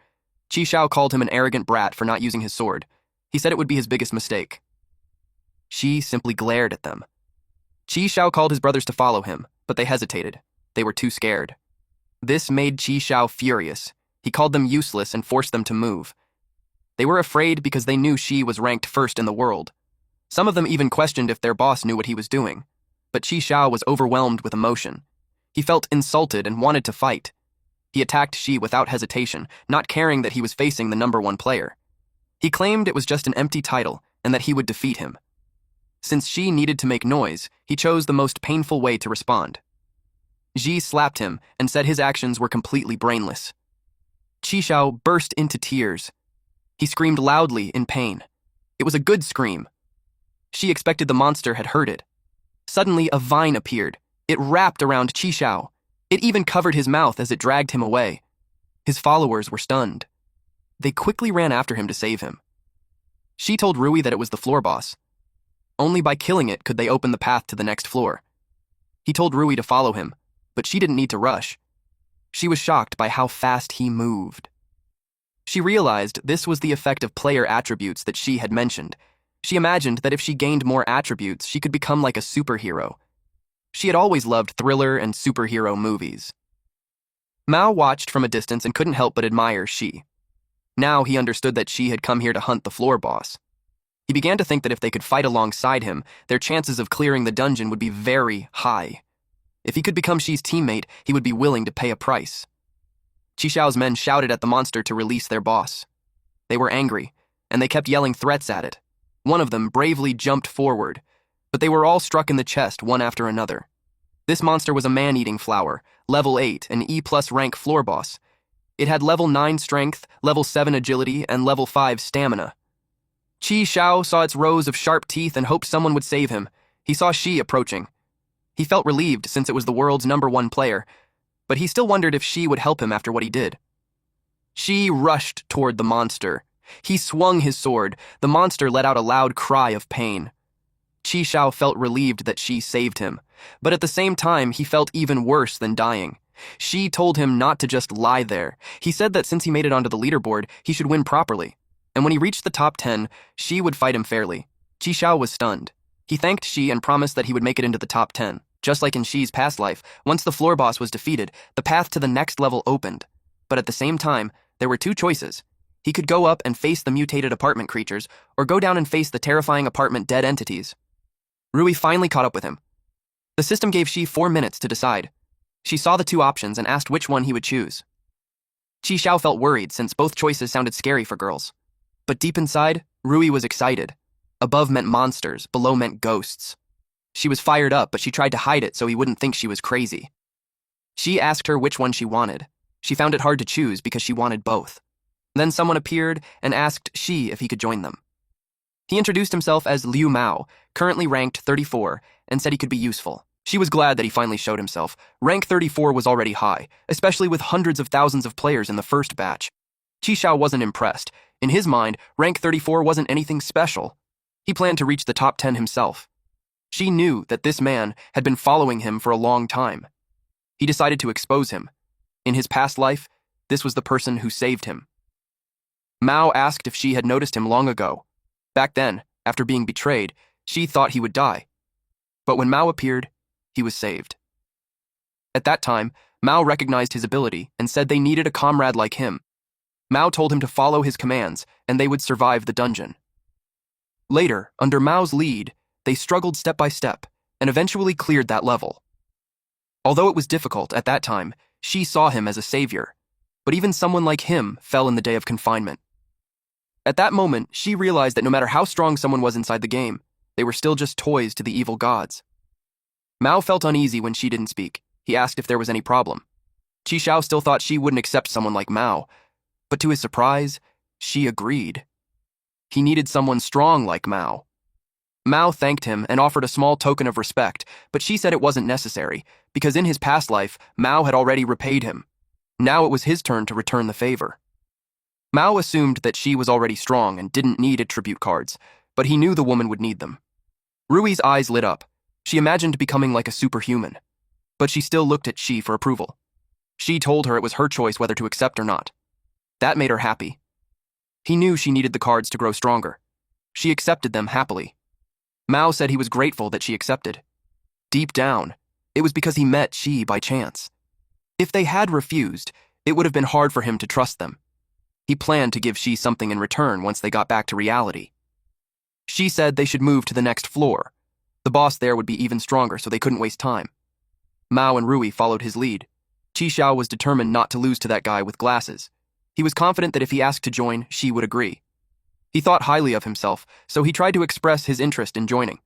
Qi Shao called him an arrogant brat for not using his sword. He said it would be his biggest mistake. Shi simply glared at them. Qi Shao called his brothers to follow him, but they hesitated. They were too scared. This made Qi Shao furious. He called them useless and forced them to move. They were afraid because they knew Shi was ranked first in the world. Some of them even questioned if their boss knew what he was doing. But Qi Shao was overwhelmed with emotion. He felt insulted and wanted to fight. He attacked Shi without hesitation, not caring that he was facing the #1 player. He claimed it was just an empty title and that he would defeat him. Since Shi needed to make noise, he chose the most painful way to respond. Ji slapped him and said his actions were completely brainless. Qi Shao burst into tears. He screamed loudly in pain. It was a good scream. She expected the monster had heard it. Suddenly, a vine appeared. It wrapped around Qi Shao. It even covered his mouth as it dragged him away. His followers were stunned. They quickly ran after him to save him. She told Rui that it was the floor boss. Only by killing it could they open the path to the next floor. He told Rui to follow him, but she didn't need to rush. She was shocked by how fast he moved. She realized this was the effect of player attributes that she had mentioned. She imagined that if she gained more attributes, she could become like a superhero. She had always loved thriller and superhero movies. Mao watched from a distance and couldn't help but admire Shi. Now he understood that Shi had come here to hunt the floor boss. He began to think that if they could fight alongside him, their chances of clearing the dungeon would be very high. If he could become Shi's teammate, he would be willing to pay a price. Qi Shao's men shouted at the monster to release their boss. They were angry, and they kept yelling threats at it. One of them bravely jumped forward, but they were all struck in the chest one after another. This monster was a man-eating flower, level 8, an E+ rank floor boss. It had level 9 strength, level 7 agility, and level 5 stamina. Qi Shao saw its rows of sharp teeth and hoped someone would save him. He saw Shi approaching. He felt relieved since it was the world's #1 player, but he still wondered if Shi would help him after what he did. Shi rushed toward the monster. He swung his sword. The monster let out a loud cry of pain. Qi Shao felt relieved that Shi saved him, but at the same time he felt even worse than dying. Shi told him not to just lie there. He said that since he made it onto the leaderboard, he should win properly. And when he reached the top 10, Shi would fight him fairly. Qi Shao was stunned. He thanked Shi and promised that he would make it into the top 10. Just like in Shi's past life, once the floor boss was defeated, the path to the next level opened. But at the same time, there were two choices. He could go up and face the mutated apartment creatures, or go down and face the terrifying apartment dead entities. Rui finally caught up with him. The system gave Shi 4 minutes to decide. She saw the two options and asked which one he would choose. Qi Shao felt worried since both choices sounded scary for girls. But deep inside, Rui was excited. Above meant monsters, below meant ghosts. She was fired up, but she tried to hide it so he wouldn't think she was crazy. She asked her which one she wanted. She found it hard to choose because she wanted both. Then someone appeared and asked Shi if he could join them. He introduced himself as Liu Mao, currently ranked 34, and said he could be useful. She was glad that he finally showed himself. Rank 34 was already high, especially with hundreds of thousands of players in the first batch. Qi Shao wasn't impressed. In his mind, rank 34 wasn't anything special. He planned to reach the top 10 himself. She knew that this man had been following him for a long time. He decided to expose him. In his past life, this was the person who saved him. Mao asked if she had noticed him long ago. Back then, after being betrayed, she thought he would die. But when Mao appeared, he was saved. At that time, Mao recognized his ability and said they needed a comrade like him. Mao told him to follow his commands, and they would survive the dungeon. Later, under Mao's lead, they struggled step by step, and eventually cleared that level. Although it was difficult at that time, she saw him as a savior, but even someone like him fell in the day of confinement. At that moment, she realized that no matter how strong someone was inside the game, they were still just toys to the evil gods. Mao felt uneasy when she didn't speak. He asked if there was any problem. Qi Xiao still thought she wouldn't accept someone like Mao, but to his surprise, she agreed. He needed someone strong like Mao. Mao thanked him and offered a small token of respect, but she said it wasn't necessary, because in his past life, Mao had already repaid him. Now it was his turn to return the favor. Mao assumed that she was already strong and didn't need attribute cards, but he knew the woman would need them. Rui's eyes lit up. She imagined becoming like a superhuman, but she still looked at Qi for approval. She told her it was her choice whether to accept or not. That made her happy. He knew she needed the cards to grow stronger. She accepted them happily. Mao said he was grateful that she accepted. Deep down, it was because he met Qi by chance. If they had refused, it would have been hard for him to trust them. He planned to give Qi something in return once they got back to reality. Qi said they should move to the next floor. The boss there would be even stronger, so they couldn't waste time. Mao and Rui followed his lead. Qi Xiao was determined not to lose to that guy with glasses. He was confident that if he asked to join, Qi would agree. He thought highly of himself, so he tried to express his interest in joining.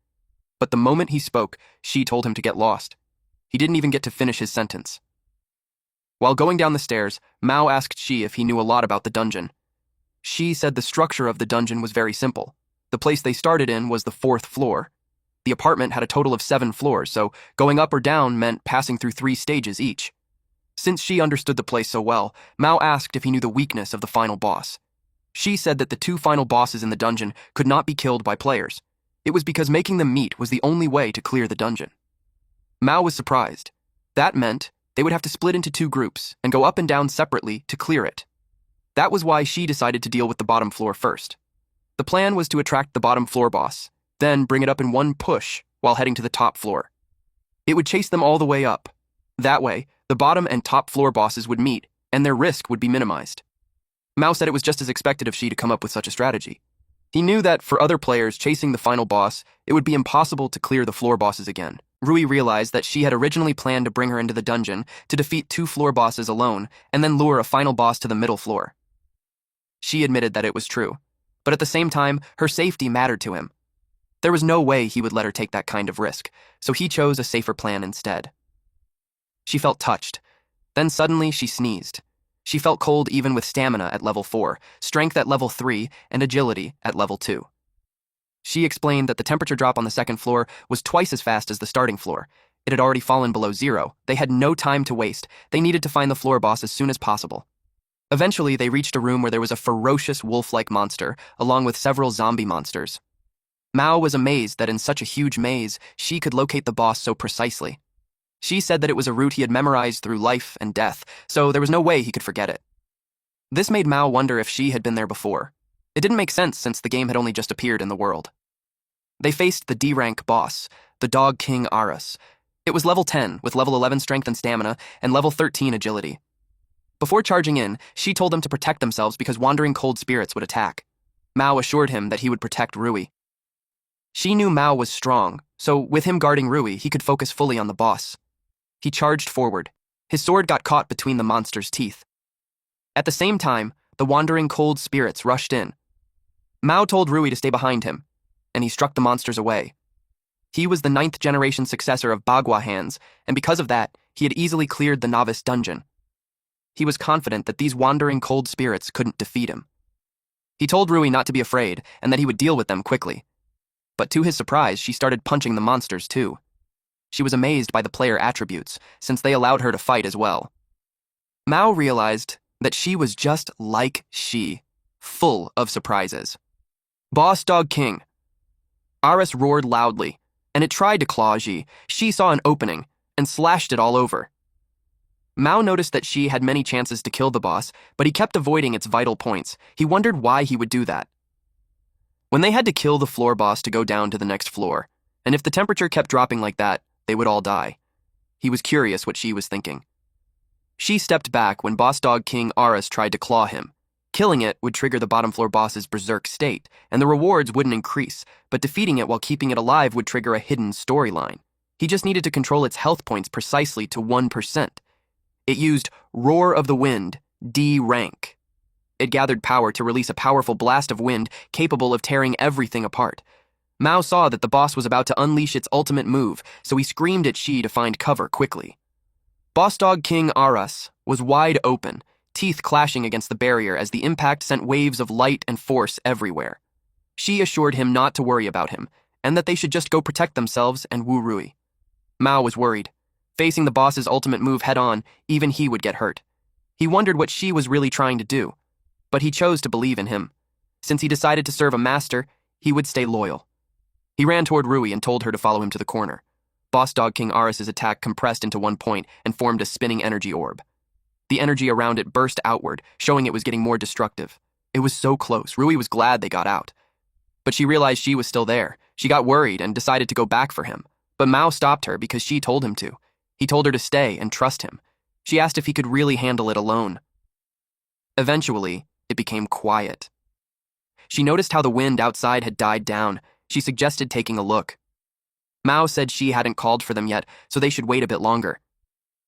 But the moment he spoke, Qi told him to get lost. He didn't even get to finish his sentence. While going down the stairs, Mao asked Qi if he knew a lot about the dungeon. Qi said the structure of the dungeon was very simple. The place they started in was the 4th floor. The apartment had a total of 7 floors, so going up or down meant passing through 3 stages each. Since Qi understood the place so well, Mao asked if he knew the weakness of the final boss. Qi said that the 2 final bosses in the dungeon could not be killed by players. It was because making them meet was the only way to clear the dungeon. Mao was surprised. That meant they would have to split into 2 groups and go up and down separately to clear it. That was why Qi decided to deal with the bottom floor first. The plan was to attract the bottom floor boss, then bring it up in one push while heading to the top floor. It would chase them all the way up. That way, the bottom and top floor bosses would meet, and their risk would be minimized. Mao said it was just as expected of Qi to come up with such a strategy. He knew that for other players chasing the final boss, it would be impossible to clear the floor bosses again. Rui realized that Qi had originally planned to bring her into the dungeon to defeat 2 floor bosses alone and then lure a final boss to the middle floor. Qi admitted that it was true, but at the same time, her safety mattered to him. There was no way he would let her take that kind of risk, so he chose a safer plan instead. She felt touched. Then suddenly she sneezed. She felt cold even with stamina at level 4, strength at level 3, and agility at level 2. She explained that the temperature drop on the 2nd floor was twice as fast as the starting floor. It had already fallen below 0. They had no time to waste. They needed to find the floor boss as soon as possible. Eventually, they reached a room where there was a ferocious wolf-like monster, along with several zombie monsters. Mao was amazed that in such a huge maze, Qi could locate the boss so precisely. Qi said that it was a route he had memorized through life and death, so there was no way he could forget it. This made Mao wonder if Qi had been there before. It didn't make sense since the game had only just appeared in the world. They faced the D-rank boss, the Dog King Aras. It was level 10, with level 11 strength and stamina, and level 13 agility. Before charging in, Qi told them to protect themselves because wandering cold spirits would attack. Mao assured him that he would protect Rui. Qi knew Mao was strong, so with him guarding Rui, he could focus fully on the boss. He charged forward. His sword got caught between the monster's teeth. At the same time, the wandering cold spirits rushed in. Mao told Rui to stay behind him, and he struck the monsters away. He was the 9th-generation successor of Bagua Hands, and because of that, he had easily cleared the novice dungeon. He was confident that these wandering cold spirits couldn't defeat him. He told Rui not to be afraid, and that he would deal with them quickly. But to his surprise, she started punching the monsters too. She was amazed by the player attributes, since they allowed her to fight as well. Mao realized that she was just like Qi, full of surprises. Boss Dog King. Aras roared loudly, and it tried to claw Qi. Qi saw an opening, and slashed it all over. Mao noticed that Qi had many chances to kill the boss, but he kept avoiding its vital points. He wondered why he would do that. When they had to kill the floor boss to go down to the next floor, and if the temperature kept dropping like that, they would all die. He was curious what Qi was thinking. Qi stepped back when Boss Dog King Aras tried to claw him, Killing it would trigger the bottom floor boss's berserk state, and the rewards wouldn't increase, but defeating it while keeping it alive would trigger a hidden storyline. He just needed to control its health points precisely to 1%. It used Roar of the Wind, D rank. It gathered power to release a powerful blast of wind capable of tearing everything apart. Mao saw that the boss was about to unleash its ultimate move, so he screamed at Shi to find cover quickly. Boss Dog King Aras was wide open, teeth clashing against the barrier as the impact sent waves of light and force everywhere. Shi assured him not to worry about him, and that they should just go protect themselves and Wu Rui. Mao was worried. Facing the boss's ultimate move head-on, even he would get hurt. He wondered what Shi was really trying to do, but he chose to believe in him. Since he decided to serve a master, he would stay loyal. He ran toward Rui and told her to follow him to the corner. Boss Dog King Aras's attack compressed into one point and formed a spinning energy orb. The energy around it burst outward, showing it was getting more destructive. It was so close. Rui was glad they got out. But she realized Shi was still there. She got worried and decided to go back for him. But Mao stopped her because Shi told him to. He told her to stay and trust him. She asked if he could really handle it alone. Eventually, it became quiet. She noticed how the wind outside had died down. She suggested taking a look. Mao said Shi hadn't called for them yet, so they should wait a bit longer.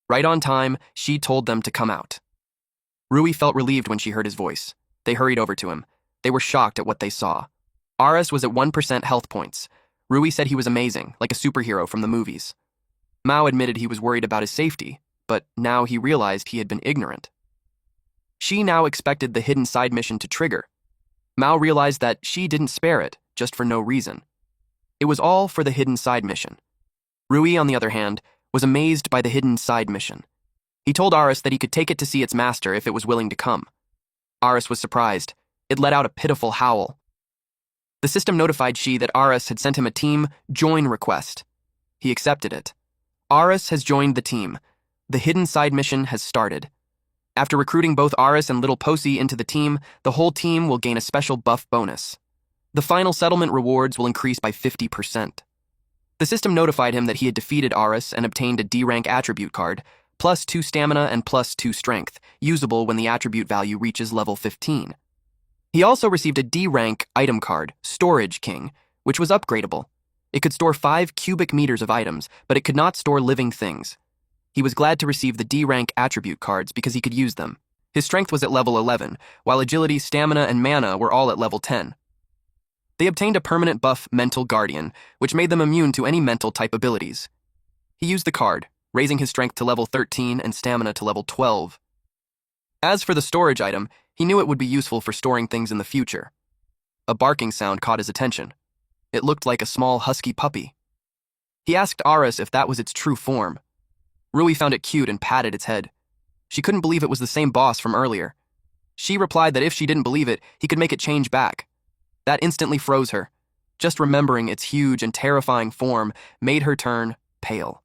Right on time, Shi told them to come out. Rui felt relieved when she heard his voice. They hurried over to him. They were shocked at what they saw. Aras was at 1% health points. Rui said he was amazing, like a superhero from the movies. Mao admitted he was worried about his safety, but now he realized he had been ignorant. Shi now expected the hidden side mission to trigger. Mao realized that Shi didn't spare it, just for no reason. It was all for the hidden side mission. Rui, on the other hand, was amazed by the hidden side mission. He told Aras that he could take it to see its master if it was willing to come. Aras was surprised. It let out a pitiful howl. The system notified Shi that Aras had sent him a team join request. He accepted it. Aras has joined the team. The hidden side mission has started. After recruiting both Aras and Little Posey into the team, the whole team will gain a special buff bonus. The final settlement rewards will increase by 50%. The system notified him that he had defeated Aras and obtained a D-rank attribute card, plus 2 stamina and plus 2 strength, usable when the attribute value reaches level 15. He also received a D-rank item card, Storage King, which was upgradable. It could store 5 cubic meters of items, but it could not store living things. He was glad to receive the D-rank attribute cards because he could use them. His strength was at level 11, while agility, stamina, and mana were all at level 10. They obtained a permanent buff Mental Guardian, which made them immune to any mental type abilities. He used the card, raising his strength to level 13 and stamina to level 12. As for the storage item, he knew it would be useful for storing things in the future. A barking sound caught his attention. It looked like a small husky puppy. He asked Aras if that was its true form. Rui found it cute and patted its head. She couldn't believe it was the same boss from earlier. She replied that if she didn't believe it, he could make it change back. That instantly froze her. Just remembering its huge and terrifying form made her turn pale.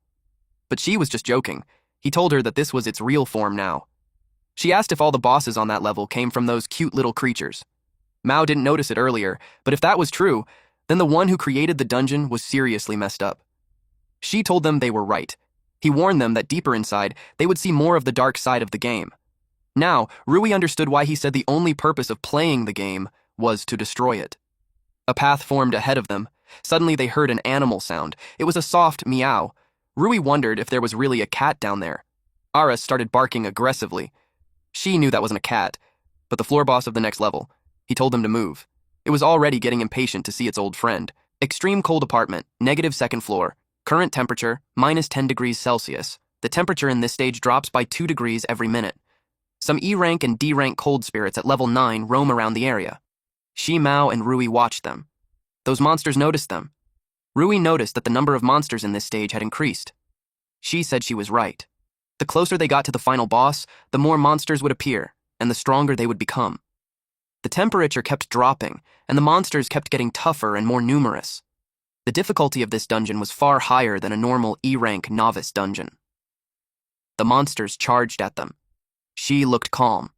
But she was just joking. He told her that this was its real form now. She asked if all the bosses on that level came from those cute little creatures. Mao didn't notice it earlier, but if that was true, then the one who created the dungeon was seriously messed up. She told them they were right. He warned them that deeper inside, they would see more of the dark side of the game. Now, Rui understood why he said the only purpose of playing the game was to destroy it. A path formed ahead of them. Suddenly they heard an animal sound. It was a soft meow. Rui wondered if there was really a cat down there. Aras started barking aggressively. She knew that wasn't a cat, but the floor boss of the next level. He told them to move. It was already getting impatient to see its old friend. Extreme cold apartment, -2nd floor. Current temperature, -10 degrees Celsius. The temperature in this stage drops by 2 degrees every minute. Some E-rank and D-rank cold spirits at level 9 roam around the area. Shi, Mao, and Rui watched them. Those monsters noticed them. Rui noticed that the number of monsters in this stage had increased. She said she was right. The closer they got to the final boss, the more monsters would appear, and the stronger they would become. The temperature kept dropping, and the monsters kept getting tougher and more numerous. The difficulty of this dungeon was far higher than a normal E-rank novice dungeon. The monsters charged at them. Shi looked calm.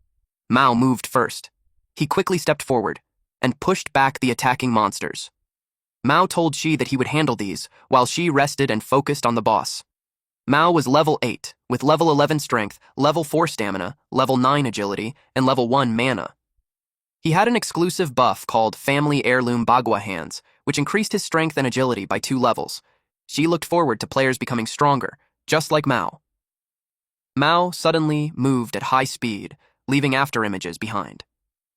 Mao moved first. He quickly stepped forward and pushed back the attacking monsters. Mao told Shi that he would handle these, while Shi rested and focused on the boss. Mao was level 8, with level 11 strength, level 4 stamina, level 9 agility, and level 1 mana. He had an exclusive buff called Family Heirloom Bagua Hands, which increased his strength and agility by 2 levels. She looked forward to players becoming stronger, just like Mao. Mao suddenly moved at high speed, leaving afterimages behind.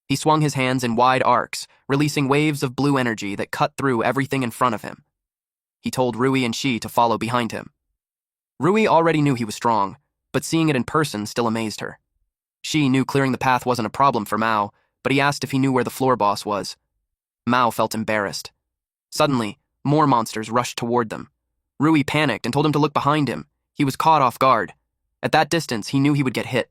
He swung his hands in wide arcs, releasing waves of blue energy that cut through everything in front of him. He told Rui and Shi to follow behind him. Rui already knew he was strong, but seeing it in person still amazed her. Shi knew clearing the path wasn't a problem for Mao, but he asked if he knew where the floor boss was. Mao felt embarrassed. Suddenly, more monsters rushed toward them. Rui panicked and told him to look behind him. He was caught off guard. At that distance, he knew he would get hit.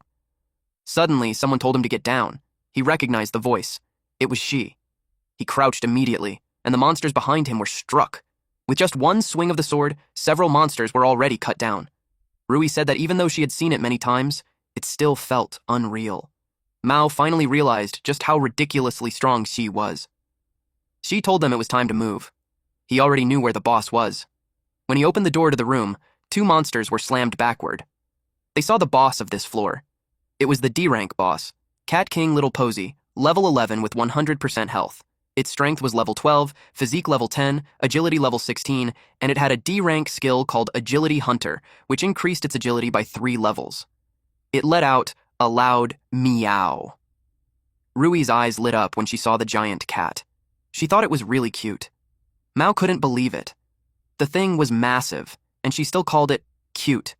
Suddenly, someone told him to get down. He recognized the voice. It was Shi. He crouched immediately, and the monsters behind him were struck. With just one swing of the sword, several monsters were already cut down. Rui said that even though she had seen it many times, it still felt unreal. Mao finally realized just how ridiculously strong Shi was. Shi told them it was time to move. He already knew where the boss was. When he opened the door to the room, 2 monsters were slammed backward. They saw the boss of this floor. It was the D-rank boss, Cat King Little Posy, level 11 with 100% health. Its strength was level 12, physique level 10, agility level 16, and it had a D-rank skill called Agility Hunter, which increased its agility by 3 levels. It let out a loud meow. Rui's eyes lit up when she saw the giant cat. She thought it was really cute. Mao couldn't believe it. The thing was massive, and she still called it cute.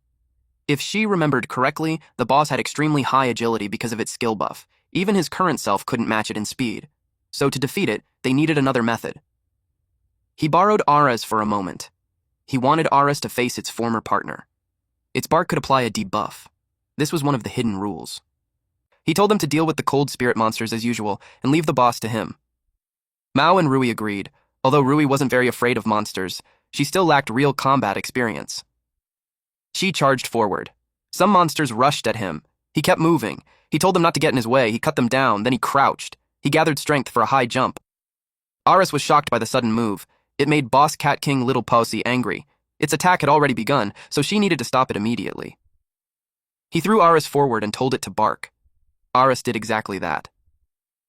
If she remembered correctly, the boss had extremely high agility because of its skill buff. Even his current self couldn't match it in speed. So to defeat it, they needed another method. He borrowed Aras for a moment. He wanted Aras to face its former partner. Its bark could apply a debuff. This was one of the hidden rules. He told them to deal with the cold spirit monsters as usual and leave the boss to him. Mao and Rui agreed. Although Rui wasn't very afraid of monsters, she still lacked real combat experience. She charged forward. Some monsters rushed at him. He kept moving. He told them not to get in his way. He cut them down, then he crouched. He gathered strength for a high jump. Aras was shocked by the sudden move. It made Boss Cat King Little Posy angry. Its attack had already begun, so she needed to stop it immediately. He threw Aras forward and told it to bark. Aras did exactly that.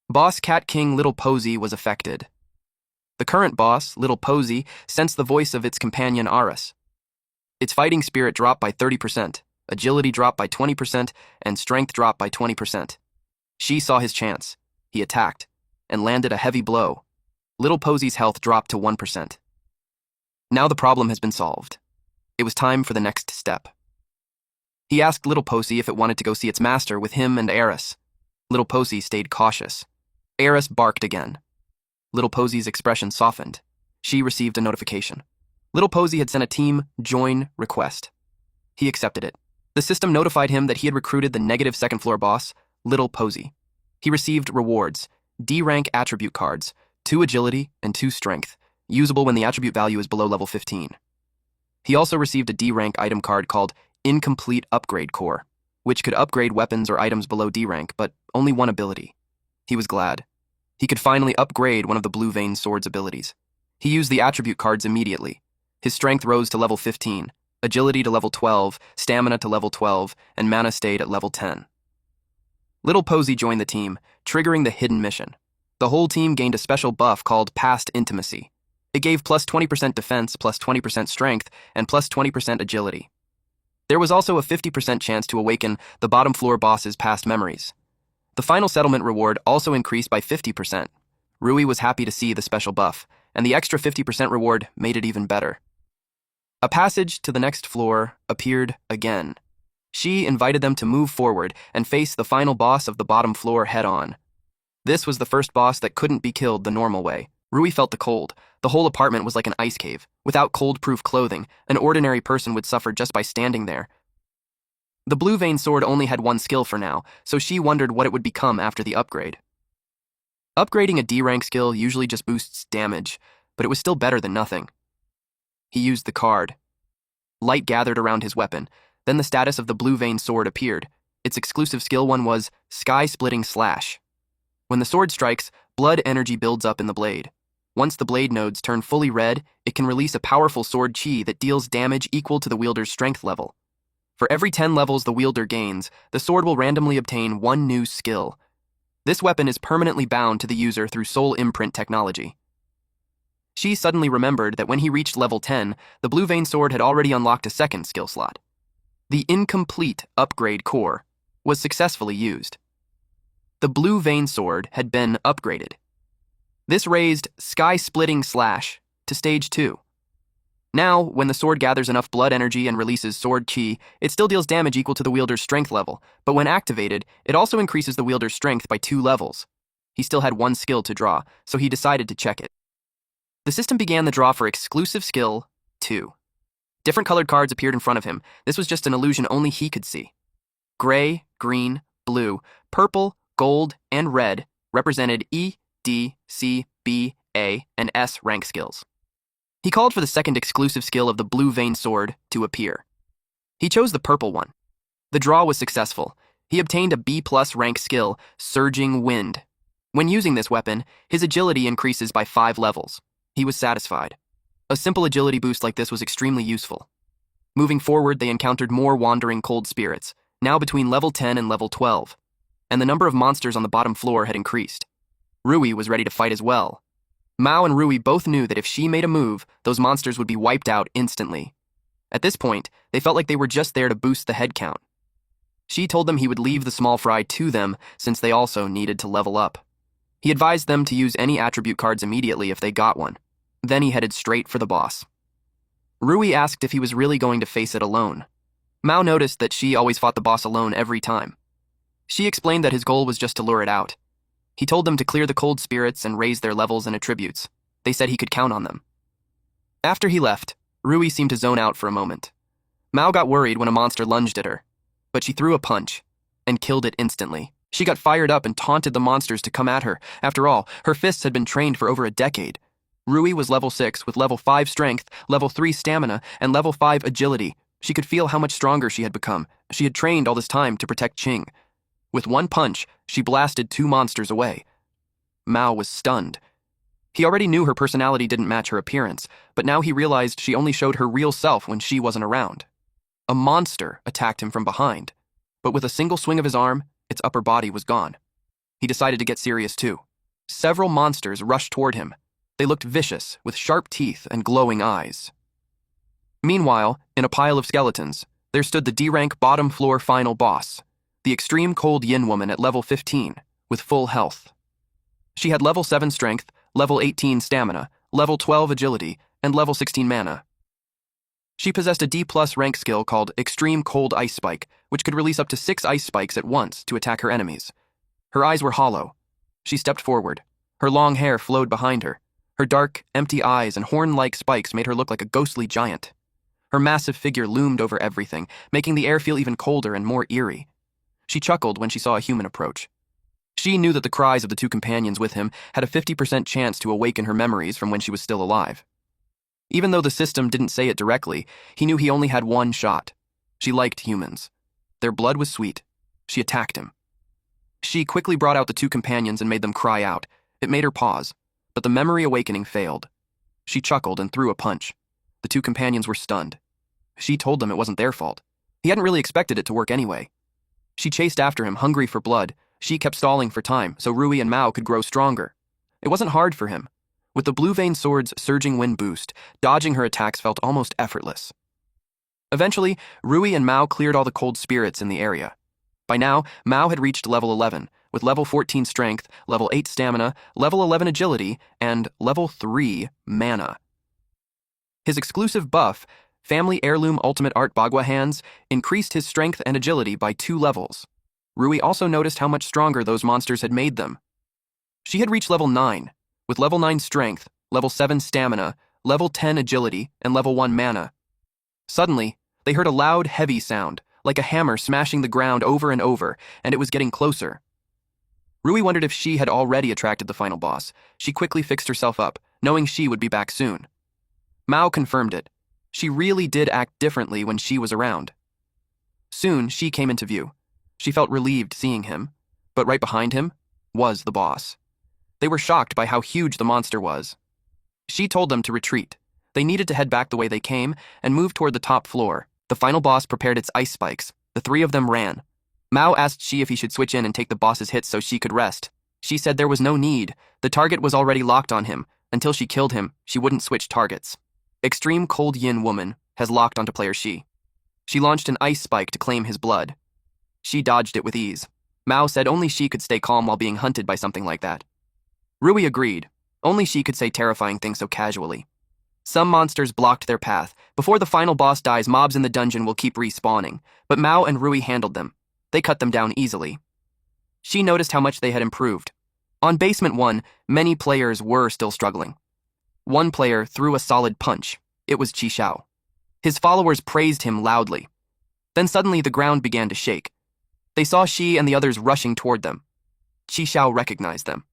Boss Cat King Little Posy was affected. The current boss, Little Posy, sensed the voice of its companion Aras. Its fighting spirit dropped by 30%, agility dropped by 20%, and strength dropped by 20%. She saw his chance. He attacked, and landed a heavy blow. Little Posy's health dropped to 1%. Now the problem has been solved. It was time for the next step. He asked Little Posy if it wanted to go see its master with him and Aras. Little Posy stayed cautious. Aras barked again. Little Posy's expression softened. She received a notification. Little Posy had sent a team join request. He accepted it. The system notified him that he had recruited the negative second floor boss, Little Posy. He received rewards, D-rank attribute cards, 2 agility and 2 strength, usable when the attribute value is below level 15. He also received a D-rank item card called Incomplete Upgrade Core, which could upgrade weapons or items below D-rank, but only one ability. He was glad. He could finally upgrade one of the Blue Vein Sword's abilities. He used the attribute cards immediately. His strength rose to level 15, agility to level 12, stamina to level 12, and mana stayed at level 10. Little Posy joined the team, triggering the hidden mission. The whole team gained a special buff called Past Intimacy. It gave plus 20% defense, plus 20% strength, and plus 20% agility. There was also a 50% chance to awaken the bottom floor boss's past memories. The final settlement reward also increased by 50%. Rui was happy to see the special buff, and the extra 50% reward made it even better. A passage to the next floor appeared again. She invited them to move forward and face the final boss of the bottom floor head-on. This was the first boss that couldn't be killed the normal way. Rui felt the cold. The whole apartment was like an ice cave. Without cold-proof clothing, an ordinary person would suffer just by standing there. The Blue Vein Sword only had 1 skill for now, so she wondered what it would become after the upgrade. Upgrading a D-rank skill usually just boosts damage, but it was still better than nothing. He used the card. Light gathered around his weapon. Then the status of the Blue Vein Sword appeared. Its exclusive skill one was Sky-Splitting Slash. When the sword strikes, blood energy builds up in the blade. Once the blade nodes turn fully red, it can release a powerful sword chi that deals damage equal to the wielder's strength level. For every 10 levels the wielder gains, the sword will randomly obtain 1 new skill. This weapon is permanently bound to the user through soul imprint technology. She suddenly remembered that when he reached level 10, the blue vein sword had already unlocked a second skill slot. The incomplete upgrade core was successfully used. The blue vein sword had been upgraded. This raised Sky-Splitting Slash to stage 2. Now, when the sword gathers enough blood energy and releases sword chi, it still deals damage equal to the wielder's strength level, but when activated, it also increases the wielder's strength by 2 levels. He still had one skill to draw, so he decided to check it. The system began the draw for exclusive skill 2. Different colored cards appeared in front of him. This was just an illusion only he could see. Gray, green, blue, purple, gold, and red represented E, D, C, B, A, and S rank skills. He called for the second exclusive skill of the blue vein sword to appear. He chose the purple one. The draw was successful. He obtained a B+ rank skill, Surging Wind. When using this weapon, his agility increases by 5 levels. He was satisfied. A simple agility boost like this was extremely useful. Moving forward, they encountered more wandering cold spirits, now between level 10 and level 12, and the number of monsters on the bottom floor had increased. Rui was ready to fight as well. Mao and Rui both knew that if she made a move, those monsters would be wiped out instantly. At this point, they felt like they were just there to boost the head count. She told them he would leave the small fry to them since they also needed to level up. He advised them to use any attribute cards immediately if they got one. Then he headed straight for the boss. Rui asked if he was really going to face it alone. Mao noticed that she always fought the boss alone every time. She explained that his goal was just to lure it out. He told them to clear the cold spirits and raise their levels and attributes. They said he could count on them. After he left, Rui seemed to zone out for a moment. Mao got worried when a monster lunged at her, but she threw a punch and killed it instantly. She got fired up and taunted the monsters to come at her. After all, her fists had been trained for over a decade. Rui was level 6 with level 5 strength, level 3 stamina, and level 5 agility. She could feel how much stronger she had become. She had trained all this time to protect Qing. With one punch, she blasted 2 monsters away. Mao was stunned. He already knew her personality didn't match her appearance, but now he realized she only showed her real self when she wasn't around. A monster attacked him from behind, but with a single swing of his arm, its upper body was gone. He decided to get serious too. Several monsters rushed toward him. They looked vicious, with sharp teeth and glowing eyes. Meanwhile, in a pile of skeletons, there stood the D-rank bottom floor final boss, the extreme cold yin woman at level 15, with full health. She had level 7 strength, level 18 stamina, level 12 agility, and level 16 mana. She possessed a D+ rank skill called Extreme Cold Ice Spike, which could release up to 6 ice spikes at once to attack her enemies. Her eyes were hollow. She stepped forward. Her long hair flowed behind her. Her dark, empty eyes and horn-like spikes made her look like a ghostly giant. Her massive figure loomed over everything, making the air feel even colder and more eerie. She chuckled when she saw a human approach. She knew that the cries of the 2 companions with him had a 50% chance to awaken her memories from when she was still alive. Even though the system didn't say it directly, he knew he only had one shot. She liked humans. Their blood was sweet. She attacked him. She quickly brought out the 2 companions and made them cry out. It made her pause, but the memory awakening failed. She chuckled and threw a punch. The 2 companions were stunned. She told them it wasn't their fault. He hadn't really expected it to work anyway. She chased after him, hungry for blood. She kept stalling for time, so Rui and Mao could grow stronger. It wasn't hard for him. With the blue vein sword's surging wind boost, dodging her attacks felt almost effortless. Eventually, Rui and Mao cleared all the cold spirits in the area. By now, Mao had reached level 11, with level 14 strength, level 8 stamina, level 11 agility, and level 3 mana. His exclusive buff, Family Heirloom Ultimate Art Bagua Hands, increased his strength and agility by 2 levels. Rui also noticed how much stronger those monsters had made them. She had reached level 9, with level 9 strength, level 7 stamina, level 10 agility, and level 1 mana. Suddenly, they heard a loud, heavy sound, like a hammer smashing the ground over and over, and it was getting closer. Rui wondered if she had already attracted the final boss. She quickly fixed herself up, knowing she would be back soon. Mao confirmed it. She really did act differently when she was around. Soon, she came into view. She felt relieved seeing him, but right behind him was the boss. They were shocked by how huge the monster was. She told them to retreat. They needed to head back the way they came and move toward the top floor. The final boss prepared its ice spikes. The 3 of them ran. Mao asked Shi if he should switch in and take the boss's hits so she could rest. She said there was no need. The target was already locked on him. Until she killed him, she wouldn't switch targets. Extreme Cold Yin Woman has locked onto player Shi. She launched an ice spike to claim his blood. Shi dodged it with ease. Mao said only Shi could stay calm while being hunted by something like that. Rui agreed. Only Shi could say terrifying things so casually. Some monsters blocked their path. Before the final boss dies, mobs in the dungeon will keep respawning, but Mao and Rui handled them. They cut them down easily. She noticed how much they had improved. On Basement 1, many players were still struggling. One player threw a solid punch. It was Qi Xiao. His followers praised him loudly. Then suddenly the ground began to shake. They saw Shi and the others rushing toward them. Qi Xiao recognized them.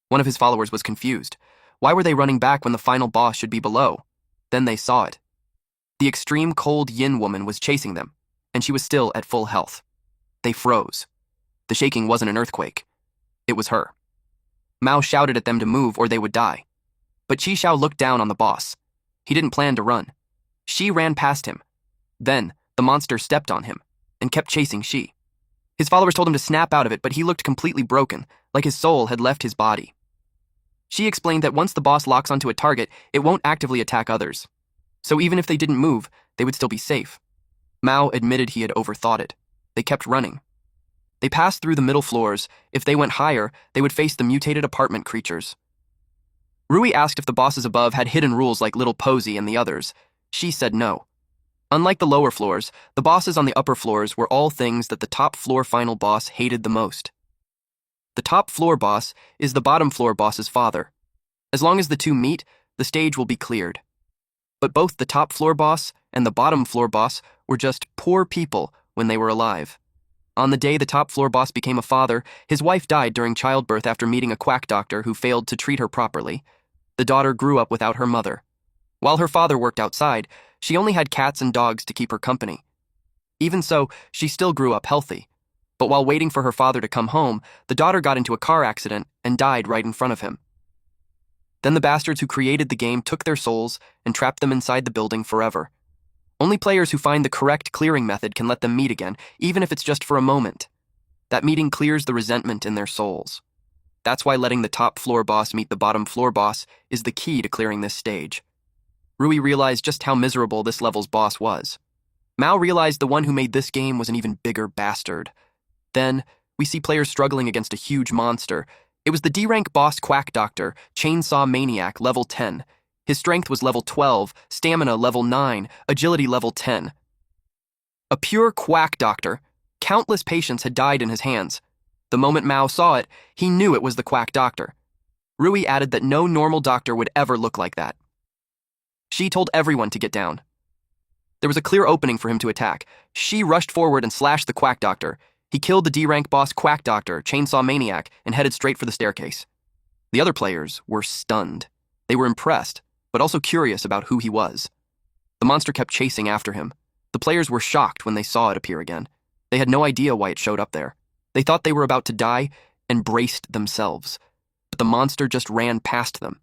One of his followers was confused. Why were they running back when the final boss should be below? Then they saw it. The Extreme Cold Yin Woman was chasing them, and she was still at full health. They froze. The shaking wasn't an earthquake. It was her. Mao shouted at them to move or they would die. But Qi Xiao looked down on the boss. He didn't plan to run. Shi ran past him. Then, the monster stepped on him and kept chasing Shi. His followers told him to snap out of it, but he looked completely broken, like his soul had left his body. She explained that once the boss locks onto a target, it won't actively attack others. So even if they didn't move, they would still be safe. Mao admitted he had overthought it. They kept running. They passed through the middle floors. If they went higher, they would face the mutated apartment creatures. Rui asked if the bosses above had hidden rules like Little Posy and the others. She said no. Unlike the lower floors, the bosses on the upper floors were all things that the top floor final boss hated the most. The top floor boss is the bottom floor boss's father. As long as the two meet, the stage will be cleared. But both the top floor boss and the bottom floor boss were just poor people when they were alive. On the day the top floor boss became a father, his wife died during childbirth after meeting a quack doctor who failed to treat her properly. The daughter grew up without her mother. While her father worked outside, she only had cats and dogs to keep her company. Even so, she still grew up healthy. But while waiting for her father to come home, the daughter got into a car accident and died right in front of him. Then the bastards who created the game took their souls and trapped them inside the building forever. Only players who find the correct clearing method can let them meet again, even if it's just for a moment. That meeting clears the resentment in their souls. That's why letting the top floor boss meet the bottom floor boss is the key to clearing this stage. Rui realized just how miserable this level's boss was. Mao realized the one who made this game was an even bigger bastard. Then, we see players struggling against a huge monster. It was the D-rank boss Quack Doctor, Chainsaw Maniac, level 10. His strength was level 12, stamina level 9, agility level 10. A pure Quack Doctor. Countless patients had died in his hands. The moment Mao saw it, he knew it was the Quack Doctor. Rui added that no normal doctor would ever look like that. She told everyone to get down. There was a clear opening for him to attack. She rushed forward and slashed the Quack Doctor. He killed the D-rank boss Quack Doctor, Chainsaw Maniac, and headed straight for the staircase. The other players were stunned. They were impressed, but also curious about who he was. The monster kept chasing after him. The players were shocked when they saw it appear again. They had no idea why it showed up there. They thought they were about to die and braced themselves. But the monster just ran past them.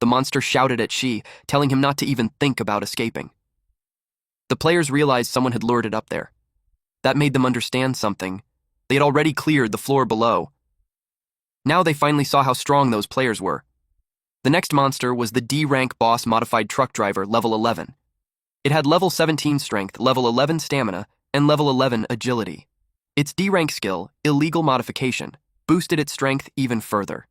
The monster shouted at Shi, telling him not to even think about escaping. The players realized someone had lured it up there. That made them understand something. They had already cleared the floor below. Now they finally saw how strong those players were. The next monster was the D-rank boss modified truck driver, level 11. It had level 17 strength, level 11 stamina, and level 11 agility. Its D-rank skill, illegal modification, boosted its strength even further.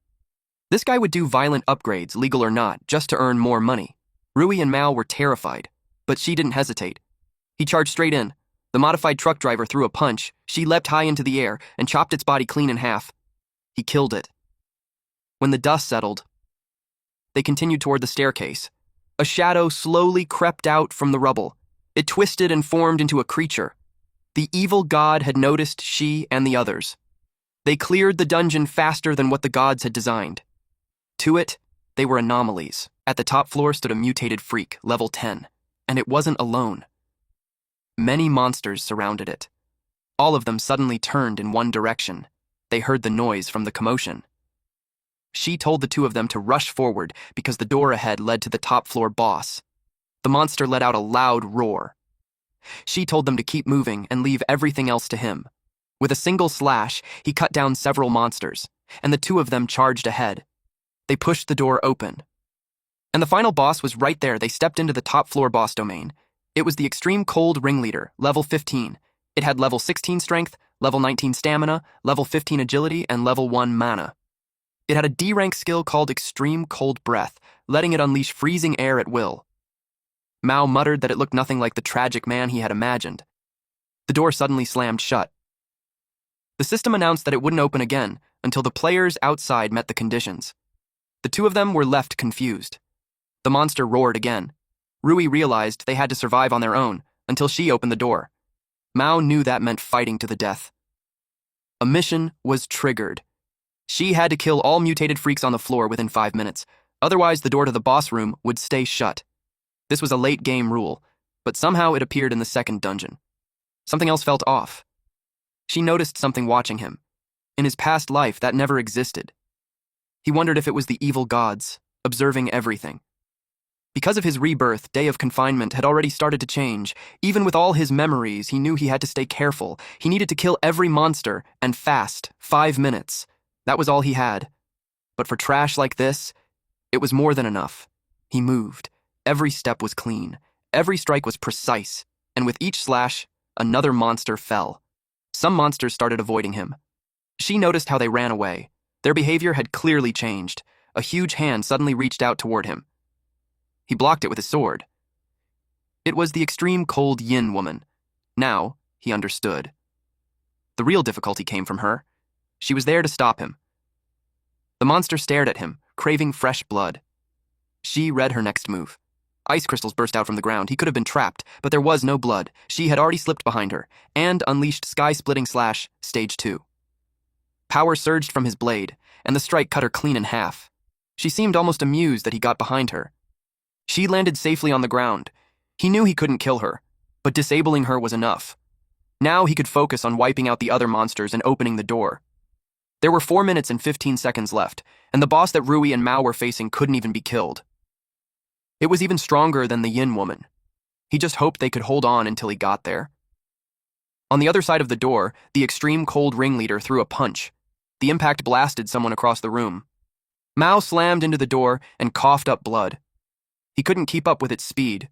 This guy would do violent upgrades, legal or not, just to earn more money. Rui and Mao were terrified, but Shi didn't hesitate. He charged straight in. The modified truck driver threw a punch. She leapt high into the air and chopped its body clean in half. He killed it. When the dust settled, they continued toward the staircase. A shadow slowly crept out from the rubble. It twisted and formed into a creature. The evil god had noticed Shi and the others. They cleared the dungeon faster than what the gods had designed. To it, they were anomalies. At the top floor stood a mutated freak, level 10, and it wasn't alone. Many monsters surrounded it. All of them suddenly turned in one direction. They heard the noise from the commotion. She told the two of them to rush forward because the door ahead led to the top floor boss. The monster let out a loud roar. She told them to keep moving and leave everything else to him. With a single slash, he cut down several monsters, and the two of them charged ahead. They pushed the door open. And the final boss was right there. They stepped into the top floor boss domain. It was the Extreme Cold Ringleader, level 15. It had level 16 strength, level 19 stamina, level 15 agility, and level 1 mana. It had a D-rank skill called Extreme Cold Breath, letting it unleash freezing air at will. Mao muttered that it looked nothing like the tragic man he had imagined. The door suddenly slammed shut. The system announced that it wouldn't open again until the players outside met the conditions. The two of them were left confused. The monster roared again. Rui realized they had to survive on their own until she opened the door. Mao knew that meant fighting to the death. A mission was triggered. She had to kill all mutated freaks on the floor within 5 minutes. Otherwise, the door to the boss room would stay shut. This was a late-game rule, but somehow it appeared in the second dungeon. Something else felt off. She noticed something watching him. In his past life, that never existed. He wondered if it was the evil gods, observing everything. Because of his rebirth, Day of Confinement had already started to change. Even with all his memories, he knew he had to stay careful. He needed to kill every monster, and fast, 5 minutes. That was all he had. But for trash like this, it was more than enough. He moved. Every step was clean. Every strike was precise. And with each slash, another monster fell. Some monsters started avoiding him. She noticed how they ran away. Their behavior had clearly changed. A huge hand suddenly reached out toward him. He blocked it with his sword. It was the Extreme Cold Yin woman. Now, he understood. The real difficulty came from her. She was there to stop him. The monster stared at him, craving fresh blood. She read her next move. Ice crystals burst out from the ground. He could have been trapped, but there was no blood. She had already slipped behind her, and unleashed Sky-Splitting Slash, Stage 2. Power surged from his blade, and the strike cut her clean in half. She seemed almost amused that he got behind her. She landed safely on the ground. He knew he couldn't kill her, but disabling her was enough. Now he could focus on wiping out the other monsters and opening the door. There were 4 minutes and 15 seconds left, and the boss that Rui and Mao were facing couldn't even be killed. It was even stronger than the Yin woman. He just hoped they could hold on until he got there. On the other side of the door, the Extreme Cold Ringleader threw a punch. The impact blasted someone across the room. Mao slammed into the door and coughed up blood. He couldn't keep up with its speed.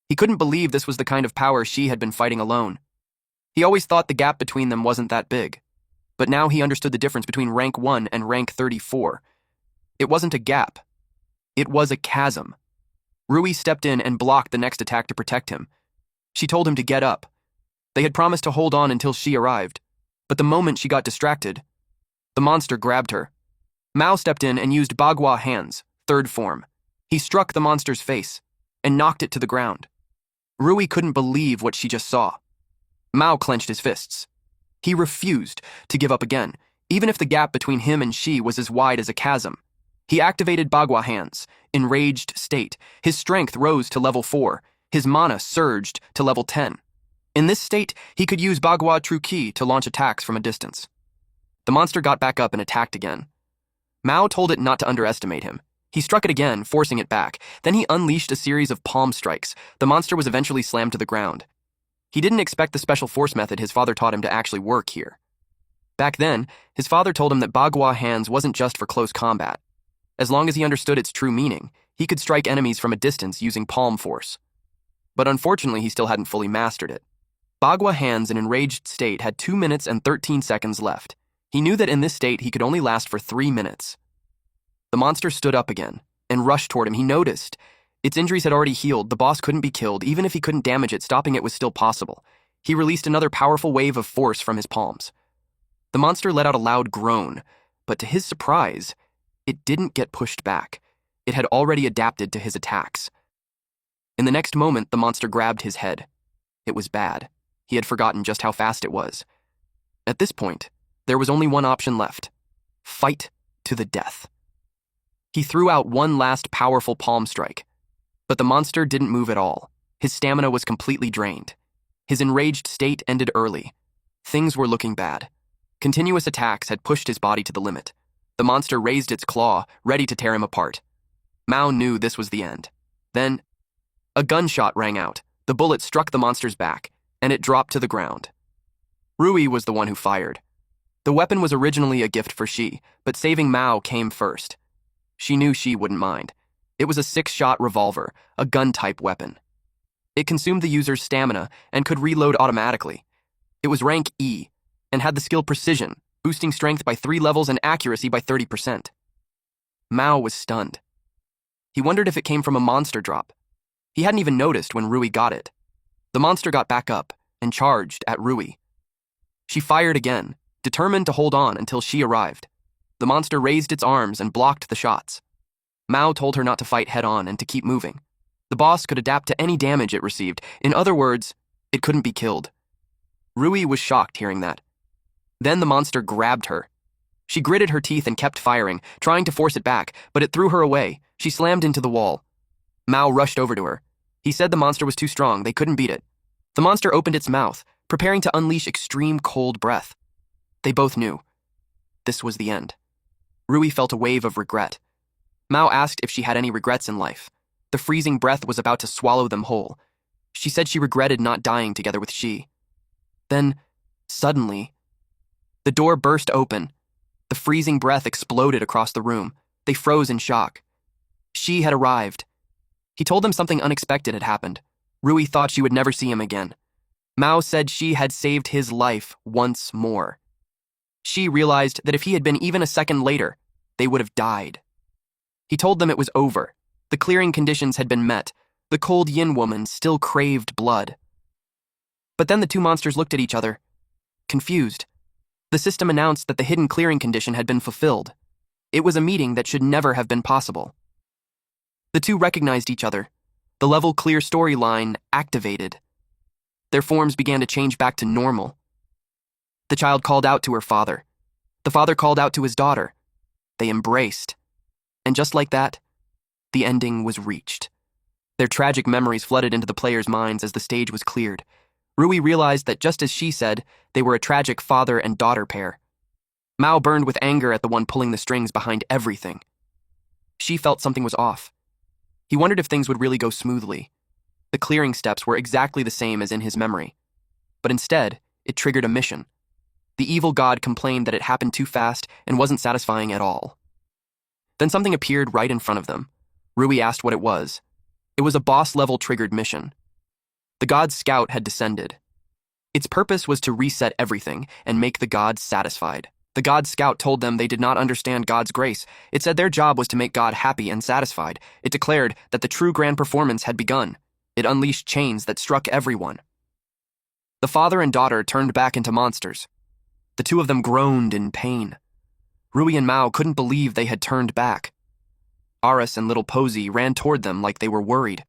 He couldn't believe this was the kind of power she had been fighting alone. He always thought the gap between them wasn't that big. But now he understood the difference between rank 1 and rank 34. It wasn't a gap. It was a chasm. Rui stepped in and blocked the next attack to protect him. She told him to get up. They had promised to hold on until she arrived. But the moment she got distracted, the monster grabbed her. Mao stepped in and used Bagua Hands, third form. He struck the monster's face and knocked it to the ground. Rui couldn't believe what she just saw. Mao clenched his fists. He refused to give up again, even if the gap between him and she was as wide as a chasm. He activated Bagua Hands. Enraged state. His strength rose to level 4. His mana surged to level 10. In this state, he could use Bagua True Ki to launch attacks from a distance. The monster got back up and attacked again. Mao told it not to underestimate him. He struck it again, forcing it back. Then he unleashed a series of palm strikes. The monster was eventually slammed to the ground. He didn't expect the special force method his father taught him to actually work here. Back then, his father told him that Bagua Hands wasn't just for close combat. As long as he understood its true meaning, he could strike enemies from a distance using palm force. But unfortunately, he still hadn't fully mastered it. Bagua Hands in enraged state had 2 minutes and 13 seconds left. He knew that in this state, he could only last for 3 minutes. The monster stood up again and rushed toward him. He noticed its injuries had already healed. The boss couldn't be killed. Even if he couldn't damage it, stopping it was still possible. He released another powerful wave of force from his palms. The monster let out a loud groan, but to his surprise, it didn't get pushed back. It had already adapted to his attacks. In the next moment, the monster grabbed his head. It was bad. He had forgotten just how fast it was. At this point, there was only one option left. Fight to the death. He threw out one last powerful palm strike. But the monster didn't move at all. His stamina was completely drained. His enraged state ended early. Things were looking bad. Continuous attacks had pushed his body to the limit. The monster raised its claw, ready to tear him apart. Mao knew this was the end. Then, a gunshot rang out. The bullet struck the monster's back, and it dropped to the ground. Rui was the one who fired. The weapon was originally a gift for Shi, but saving Mao came first. She knew Shi wouldn't mind. It was a 6-shot revolver, a gun-type weapon. It consumed the user's stamina and could reload automatically. It was rank E, and had the skill Precision, boosting strength by 3 levels and accuracy by 30%. Mao was stunned. He wondered if it came from a monster drop. He hadn't even noticed when Rui got it. The monster got back up and charged at Rui. She fired again, determined to hold on until Shi arrived. The monster raised its arms and blocked the shots. Mao told her not to fight head-on and to keep moving. The boss could adapt to any damage it received. In other words, it couldn't be killed. Rui was shocked hearing that. Then the monster grabbed her. She gritted her teeth and kept firing, trying to force it back, but it threw her away. She slammed into the wall. Mao rushed over to her. He said the monster was too strong, they couldn't beat it. The monster opened its mouth, preparing to unleash extreme cold breath. They both knew. This was the end. Rui felt a wave of regret. Mao asked if she had any regrets in life. The freezing breath was about to swallow them whole. She said she regretted not dying together with Shi. Then, suddenly, the door burst open. The freezing breath exploded across the room. They froze in shock. Shi had arrived. He told them something unexpected had happened. Rui thought she would never see him again. Mao said Shi had saved his life once more. Shi realized that if he had been even a second later, they would have died. He told them it was over. The clearing conditions had been met. The cold yin woman still craved blood. But then the two monsters looked at each other, confused. The system announced that the hidden clearing condition had been fulfilled. It was a meeting that should never have been possible. The two recognized each other. The level clear storyline activated. Their forms began to change back to normal. The child called out to her father. The father called out to his daughter. They embraced. And just like that, the ending was reached. Their tragic memories flooded into the players' minds as the stage was cleared. Rui realized that just as she said, they were a tragic father and daughter pair. Mao burned with anger at the one pulling the strings behind everything. She felt something was off. He wondered if things would really go smoothly. The clearing steps were exactly the same as in his memory. But instead, it triggered a mission. The evil god complained that it happened too fast and wasn't satisfying at all. Then something appeared right in front of them. Rui asked what it was. It was a boss-level triggered mission. The god's scout had descended. Its purpose was to reset everything and make the gods satisfied. The god's scout told them they did not understand God's grace. It said their job was to make God happy and satisfied. It declared that the true grand performance had begun. It unleashed chains that struck everyone. The father and daughter turned back into monsters. The two of them groaned in pain. Rui and Mao couldn't believe they had turned back. Aris and little Posy ran toward them like they were worried.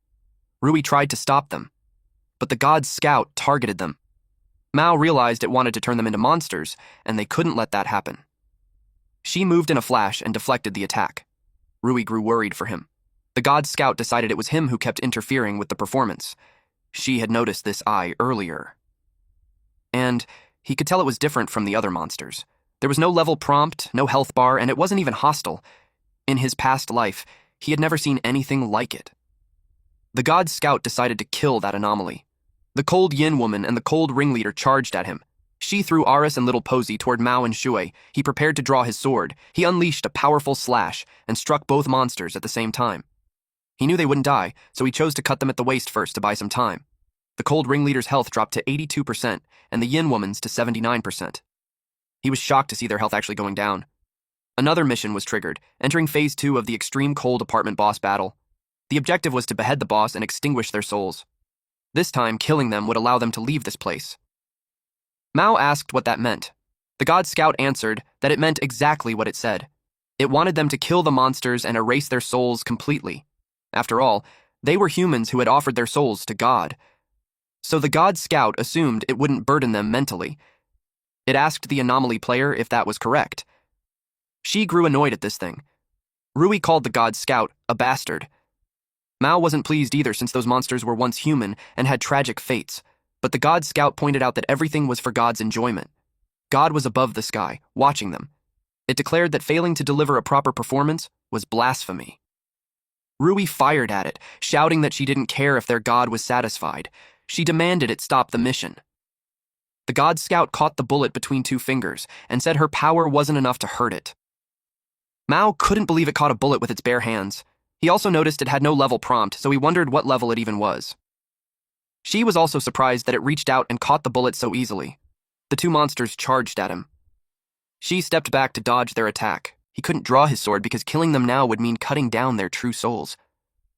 Rui tried to stop them, but the god's scout targeted them. Mao realized it wanted to turn them into monsters, and they couldn't let that happen. She moved in a flash and deflected the attack. Rui grew worried for him. The god's scout decided it was him who kept interfering with the performance. She had noticed this eye earlier. And he could tell it was different from the other monsters. There was no level prompt, no health bar, and it wasn't even hostile. In his past life, he had never seen anything like it. The god's scout decided to kill that anomaly. The cold yin woman and the cold ringleader charged at him. She threw Aris and little Posy toward Mao and Shui. He prepared to draw his sword. He unleashed a powerful slash and struck both monsters at the same time. He knew they wouldn't die, so he chose to cut them at the waist first to buy some time. The cold ringleader's health dropped to 82%, and the yin woman's to 79%. He was shocked to see their health actually going down. Another mission was triggered, entering Phase 2 of the extreme cold apartment boss battle. The objective was to behead the boss and extinguish their souls. This time, killing them would allow them to leave this place. Mao asked what that meant. The god scout answered that it meant exactly what it said. It wanted them to kill the monsters and erase their souls completely. After all, they were humans who had offered their souls to God. So the god scout assumed it wouldn't burden them mentally. It asked the anomaly player if that was correct. She grew annoyed at this thing. Rui called the god scout a bastard. Mao wasn't pleased either since those monsters were once human and had tragic fates, but the god scout pointed out that everything was for God's enjoyment. God was above the sky, watching them. It declared that failing to deliver a proper performance was blasphemy. Rui fired at it, shouting that she didn't care if their god was satisfied. She demanded it stop the mission. The God Scout caught the bullet between two fingers and said her power wasn't enough to hurt it. Mao couldn't believe it caught a bullet with its bare hands. He also noticed it had no level prompt, so he wondered what level it even was. She was also surprised that it reached out and caught the bullet so easily. The two monsters charged at him. She stepped back to dodge their attack. He couldn't draw his sword because killing them now would mean cutting down their true souls.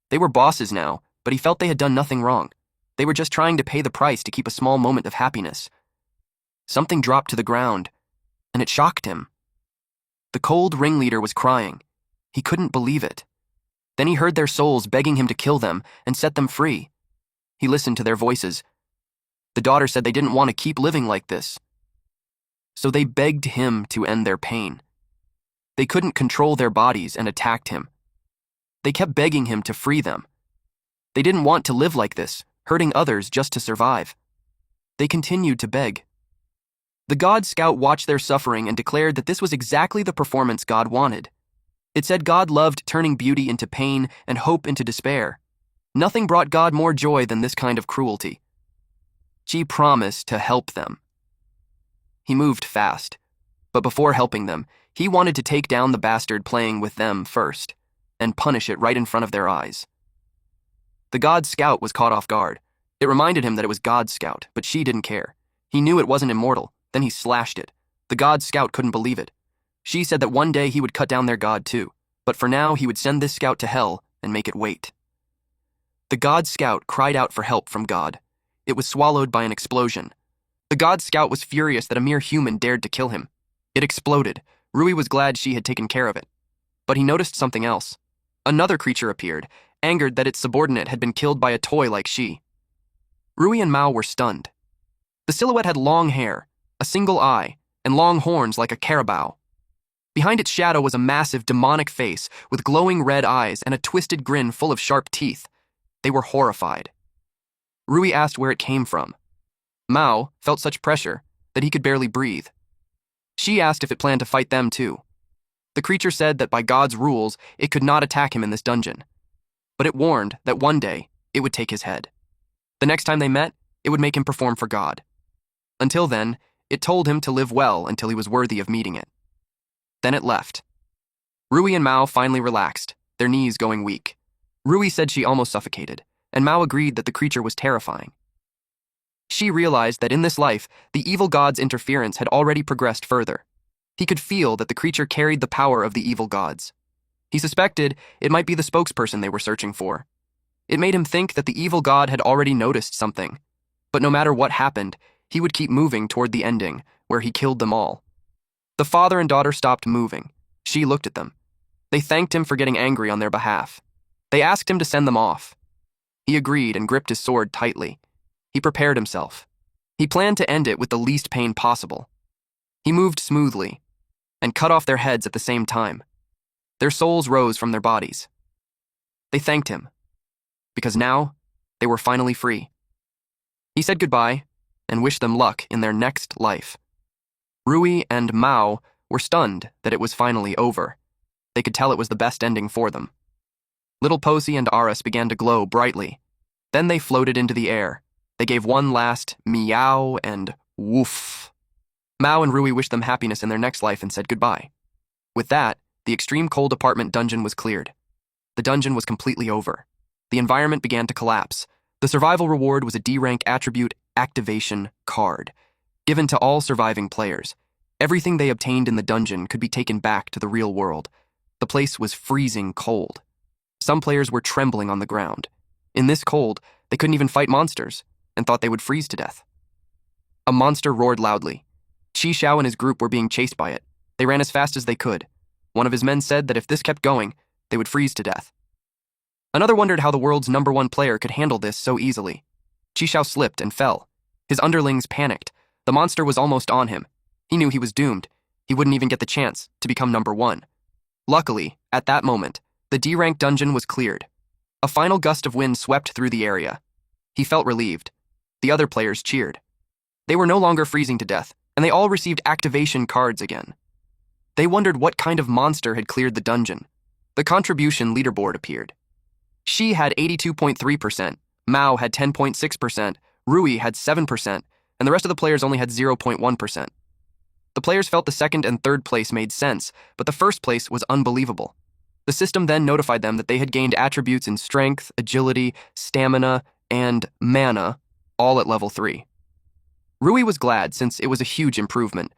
They were bosses now, but he felt they had done nothing wrong. They were just trying to pay the price to keep a small moment of happiness. Something dropped to the ground, and it shocked him. The cold ringleader was crying. He couldn't believe it. Then he heard their souls begging him to kill them and set them free. He listened to their voices. The daughter said they didn't want to keep living like this. So they begged him to end their pain. They couldn't control their bodies and attacked him. They kept begging him to free them. They didn't want to live like this, hurting others just to survive. They continued to beg. The God Scout watched their suffering and declared that this was exactly the performance God wanted. It said God loved turning beauty into pain and hope into despair. Nothing brought God more joy than this kind of cruelty. She promised to help them. He moved fast, but before helping them, he wanted to take down the bastard playing with them first, and punish it right in front of their eyes. The God Scout was caught off guard. It reminded him that it was God Scout, but she didn't care. He knew it wasn't immortal. Then he slashed it. The God Scout couldn't believe it. She said that one day he would cut down their god too, but for now he would send this scout to hell and make it wait. The God Scout cried out for help from God. It was swallowed by an explosion. The God Scout was furious that a mere human dared to kill him. It exploded. Rui was glad she had taken care of it. But he noticed something else. Another creature appeared, angered that its subordinate had been killed by a toy like she. Rui and Mao were stunned. The silhouette had long hair, a single eye, and long horns like a carabao. Behind its shadow was a massive demonic face with glowing red eyes and a twisted grin full of sharp teeth. They were horrified. Rui asked where it came from. Mao felt such pressure that he could barely breathe. She asked if it planned to fight them too. The creature said that by God's rules, it could not attack him in this dungeon. But it warned that one day, it would take his head. The next time they met, it would make him perform for God. Until then, it told him to live well until he was worthy of meeting it. Then it left. Rui and Mao finally relaxed, their knees going weak. Rui said she almost suffocated, and Mao agreed that the creature was terrifying. She realized that in this life, the evil god's interference had already progressed further. He could feel that the creature carried the power of the evil gods. He suspected it might be the spokesperson they were searching for. It made him think that the evil god had already noticed something. But no matter what happened, he would keep moving toward the ending, where he killed them all. The father and daughter stopped moving. She looked at them. They thanked him for getting angry on their behalf. They asked him to send them off. He agreed and gripped his sword tightly. He prepared himself. He planned to end it with the least pain possible. He moved smoothly and cut off their heads at the same time. Their souls rose from their bodies. They thanked him, because now they were finally free. He said goodbye and wished them luck in their next life. Rui and Mao were stunned that it was finally over. They could tell it was the best ending for them. Little Posey and Aris began to glow brightly. Then they floated into the air. They gave one last meow and woof. Mao and Rui wished them happiness in their next life and said goodbye. With that, the extreme cold apartment dungeon was cleared. The dungeon was completely over. The environment began to collapse. The survival reward was a D-rank attribute activation card, given to all surviving players. Everything they obtained in the dungeon could be taken back to the real world. The place was freezing cold. Some players were trembling on the ground. In this cold, they couldn't even fight monsters and thought they would freeze to death. A monster roared loudly. Chi Xiao and his group were being chased by it. They ran as fast as they could. One of his men said that if this kept going, they would freeze to death. Another wondered how the world's #1 player could handle this so easily. Chi Xiao slipped and fell. His underlings panicked. The monster was almost on him. He knew he was doomed. He wouldn't even get the chance to become #1. Luckily, at that moment, the D-rank dungeon was cleared. A final gust of wind swept through the area. He felt relieved. The other players cheered. They were no longer freezing to death, and they all received activation cards again. They wondered what kind of monster had cleared the dungeon. The contribution leaderboard appeared. She had 82.3%, Mao had 10.6%, Rui had 7%, and the rest of the players only had 0.1%. The players felt the second and third place made sense, but the first place was unbelievable. The system then notified them that they had gained attributes in strength, agility, stamina, and mana, all at level 3. Rui was glad since it was a huge improvement.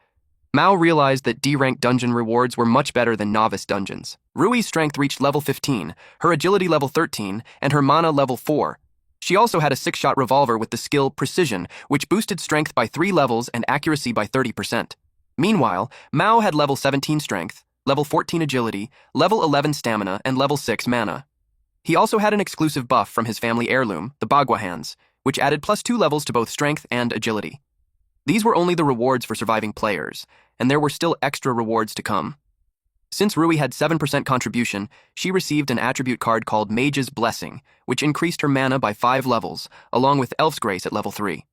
Mao realized that D-rank dungeon rewards were much better than novice dungeons. Rui's strength reached level 15, her agility level 13, and her mana level 4. She also had a 6-shot revolver with the skill Precision, which boosted strength by 3 levels and accuracy by 30%. Meanwhile, Mao had level 17 strength, level 14 agility, level 11 stamina, and level 6 mana. He also had an exclusive buff from his family heirloom, the Bagua Hands, which added +2 levels to both strength and agility. These were only the rewards for surviving players, and there were still extra rewards to come. Since Rui had 7% contribution, she received an attribute card called Mage's Blessing, which increased her mana by 5 levels, along with Elf's Grace at level 3.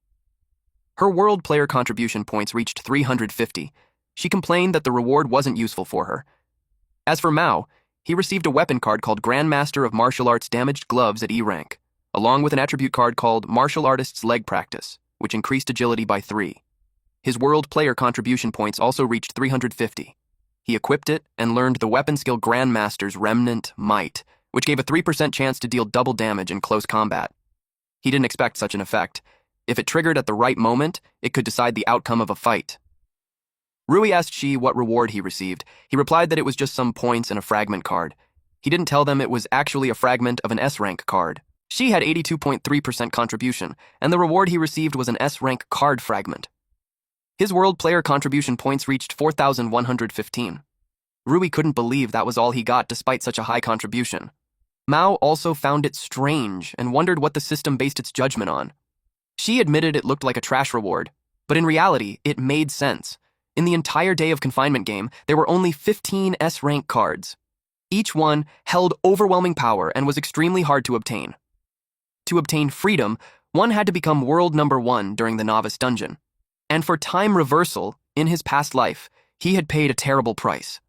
Her world player contribution points reached 350. She complained that the reward wasn't useful for her. As for Mao, he received a weapon card called Grandmaster of Martial Arts Damaged Gloves at E rank, along with an attribute card called Martial Artist's Leg Practice, which increased agility by 3. His world player contribution points also reached 350. He equipped it and learned the weapon skill Grandmaster's Remnant Might, which gave a 3% chance to deal double damage in close combat. He didn't expect such an effect. If it triggered at the right moment, it could decide the outcome of a fight. Rui asked Shi what reward he received. He replied that it was just some points and a fragment card. He didn't tell them it was actually a fragment of an S-rank card. Shi had 82.3% contribution, and the reward he received was an S-rank card fragment. His world player contribution points reached 4,115. Rui couldn't believe that was all he got despite such a high contribution. Mao also found it strange and wondered what the system based its judgment on. She admitted it looked like a trash reward, but in reality, it made sense. In the entire Day of Confinement game, there were only 15 S-rank cards. Each one held overwhelming power and was extremely hard to obtain. To obtain freedom, one had to become world number 1 during the novice dungeon. And for time reversal, in his past life, he had paid a terrible price.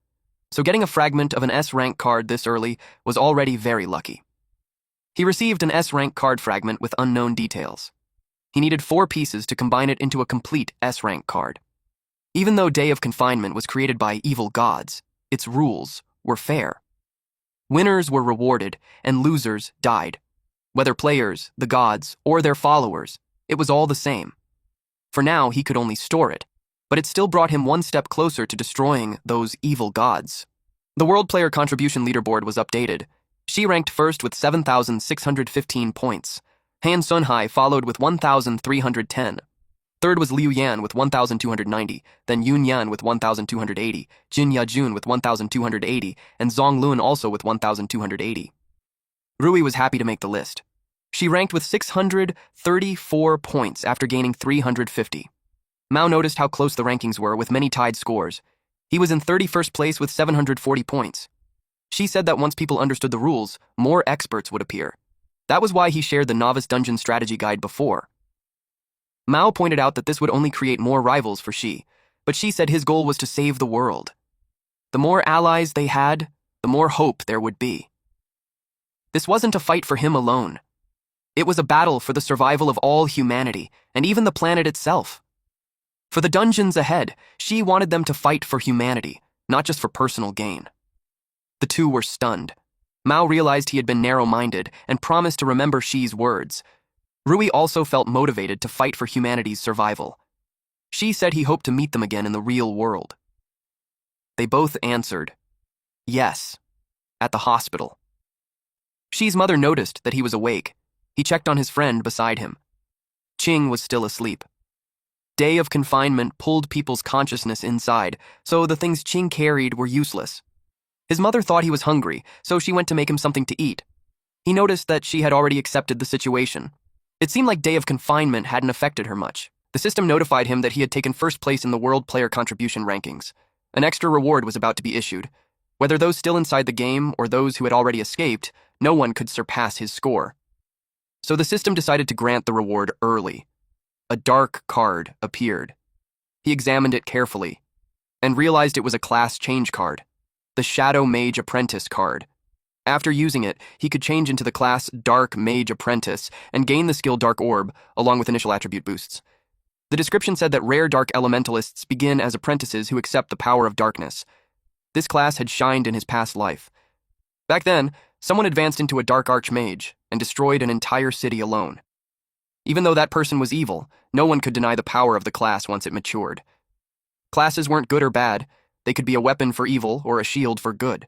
So getting a fragment of an S-rank card this early was already very lucky. He received an S-rank card fragment with unknown details. He needed 4 pieces to combine it into a complete S-rank card. Even though Day of Confinement was created by evil gods, its rules were fair. Winners were rewarded, and losers died. Whether players, the gods, or their followers, it was all the same. For now, he could only store it, but it still brought him one step closer to destroying those evil gods. The world player contribution leaderboard was updated. She ranked first with 7,615 points. Han Sunhai followed with 1,310. Third was Liu Yan with 1,290, then Yun Yan with 1,280, Jin Yajun with 1,280, and Zhong Lun also with 1,280. Rui was happy to make the list. She ranked with 634 points after gaining 350. Mao noticed how close the rankings were with many tied scores. He was in 31st place with 740 points. She said that once people understood the rules, more experts would appear. That was why he shared the Novice Dungeon Strategy Guide before. Mao pointed out that this would only create more rivals for Shi, but Shi said his goal was to save the world. The more allies they had, the more hope there would be. This wasn't a fight for him alone. It was a battle for the survival of all humanity, and even the planet itself. For the dungeons ahead, Shi wanted them to fight for humanity, not just for personal gain. The two were stunned. Mao realized he had been narrow-minded and promised to remember Shi's words. Rui also felt motivated to fight for humanity's survival. Shi said he hoped to meet them again in the real world. They both answered, yes, at the hospital. Shi's mother noticed that he was awake. He checked on his friend beside him. Qing was still asleep. Day of Confinement pulled people's consciousness inside, so the things Qing carried were useless. His mother thought he was hungry, so she went to make him something to eat. He noticed that she had already accepted the situation. It seemed like Day of Confinement hadn't affected her much. The system notified him that he had taken first place in the World Player Contribution rankings. An extra reward was about to be issued. Whether those still inside the game or those who had already escaped, no one could surpass his score. So the system decided to grant the reward early. A dark card appeared. He examined it carefully and realized it was a class change card, the Shadow Mage Apprentice card. After using it, he could change into the class Dark Mage Apprentice and gain the skill Dark Orb, along with initial attribute boosts. The description said that rare dark elementalists begin as apprentices who accept the power of darkness. This class had shined in his past life. Back then, someone advanced into a dark archmage and destroyed an entire city alone. Even though that person was evil, no one could deny the power of the class once it matured. Classes weren't good or bad. They could be a weapon for evil or a shield for good.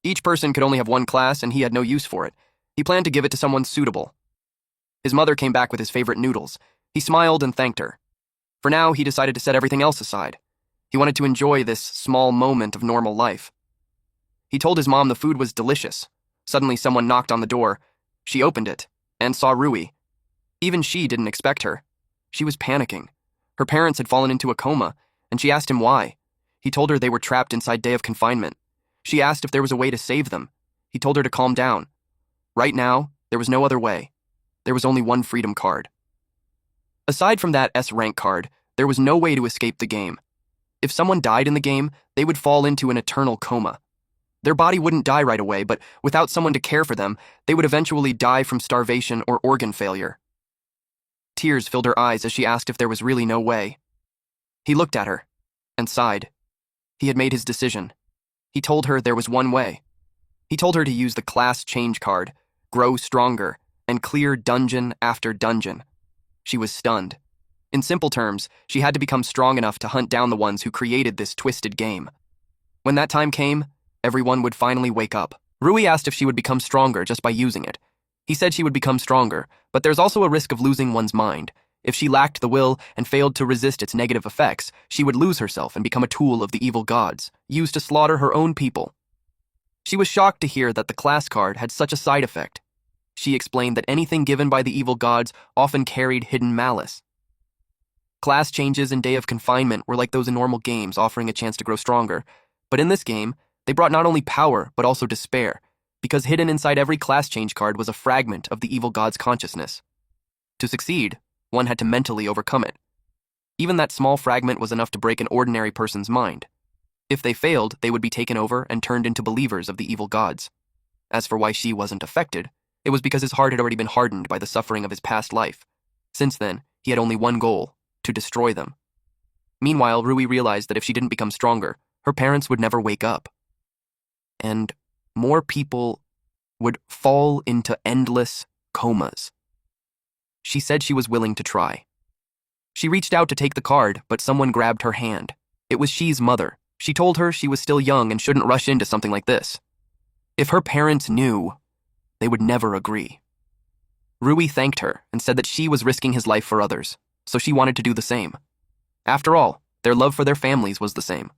Each person could only have one class, and he had no use for it. He planned to give it to someone suitable. His mother came back with his favorite noodles. He smiled and thanked her. For now, he decided to set everything else aside. He wanted to enjoy this small moment of normal life. He told his mom the food was delicious. Suddenly, someone knocked on the door. She opened it and saw Rui. Even she didn't expect her. She was panicking. Her parents had fallen into a coma, and she asked him why. He told her they were trapped inside day of confinement. She asked if there was a way to save them. He told her to calm down. Right now, there was no other way. There was only one freedom card. Aside from that S-rank card, there was no way to escape the game. If someone died in the game, they would fall into an eternal coma. Their body wouldn't die right away, but without someone to care for them, they would eventually die from starvation or organ failure. Tears filled her eyes as she asked if there was really no way. He looked at her and sighed. He had made his decision. He told her there was one way. He told her to use the class change card, grow stronger, and clear dungeon after dungeon. She was stunned. In simple terms, she had to become strong enough to hunt down the ones who created this twisted game. When that time came, everyone would finally wake up. Rui asked if she would become stronger just by using it. He said she would become stronger, but there's also a risk of losing one's mind. If she lacked the will and failed to resist its negative effects, she would lose herself and become a tool of the evil gods, used to slaughter her own people. She was shocked to hear that the class card had such a side effect. She explained that anything given by the evil gods often carried hidden malice. Class changes in Day of Confinement were like those in normal games, offering a chance to grow stronger. But in this game, they brought not only power, but also despair, because hidden inside every class change card was a fragment of the evil god's consciousness. To succeed, one had to mentally overcome it. Even that small fragment was enough to break an ordinary person's mind. If they failed, they would be taken over and turned into believers of the evil gods. As for why she wasn't affected, it was because his heart had already been hardened by the suffering of his past life. Since then, he had only one goal: to destroy them. Meanwhile, Rui realized that if she didn't become stronger, her parents would never wake up. And more people would fall into endless comas. She said she was willing to try. She reached out to take the card, but someone grabbed her hand. It was Shi's mother. She told her she was still young and shouldn't rush into something like this. If her parents knew, they would never agree. Rui thanked her and said that she was risking his life for others, so she wanted to do the same. After all, their love for their families was the same.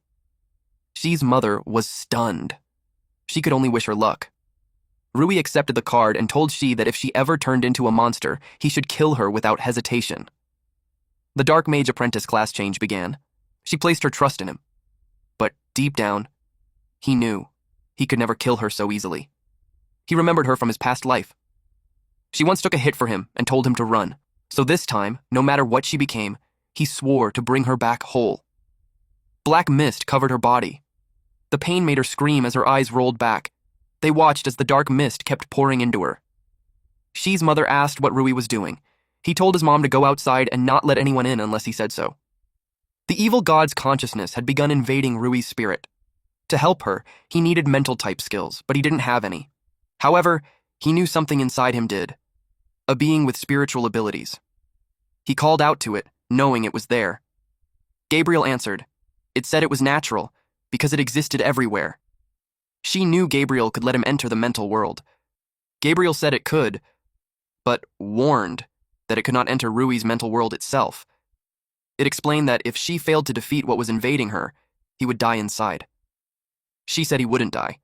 Shi's mother was stunned. She could only wish her luck. Rui accepted the card and told Shi that if she ever turned into a monster, he should kill her without hesitation. The Dark Mage Apprentice class change began. She placed her trust in him. But deep down, he knew he could never kill her so easily. He remembered her from his past life. She once took a hit for him and told him to run. So this time, no matter what she became, he swore to bring her back whole. Black mist covered her body. The pain made her scream as her eyes rolled back. They watched as the dark mist kept pouring into her. Shi's mother asked what Rui was doing. He told his mom to go outside and not let anyone in unless he said so. The evil god's consciousness had begun invading Rui's spirit. To help her, he needed mental type skills, but he didn't have any. However, he knew something inside him did. A being with spiritual abilities. He called out to it, knowing it was there. Gabriel answered. It said it was natural, because it existed everywhere. She knew Gabriel could let him enter the mental world. Gabriel said it could, but warned that it could not enter Rui's mental world itself. It explained that if she failed to defeat what was invading her, he would die inside. She said he wouldn't die.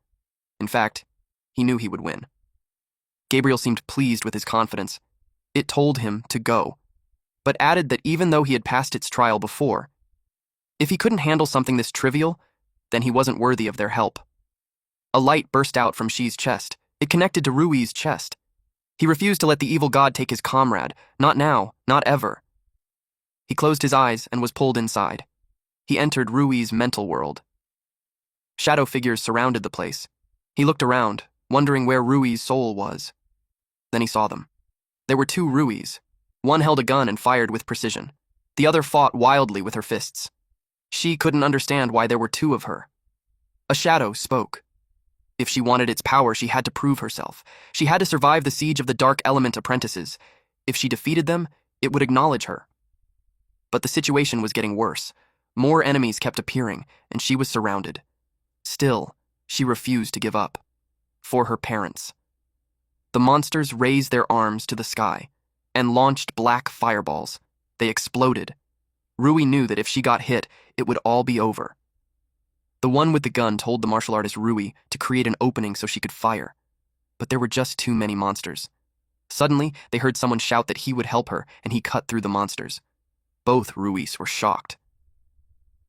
In fact, he knew he would win. Gabriel seemed pleased with his confidence. It told him to go, but added that even though he had passed its trial before, if he couldn't handle something this trivial, then he wasn't worthy of their help. A light burst out from Shi's chest. It connected to Rui's chest. He refused to let the evil god take his comrade. Not now, not ever. He closed his eyes and was pulled inside. He entered Rui's mental world. Shadow figures surrounded the place. He looked around, wondering where Rui's soul was. Then he saw them. There were two Ruis. One held a gun and fired with precision. The other fought wildly with her fists. She couldn't understand why there were two of her. A shadow spoke. If she wanted its power, she had to prove herself. She had to survive the siege of the Dark Element apprentices. If she defeated them, it would acknowledge her. But the situation was getting worse. More enemies kept appearing, and she was surrounded. Still, she refused to give up. For her parents. The monsters raised their arms to the sky and launched black fireballs. They exploded. Rui knew that if she got hit, it would all be over. The one with the gun told the martial artist Rui to create an opening so she could fire. But there were just too many monsters. Suddenly, they heard someone shout that he would help her, and he cut through the monsters. Both Ruis were shocked.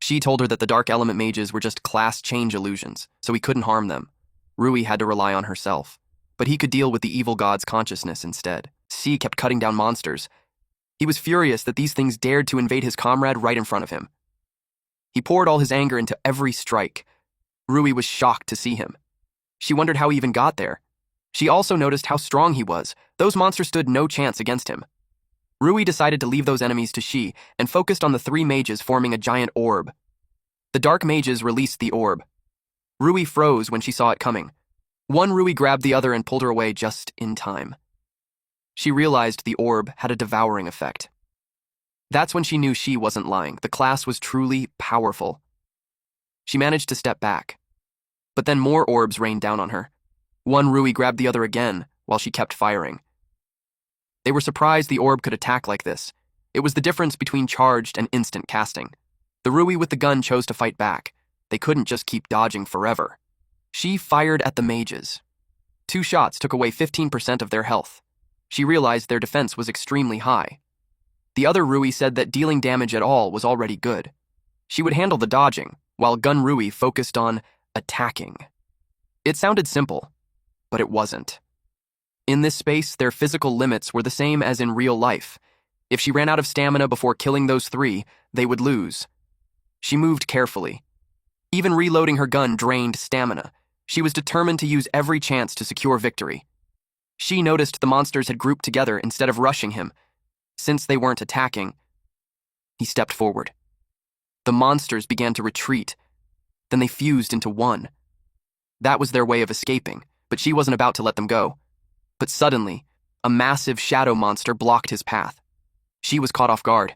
She told her that the Dark Element mages were just class change illusions, so he couldn't harm them. Rui had to rely on herself, but he could deal with the evil god's consciousness instead. C kept cutting down monsters. He was furious that these things dared to invade his comrade right in front of him. He poured all his anger into every strike. Rui was shocked to see him. She wondered how he even got there. She also noticed how strong he was. Those monsters stood no chance against him. Rui decided to leave those enemies to Shi and focused on the three mages forming a giant orb. The dark mages released the orb. Rui froze when she saw it coming. One Rui grabbed the other and pulled her away just in time. She realized the orb had a devouring effect. That's when she knew she wasn't lying. The class was truly powerful. She managed to step back. But then more orbs rained down on her. One Rui grabbed the other again while she kept firing. They were surprised the orb could attack like this. It was the difference between charged and instant casting. The Rui with the gun chose to fight back. They couldn't just keep dodging forever. She fired at the mages. 2 shots took away 15% of their health. She realized their defense was extremely high. The other Rui said that dealing damage at all was already good. She would handle the dodging, while Gun Rui focused on attacking. It sounded simple, but it wasn't. In this space, their physical limits were the same as in real life. If she ran out of stamina before killing those 3, they would lose. She moved carefully. Even reloading her gun drained stamina. She was determined to use every chance to secure victory. She noticed the monsters had grouped together instead of rushing him. Since they weren't attacking, he stepped forward. The monsters began to retreat. Then they fused into one. That was their way of escaping, but she wasn't about to let them go. But suddenly, a massive shadow monster blocked his path. She was caught off guard.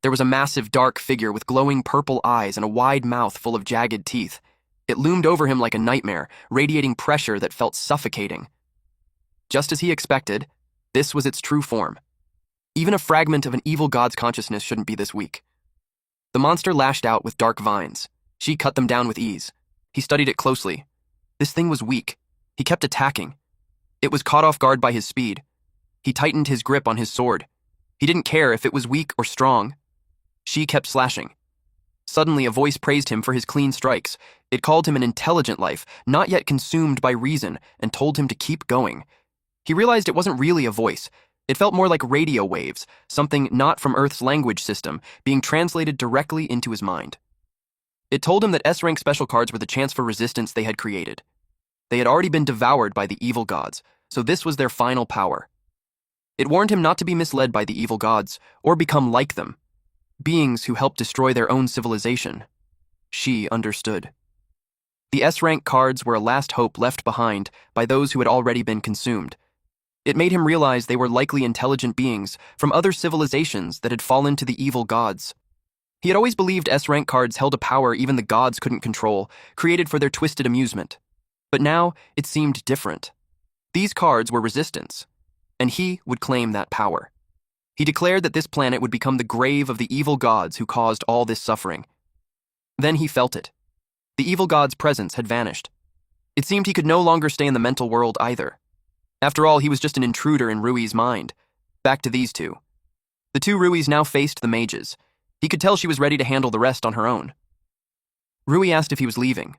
There was a massive dark figure with glowing purple eyes and a wide mouth full of jagged teeth. It loomed over him like a nightmare, radiating pressure that felt suffocating. Just as he expected, this was its true form. Even a fragment of an evil god's consciousness shouldn't be this weak. The monster lashed out with dark vines. She cut them down with ease. He studied it closely. This thing was weak. He kept attacking. It was caught off guard by his speed. He tightened his grip on his sword. He didn't care if it was weak or strong. She kept slashing. Suddenly, a voice praised him for his clean strikes. It called him an intelligent life, not yet consumed by reason, and told him to keep going. He realized it wasn't really a voice. It felt more like radio waves, something not from Earth's language system, being translated directly into his mind. It told him that S-rank special cards were the chance for resistance they had created. They had already been devoured by the evil gods, so this was their final power. It warned him not to be misled by the evil gods, or become like them. Beings who helped destroy their own civilization. She understood. The S-rank cards were a last hope left behind by those who had already been consumed. It made him realize they were likely intelligent beings from other civilizations that had fallen to the evil gods. He had always believed S-rank cards held a power even the gods couldn't control, created for their twisted amusement. But now, it seemed different. These cards were resistance, and he would claim that power. He declared that this planet would become the grave of the evil gods who caused all this suffering. Then he felt it. The evil god's presence had vanished. It seemed he could no longer stay in the mental world either. After all, he was just an intruder in Rui's mind. Back to these two. The 2 Ruis now faced the mages. He could tell she was ready to handle the rest on her own. Rui asked if he was leaving.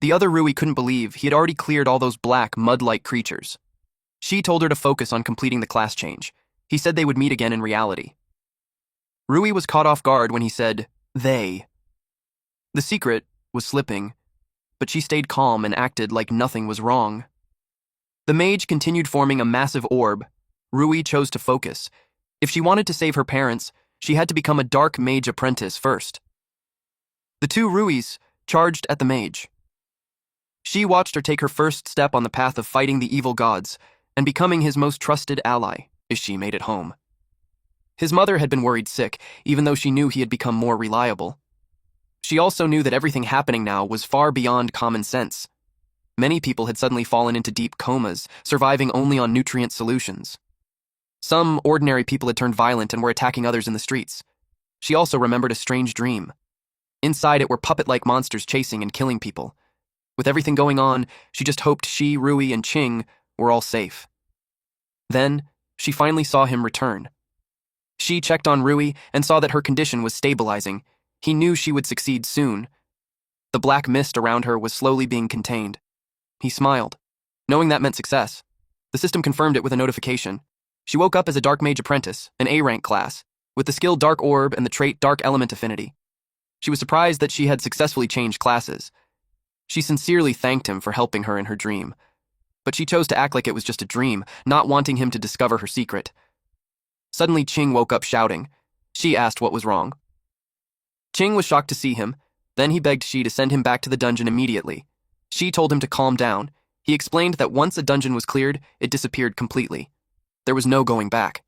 The other Rui couldn't believe he had already cleared all those black, mud-like creatures. She told her to focus on completing the class change. He said they would meet again in reality. Rui was caught off guard when he said, "they." The secret was slipping, but she stayed calm and acted like nothing was wrong. The mage continued forming a massive orb. Rui chose to focus. If she wanted to save her parents, She had to become a dark mage apprentice first. The two Ruis charged at the mage. She watched her take her first step on the path of fighting the evil gods and becoming his most trusted ally as she made it home. His mother had been worried sick, even though she knew he had become more reliable. She also knew that everything happening now was far beyond common sense. Many people had suddenly fallen into deep comas, surviving only on nutrient solutions. Some ordinary people had turned violent and were attacking others in the streets. She also remembered a strange dream. Inside it were puppet-like monsters chasing and killing people. With everything going on, she just hoped she, Rui, and Qing were all safe. Then, she finally saw him return. She checked on Rui and saw that her condition was stabilizing. He knew she would succeed soon. The black mist around her was slowly being contained. He smiled, knowing that meant success. The system confirmed it with a notification. She woke up as a Dark Mage Apprentice, an A-rank class, with the skill Dark Orb and the trait Dark Element Affinity. She was surprised that she had successfully changed classes. She sincerely thanked him for helping her in her dream, but she chose to act like it was just a dream, not wanting him to discover her secret. Suddenly, Qing woke up shouting. She asked what was wrong. Qing was shocked to see him. Then he begged Shi to send him back to the dungeon immediately. Shi told him to calm down. He explained that once a dungeon was cleared, it disappeared completely. There was no going back.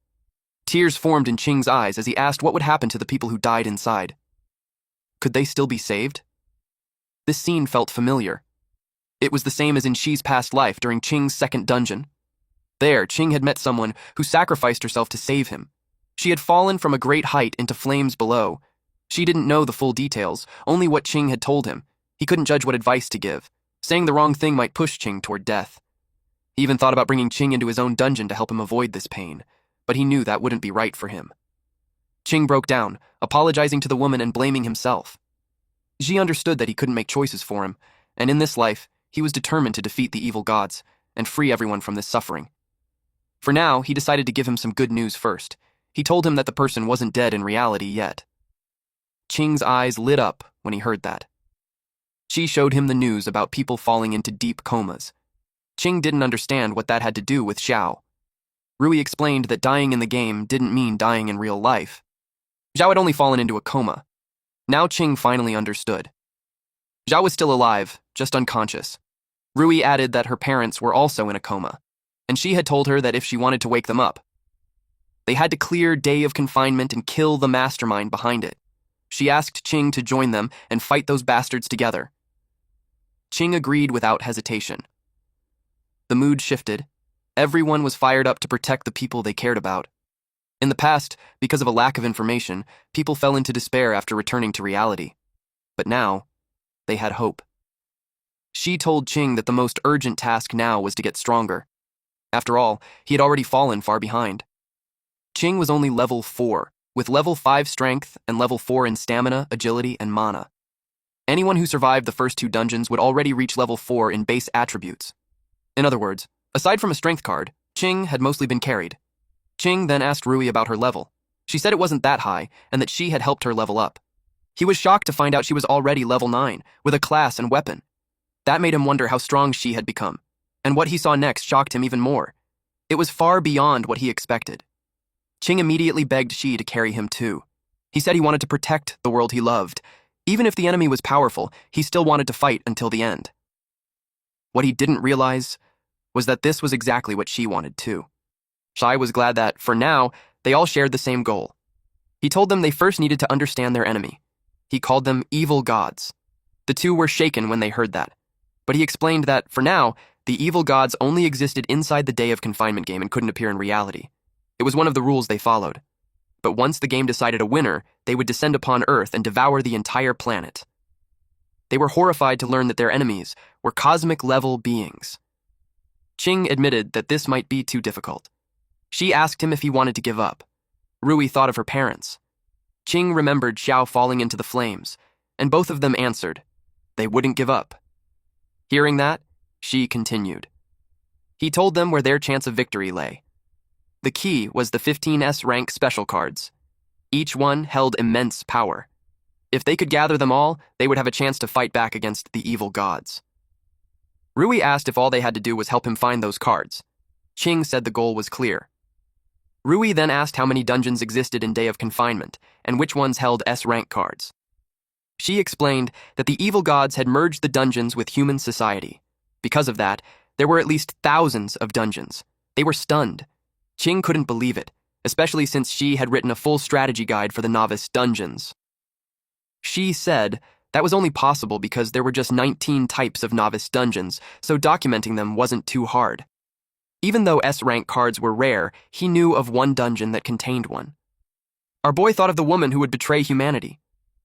Tears formed in Qing's eyes as he asked what would happen to the people who died inside. Could they still be saved? This scene felt familiar. It was the same as in Shi's past life during Qing's second dungeon. There, Qing had met someone who sacrificed herself to save him. She had fallen from a great height into flames below. She didn't know the full details, only what Qing had told him. He couldn't judge what advice to give. Saying the wrong thing might push Qing toward death. He even thought about bringing Qing into his own dungeon to help him avoid this pain, but he knew that wouldn't be right for him. Qing broke down, apologizing to the woman and blaming himself. Ji understood that he couldn't make choices for him, and in this life, he was determined to defeat the evil gods and free everyone from this suffering. For now, he decided to give him some good news first. He told him that the person wasn't dead in reality yet. Qing's eyes lit up when he heard that. Qi showed him the news about people falling into deep comas. Qing didn't understand what that had to do with Xiao. Rui explained that dying in the game didn't mean dying in real life. Xiao had only fallen into a coma. Now Qing finally understood. Xiao was still alive, just unconscious. Rui added that her parents were also in a coma, and she had told her that if she wanted to wake them up, they had to clear Day of Confinement and kill the mastermind behind it. She asked Qing to join them and fight those bastards together. Qing agreed without hesitation. The mood shifted. Everyone was fired up to protect the people they cared about. In the past, because of a lack of information, people fell into despair after returning to reality. But now, they had hope. She told Qing that the most urgent task now was to get stronger. After all, he had already fallen far behind. Qing was only level 4, with level 5 strength and level 4 in stamina, agility, and mana. Anyone who survived the first 2 dungeons would already reach level 4 in base attributes. In other words, aside from a strength card, Qing had mostly been carried. Qing then asked Rui about her level. She said it wasn't that high, and that she had helped her level up. He was shocked to find out she was already level 9, with a class and weapon. That made him wonder how strong she had become, and what he saw next shocked him even more. It was far beyond what he expected. Qing immediately begged Shi to carry him too. He said he wanted to protect the world he loved. Even if the enemy was powerful, he still wanted to fight until the end. What he didn't realize was that this was exactly what Shi wanted too. Shai was glad that, for now, they all shared the same goal. He told them they first needed to understand their enemy. He called them evil gods. The two were shaken when they heard that. But he explained that, for now, the evil gods only existed inside the Day of Confinement game and couldn't appear in reality. It was one of the rules they followed. But once the game decided a winner, they would descend upon Earth and devour the entire planet. They were horrified to learn that their enemies were cosmic-level beings. Qing admitted that this might be too difficult. She asked him if he wanted to give up. Rui thought of her parents. Qing remembered Xiao falling into the flames, and both of them answered. They wouldn't give up. Hearing that, Shi continued. He told them where their chance of victory lay. The key was the 15S rank special cards. Each one held immense power. If they could gather them all, they would have a chance to fight back against the evil gods. Rui asked if all they had to do was help him find those cards. Qing said the goal was clear. Rui then asked how many dungeons existed in Day of Confinement, and which ones held S-rank cards. She explained that the evil gods had merged the dungeons with human society. Because of that, there were at least thousands of dungeons. They were stunned. Qing couldn't believe it, especially since she had written a full strategy guide for the novice dungeons. She said that was only possible because there were just 19 types of novice dungeons, so documenting them wasn't too hard. Even though S-rank cards were rare, he knew of one dungeon that contained one. Our boy thought of the woman who would betray humanity.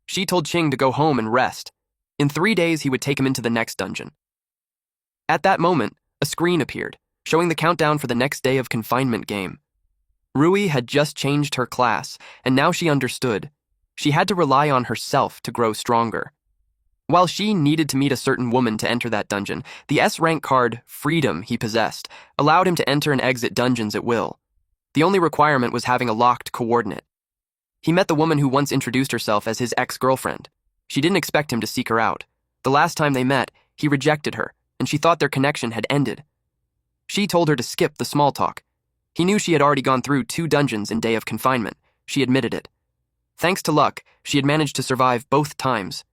She told Qing to go home and rest. In 3 days, he would take him into the next dungeon. At that moment, a screen appeared, showing the countdown for the next Day of Confinement game. Rui had just changed her class, and now she understood. She had to rely on herself to grow stronger. While she needed to meet a certain woman to enter that dungeon, the S-rank card, Freedom, he possessed, allowed him to enter and exit dungeons at will. The only requirement was having a locked coordinate. He met the woman who once introduced herself as his ex-girlfriend. She didn't expect him to seek her out. The last time they met, he rejected her, and she thought their connection had ended. She told her to skip the small talk. He knew she had already gone through 2 dungeons in Day of Confinement. She admitted it. Thanks to luck, she had managed to survive both times.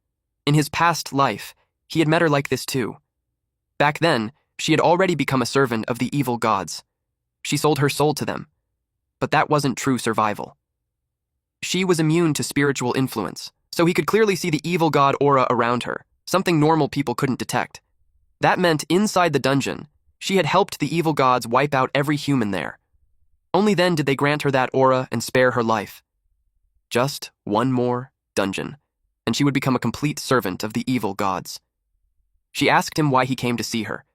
In his past life, he had met her like this too. Back then, she had already become a servant of the evil gods. She sold her soul to them. But that wasn't true survival. She was immune to spiritual influence, so he could clearly see the evil god aura around her, something normal people couldn't detect. That meant inside the dungeon, she had helped the evil gods wipe out every human there. Only then did they grant her that aura and spare her life. Just one more dungeon, and she would become a complete servant of the evil gods. She asked him why he came to see her.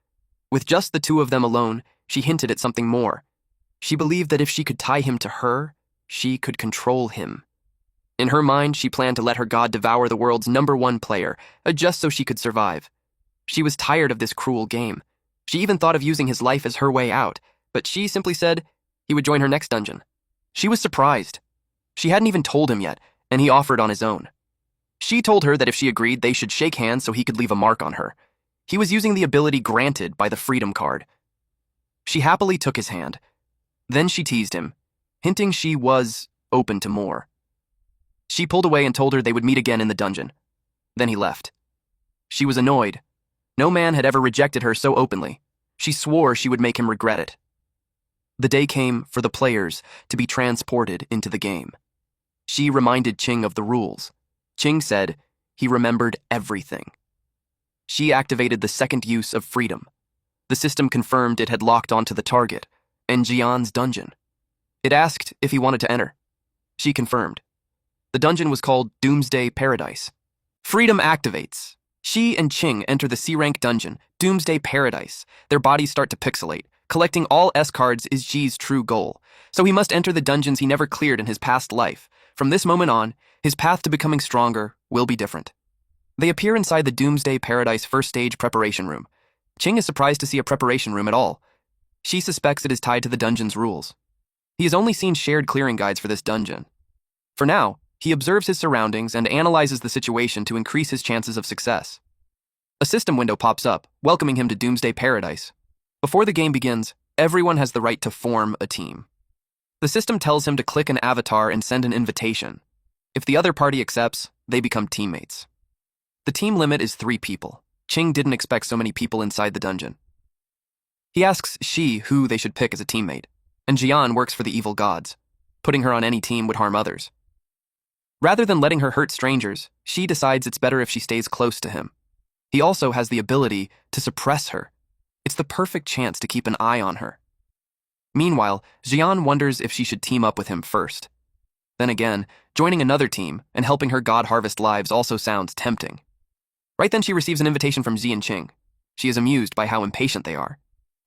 With just the 2 of them alone, she hinted at something more. She believed that if she could tie him to her, she could control him. In her mind, she planned to let her god devour the world's #1 player, just so she could survive. She was tired of this cruel game. She even thought of using his life as her way out, but she simply said he would join her next dungeon. She was surprised. She hadn't even told him yet, and he offered on his own. She told her that if she agreed, they should shake hands so he could leave a mark on her. He was using the ability granted by the Freedom card. She happily took his hand. Then she teased him, hinting she was open to more. She pulled away and told her they would meet again in the dungeon. Then he left. She was annoyed. No man had ever rejected her so openly. She swore she would make him regret it. The day came for the players to be transported into the game. She reminded Qing of the rules. Qing said he remembered everything. She activated the second use of Freedom. The system confirmed it had locked onto the target, and Jian's dungeon. It asked if he wanted to enter. She confirmed. The dungeon was called Doomsday Paradise. Freedom activates. She and Qing enter the C-rank dungeon, Doomsday Paradise. Their bodies start to pixelate. Collecting all S cards is Ji's true goal, so he must enter the dungeons he never cleared in his past life. From this moment on, his path to becoming stronger will be different. They appear inside the Doomsday Paradise first stage preparation room. Qing is surprised to see a preparation room at all. She suspects it is tied to the dungeon's rules. He has only seen shared clearing guides for this dungeon. For now, he observes his surroundings and analyzes the situation to increase his chances of success. A system window pops up, welcoming him to Doomsday Paradise. Before the game begins, everyone has the right to form a team. The system tells him to click an avatar and send an invitation. If the other party accepts, they become teammates. The team limit is 3 people. Qing didn't expect so many people inside the dungeon. He asks Shi who they should pick as a teammate, and Jian works for the evil gods. Putting her on any team would harm others. Rather than letting her hurt strangers, Shi decides it's better if she stays close to him. He also has the ability to suppress her. It's the perfect chance to keep an eye on her. Meanwhile, Jian wonders if she should team up with him first. Then again, joining another team and helping her god harvest lives also sounds tempting. Right then she receives an invitation from Xi and Qing. She is amused by how impatient they are.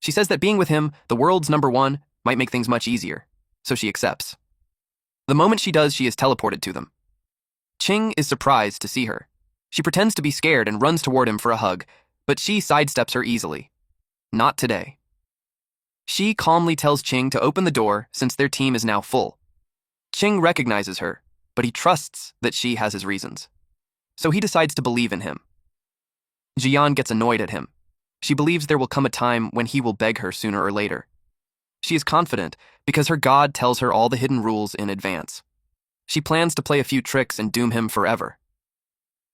She says that being with him, the world's #1, might make things much easier, so she accepts. The moment she does, she is teleported to them. Qing is surprised to see her. She pretends to be scared and runs toward him for a hug, but Shi sidesteps her easily. Not today. Shi calmly tells Qing to open the door since their team is now full. Qing recognizes her, but he trusts that Shi has his reasons. So he decides to believe in him. Jian gets annoyed at him. She believes there will come a time when he will beg her sooner or later. She is confident because her god tells her all the hidden rules in advance. She plans to play a few tricks and doom him forever.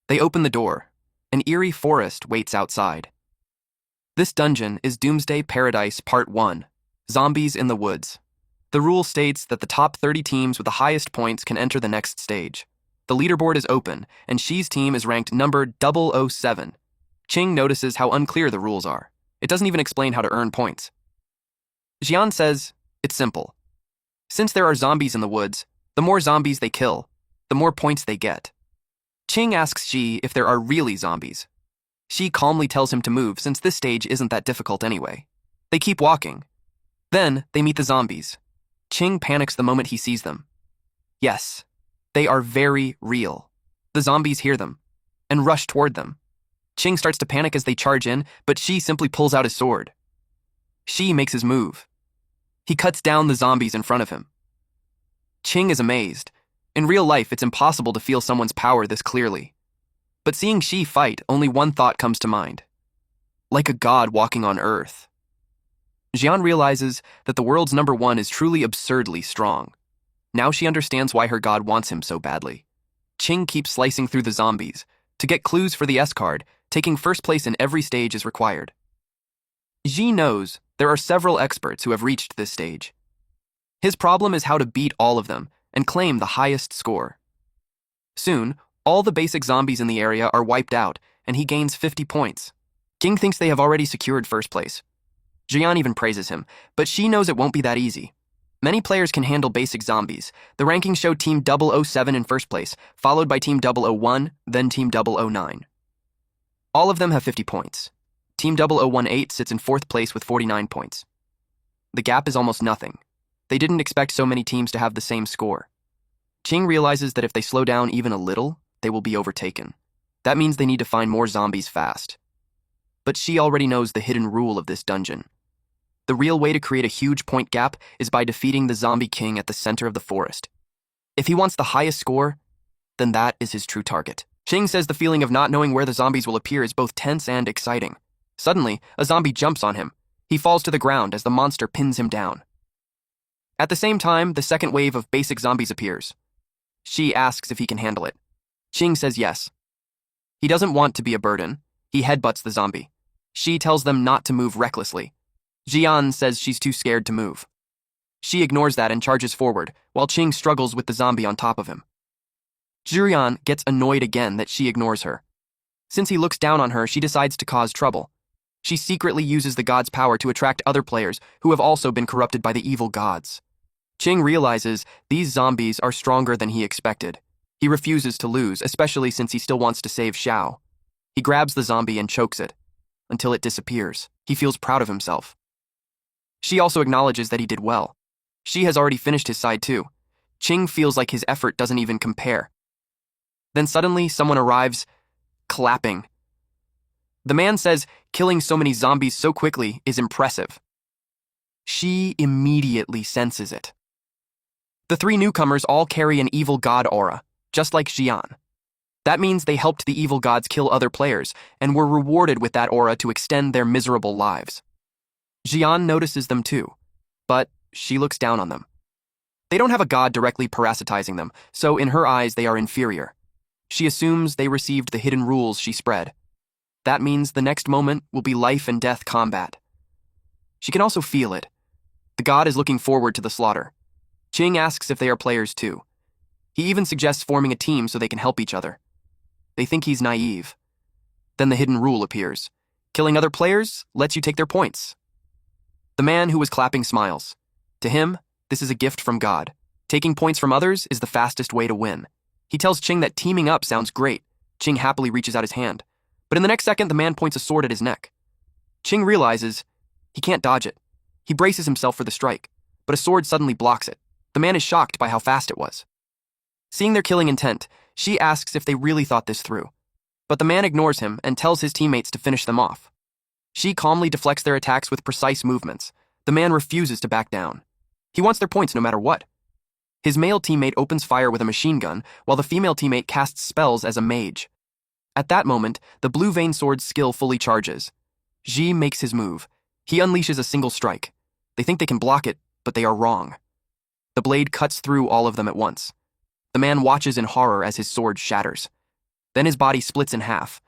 They open the door. An eerie forest waits outside. This dungeon is Doomsday Paradise Part 1, Zombies in the Woods. The rule states that the top 30 teams with the highest points can enter the next stage. The leaderboard is open, and Xi's team is ranked number 007. Qing notices how unclear the rules are. It doesn't even explain how to earn points. Jian says, it's simple. Since there are zombies in the woods, the more zombies they kill, the more points they get. Qing asks Xi if there are really zombies. Xi calmly tells him to move since this stage isn't that difficult anyway. They keep walking. Then they meet the zombies. Qing panics the moment he sees them. Yes, they are very real. The zombies hear them and rush toward them. Qing starts to panic as they charge in, but Xi simply pulls out his sword. Xi makes his move. He cuts down the zombies in front of him. Qing is amazed. In real life, it's impossible to feel someone's power this clearly. But seeing Xi fight, only one thought comes to mind. Like a god walking on earth. Jian realizes that the world's number 1 is truly absurdly strong. Now she understands why her god wants him so badly. Qing keeps slicing through the zombies. To get clues for the S card, taking first place in every stage is required. Xi knows there are several experts who have reached this stage. His problem is how to beat all of them and claim the highest score. Soon, all the basic zombies in the area are wiped out, and he gains 50 points. Qing thinks they have already secured first place. Jian even praises him, but Xi knows it won't be that easy. Many players can handle basic zombies. The rankings show Team 007 in first place, followed by Team 001, then Team 009. All of them have 50 points. Team 0018 sits in fourth place with 49 points. The gap is almost nothing. They didn't expect so many teams to have the same score. Qing realizes that if they slow down even a little, they will be overtaken. That means they need to find more zombies fast. But Xi already knows the hidden rule of this dungeon. The real way to create a huge point gap is by defeating the zombie king at the center of the forest. If he wants the highest score, then that is his true target. Qing says the feeling of not knowing where the zombies will appear is both tense and exciting. Suddenly, a zombie jumps on him. He falls to the ground as the monster pins him down. At the same time, the second wave of basic zombies appears. Xi asks if he can handle it. Qing says yes. He doesn't want to be a burden. He headbutts the zombie. Xi tells them not to move recklessly. Jian says she's too scared to move. Xi ignores that and charges forward, while Qing struggles with the zombie on top of him. Jian gets annoyed again that Xi ignores her. Since he looks down on her, she decides to cause trouble. She secretly uses the god's power to attract other players who have also been corrupted by the evil gods. Qing realizes these zombies are stronger than he expected. He refuses to lose, especially since he still wants to save Xiao. He grabs the zombie and chokes it, until it disappears. He feels proud of himself. Xi also acknowledges that he did well. Xi has already finished his side too. Qing feels like his effort doesn't even compare. Then suddenly, someone arrives, clapping. The man says killing so many zombies so quickly is impressive. Xi immediately senses it. The three newcomers all carry an evil god aura, just like Jian. That means they helped the evil gods kill other players and were rewarded with that aura to extend their miserable lives. Jian notices them too, but she looks down on them. They don't have a god directly parasitizing them, so in her eyes they are inferior. She assumes they received the hidden rules she spread. That means the next moment will be life and death combat. She can also feel it. The god is looking forward to the slaughter. Qing asks if they are players too. He even suggests forming a team so they can help each other. They think he's naive. Then the hidden rule appears. Killing other players lets you take their points. The man who was clapping smiles. To him, this is a gift from God. Taking points from others is the fastest way to win. He tells Qing that teaming up sounds great. Qing happily reaches out his hand. But in the next second, the man points a sword at his neck. Qing realizes he can't dodge it. He braces himself for the strike, but a sword suddenly blocks it. The man is shocked by how fast it was. Seeing their killing intent, Xi asks if they really thought this through. But the man ignores him and tells his teammates to finish them off. Xi calmly deflects their attacks with precise movements. The man refuses to back down. He wants their points no matter what. His male teammate opens fire with a machine gun, while the female teammate casts spells as a mage. At that moment, the blue vein sword's skill fully charges. Xi makes his move. He unleashes a single strike. They think they can block it, but they are wrong. The blade cuts through all of them at once. The man watches in horror as his sword shatters. Then his body splits in half.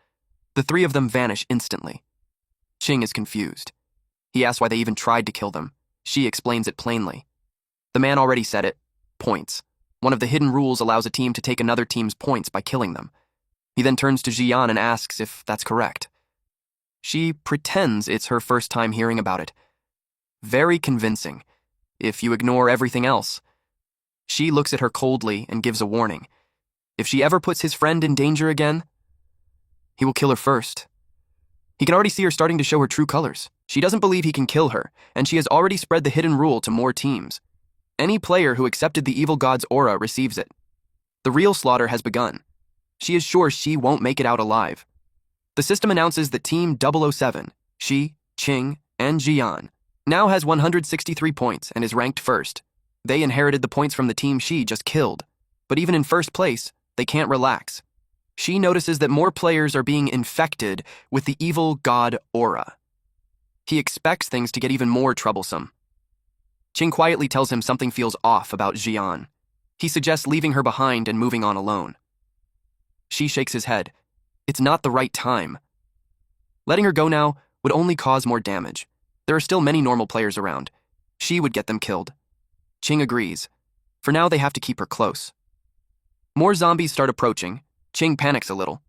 The three of them vanish instantly. Ching is confused. He asks why they even tried to kill them. She explains it plainly. The man already said it. Points. One of the hidden rules allows a team to take another team's points by killing them. He then turns to Jian and asks if that's correct. She pretends it's her first time hearing about it. Very convincing, if you ignore everything else. She looks at her coldly and gives a warning. If she ever puts his friend in danger again, he will kill her first. He can already see her starting to show her true colors. She doesn't believe he can kill her, and she has already spread the hidden rule to more teams. Any player who accepted the evil god's aura receives it. The real slaughter has begun. She is sure she won't make it out alive. The system announces that Team 007, she, Ching, and Jian, now has 163 points and is ranked first. They inherited the points from the team she just killed. But even in first place, they can't relax. She notices that more players are being infected with the evil god aura. He expects things to get even more troublesome. Ching quietly tells him something feels off about Jian. He suggests leaving her behind and moving on alone. She shakes his head. It's not the right time. Letting her go now would only cause more damage. There are still many normal players around. She would get them killed. Ching agrees. For now, they have to keep her close. More zombies start approaching. Ching panics a little.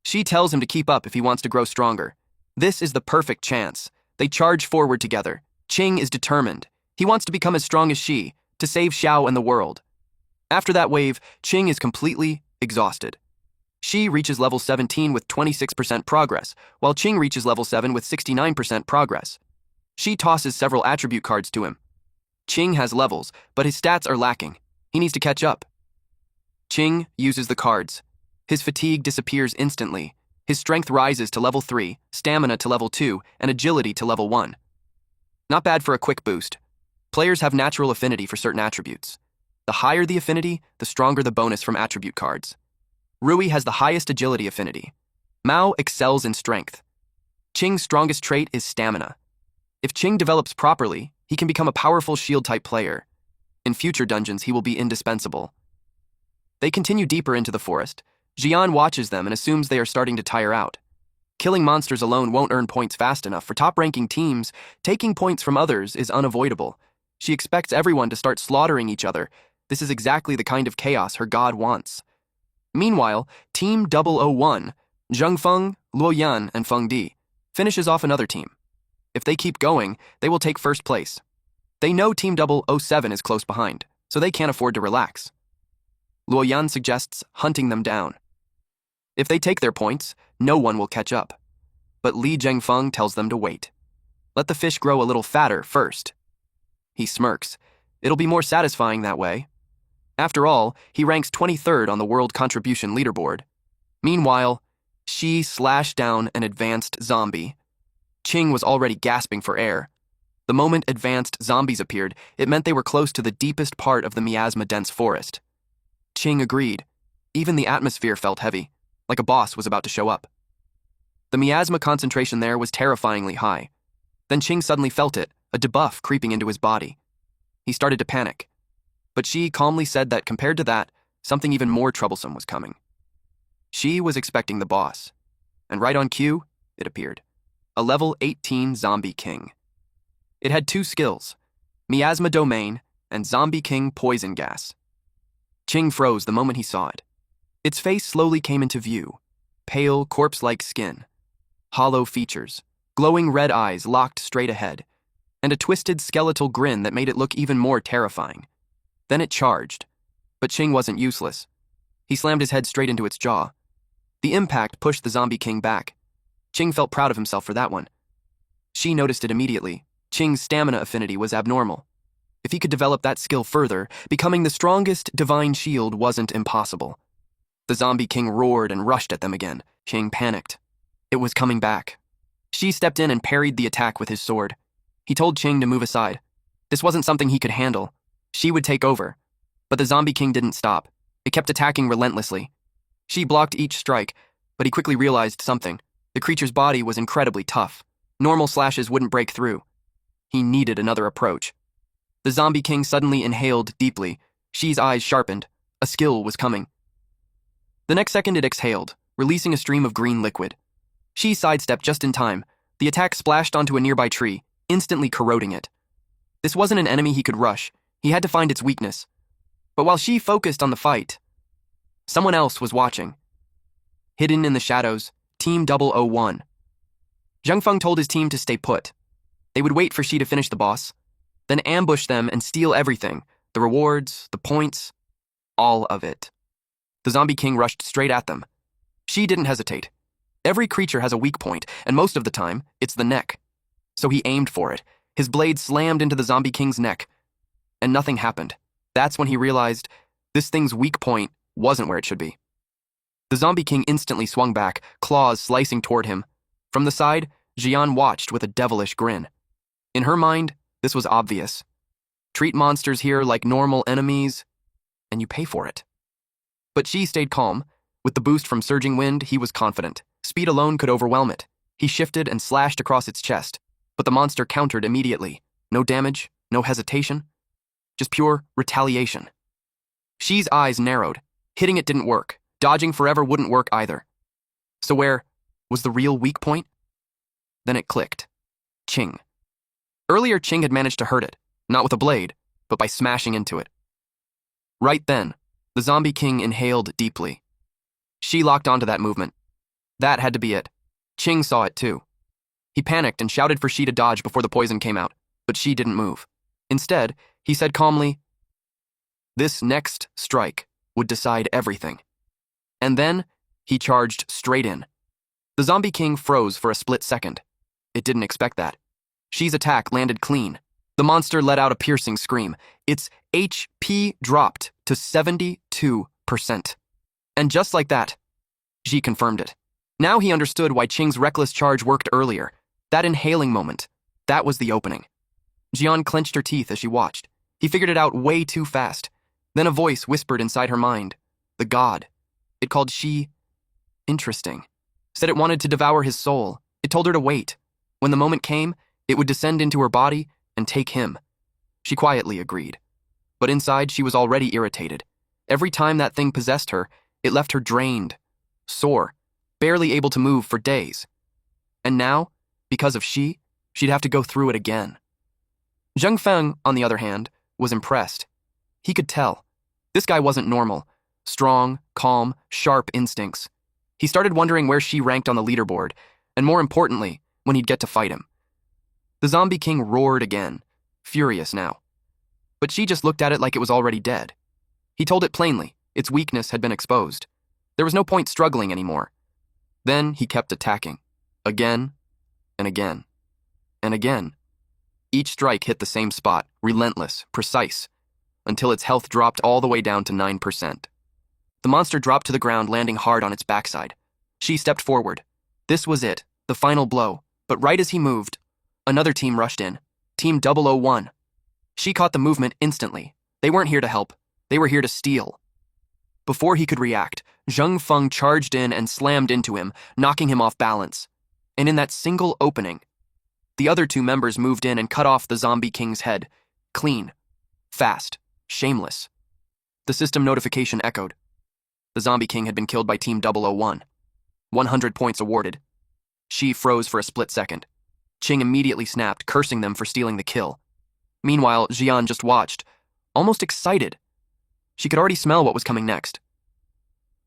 She tells him to keep up if he wants to grow stronger. This is the perfect chance. They charge forward together. Ching is determined. He wants to become as strong as she, to save Xiao and the world. After that wave, Ching is completely exhausted. She reaches level 17 with 26% progress, while Ching reaches level 7 with 69% progress. She tosses several attribute cards to him. Ching has levels, but his stats are lacking. He needs to catch up. Ching uses the cards. His fatigue disappears instantly. His strength rises to level 3, stamina to level 2, and agility to level 1. Not bad for a quick boost. Players have natural affinity for certain attributes. The higher the affinity, the stronger the bonus from attribute cards. Rui has the highest agility affinity. Mao excels in strength. Ching's strongest trait is stamina. If Ching develops properly, he can become a powerful shield-type player. In future dungeons, he will be indispensable. They continue deeper into the forest. Jian watches them and assumes they are starting to tire out. Killing monsters alone won't earn points fast enough. For top-ranking teams, taking points from others is unavoidable. She expects everyone to start slaughtering each other. This is exactly the kind of chaos her god wants. Meanwhile, Team 001, Zheng Feng, Luo Yan, and Feng Di, finishes off another team. If they keep going, they will take first place. They know Team 007 is close behind, so they can't afford to relax. Luo Yan suggests hunting them down. If they take their points, no one will catch up. But Li Zhengfeng tells them to wait. Let the fish grow a little fatter first. He smirks. It'll be more satisfying that way. After all, he ranks 23rd on the World Contribution Leaderboard. Meanwhile, she slashed down an advanced zombie. Ching was already gasping for air. The moment advanced zombies appeared, it meant they were close to the deepest part of the miasma-dense forest. Ching agreed. Even the atmosphere felt heavy, like a boss was about to show up. The miasma concentration there was terrifyingly high. Then Ching suddenly felt it, a debuff creeping into his body. He started to panic. But she calmly said that compared to that, something even more troublesome was coming. She was expecting the boss. And right on cue, it appeared. A level 18 Zombie King. It had two skills, Miasma Domain and Zombie King Poison Gas. Ching froze the moment he saw it. Its face slowly came into view. Pale, corpse-like skin. Hollow features. Glowing red eyes locked straight ahead. And a twisted skeletal grin that made it look even more terrifying. Then it charged. But Ching wasn't useless. He slammed his head straight into its jaw. The impact pushed the Zombie King back. Ching felt proud of himself for that one. She noticed it immediately. Ching's stamina affinity was abnormal. If he could develop that skill further, becoming the strongest divine shield wasn't impossible. The Zombie King roared and rushed at them again. Ching panicked. It was coming back. She stepped in and parried the attack with his sword. He told Ching to move aside. This wasn't something he could handle. She would take over. But the Zombie King didn't stop. It kept attacking relentlessly. She blocked each strike, but he quickly realized something. The creature's body was incredibly tough. Normal slashes wouldn't break through. He needed another approach. The zombie king suddenly inhaled deeply. Xi's eyes sharpened. A skill was coming. The next second it exhaled, releasing a stream of green liquid. Xi sidestepped just in time. The attack splashed onto a nearby tree, instantly corroding it. This wasn't an enemy he could rush. He had to find its weakness. But while Xi focused on the fight, someone else was watching. Hidden in the shadows, Team 001. Zheng Feng told his team to stay put. They would wait for Xi to finish the boss, then ambush them and steal everything, the rewards, the points, all of it. The zombie king rushed straight at them. Xi didn't hesitate. Every creature has a weak point, and most of the time, it's the neck. So he aimed for it. His blade slammed into the zombie king's neck, and nothing happened. That's when he realized this thing's weak point wasn't where it should be. The zombie king instantly swung back, claws slicing toward him. From the side, Jian watched with a devilish grin. In her mind, this was obvious. Treat monsters here like normal enemies, and you pay for it. But Xi stayed calm. With the boost from surging wind, he was confident. Speed alone could overwhelm it. He shifted and slashed across its chest, but the monster countered immediately. No damage, no hesitation, just pure retaliation. Xi's eyes narrowed. Hitting it didn't work. Dodging forever wouldn't work either. So where was the real weak point? Then it clicked. Qing. Earlier, Qing had managed to hurt it, not with a blade, but by smashing into it. Right then, the zombie king inhaled deeply. Xi locked onto that movement. That had to be it. Qing saw it too. He panicked and shouted for Xi to dodge before the poison came out, but Xi didn't move. Instead, he said calmly, "This next strike would decide everything." And then, he charged straight in. The zombie king froze for a split second. It didn't expect that. Xi's attack landed clean. The monster let out a piercing scream. Its HP dropped to 72%. And just like that, Xi confirmed it. Now he understood why Qing's reckless charge worked earlier. That inhaling moment, that was the opening. Jian clenched her teeth as she watched. He figured it out way too fast. Then a voice whispered inside her mind. The god. It called Xi interesting. Said it wanted to devour his soul. It told her to wait. When the moment came, it would descend into her body and take him. She quietly agreed. But inside, she was already irritated. Every time that thing possessed her, it left her drained, sore, barely able to move for days. And now, because of Xi, she'd have to go through it again. Zheng Feng, on the other hand, was impressed. He could tell. This guy wasn't normal. Strong, calm, sharp instincts. He started wondering where Xi ranked on the leaderboard, and more importantly, when he'd get to fight him. The zombie king roared again, furious now. But Xi just looked at it like it was already dead. He told it plainly, its weakness had been exposed. There was no point struggling anymore. Then he kept attacking. Again, and again, and again. Each strike hit the same spot, relentless, precise, until its health dropped all the way down to 9%. The monster dropped to the ground, landing hard on its backside. Xi stepped forward. This was it, the final blow. But right as he moved, another team rushed in. Team 001. Xi caught the movement instantly. They weren't here to help. They were here to steal. Before he could react, Zheng Feng charged in and slammed into him, knocking him off balance. And in that single opening, the other two members moved in and cut off the zombie king's head. Clean, fast, shameless. The system notification echoed. The zombie king had been killed by Team 001. 100 points awarded. Xi froze for a split second. Qing immediately snapped, cursing them for stealing the kill. Meanwhile, Jian just watched, almost excited. She could already smell what was coming next.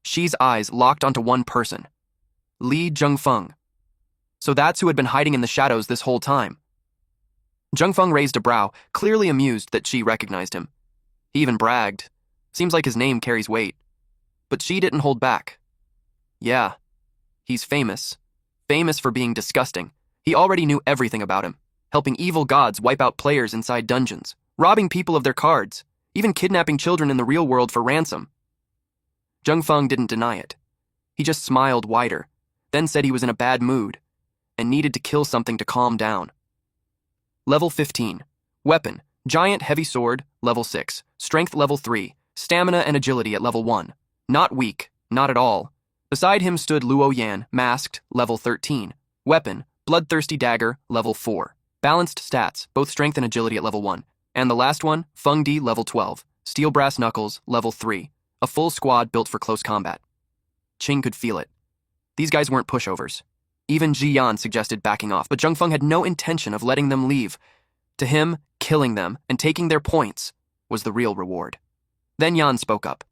Xi's eyes locked onto one person, Li Zhengfeng. So that's who had been hiding in the shadows this whole time. Zhengfeng raised a brow, clearly amused that Xi recognized him. He even bragged. Seems like his name carries weight. But Xi didn't hold back. Yeah, he's famous. Famous for being disgusting. He already knew everything about him, helping evil gods wipe out players inside dungeons, robbing people of their cards, even kidnapping children in the real world for ransom. Zheng Feng didn't deny it. He just smiled wider, then said he was in a bad mood and needed to kill something to calm down. Level 15. Weapon, giant heavy sword, level 6. Strength level 3. Stamina and agility at level 1. Not weak, not at all. Beside him stood Luo Yan, masked, level 13. Weapon, bloodthirsty dagger, level 4. Balanced stats, both strength and agility at level 1. And the last one, Feng Di, level 12, Steel Brass Knuckles, level 3, a full squad built for close combat. Qing could feel it. These guys weren't pushovers. Even Ji Yan suggested backing off, but Zheng Feng had no intention of letting them leave. To him, killing them and taking their points was the real reward. Then Yan spoke up.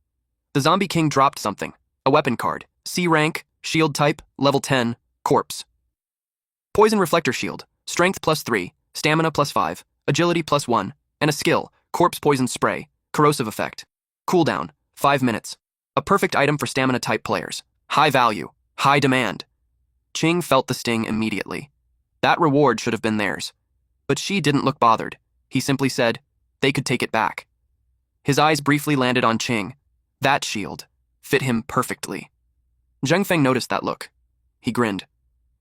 The Zombie King dropped something, a weapon card, C rank, shield type, level 10, corpse. Poison Reflector Shield, strength +3, stamina +5, agility +1, and a skill, corpse poison spray, corrosive effect. Cooldown, 5 minutes. A perfect item for stamina type players. High value, high demand. Qing felt the sting immediately. That reward should have been theirs. But she didn't look bothered. He simply said, they could take it back. His eyes briefly landed on Qing. That shield fit him perfectly. Zheng Feng noticed that look. He grinned.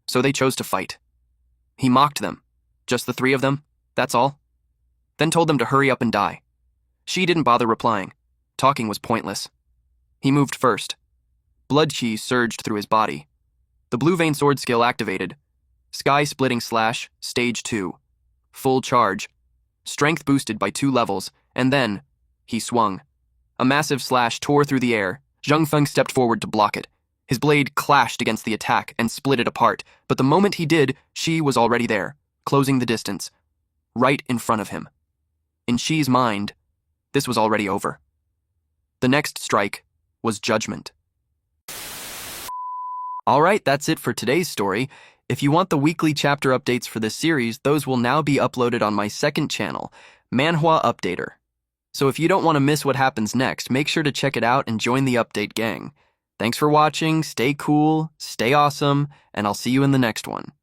So they chose to fight. He mocked them. Just the three of them, that's all. Then told them to hurry up and die. She didn't bother replying. Talking was pointless. He moved first. Blood chi surged through his body. The blue vein sword skill activated. Sky-splitting slash, stage 2. Full charge. Strength boosted by 2 levels, and then he swung. A massive slash tore through the air. Zheng Feng stepped forward to block it. His blade clashed against the attack and split it apart, but the moment he did, she was already there, closing the distance, right in front of him. In Shi's mind, this was already over. The next strike was judgment. Alright, that's it for today's story. If you want the weekly chapter updates for this series, those will now be uploaded on my second channel, Manhwa Updater. So if you don't want to miss what happens next, make sure to check it out and join the update gang. Thanks for watching, stay cool, stay awesome, and I'll see you in the next one.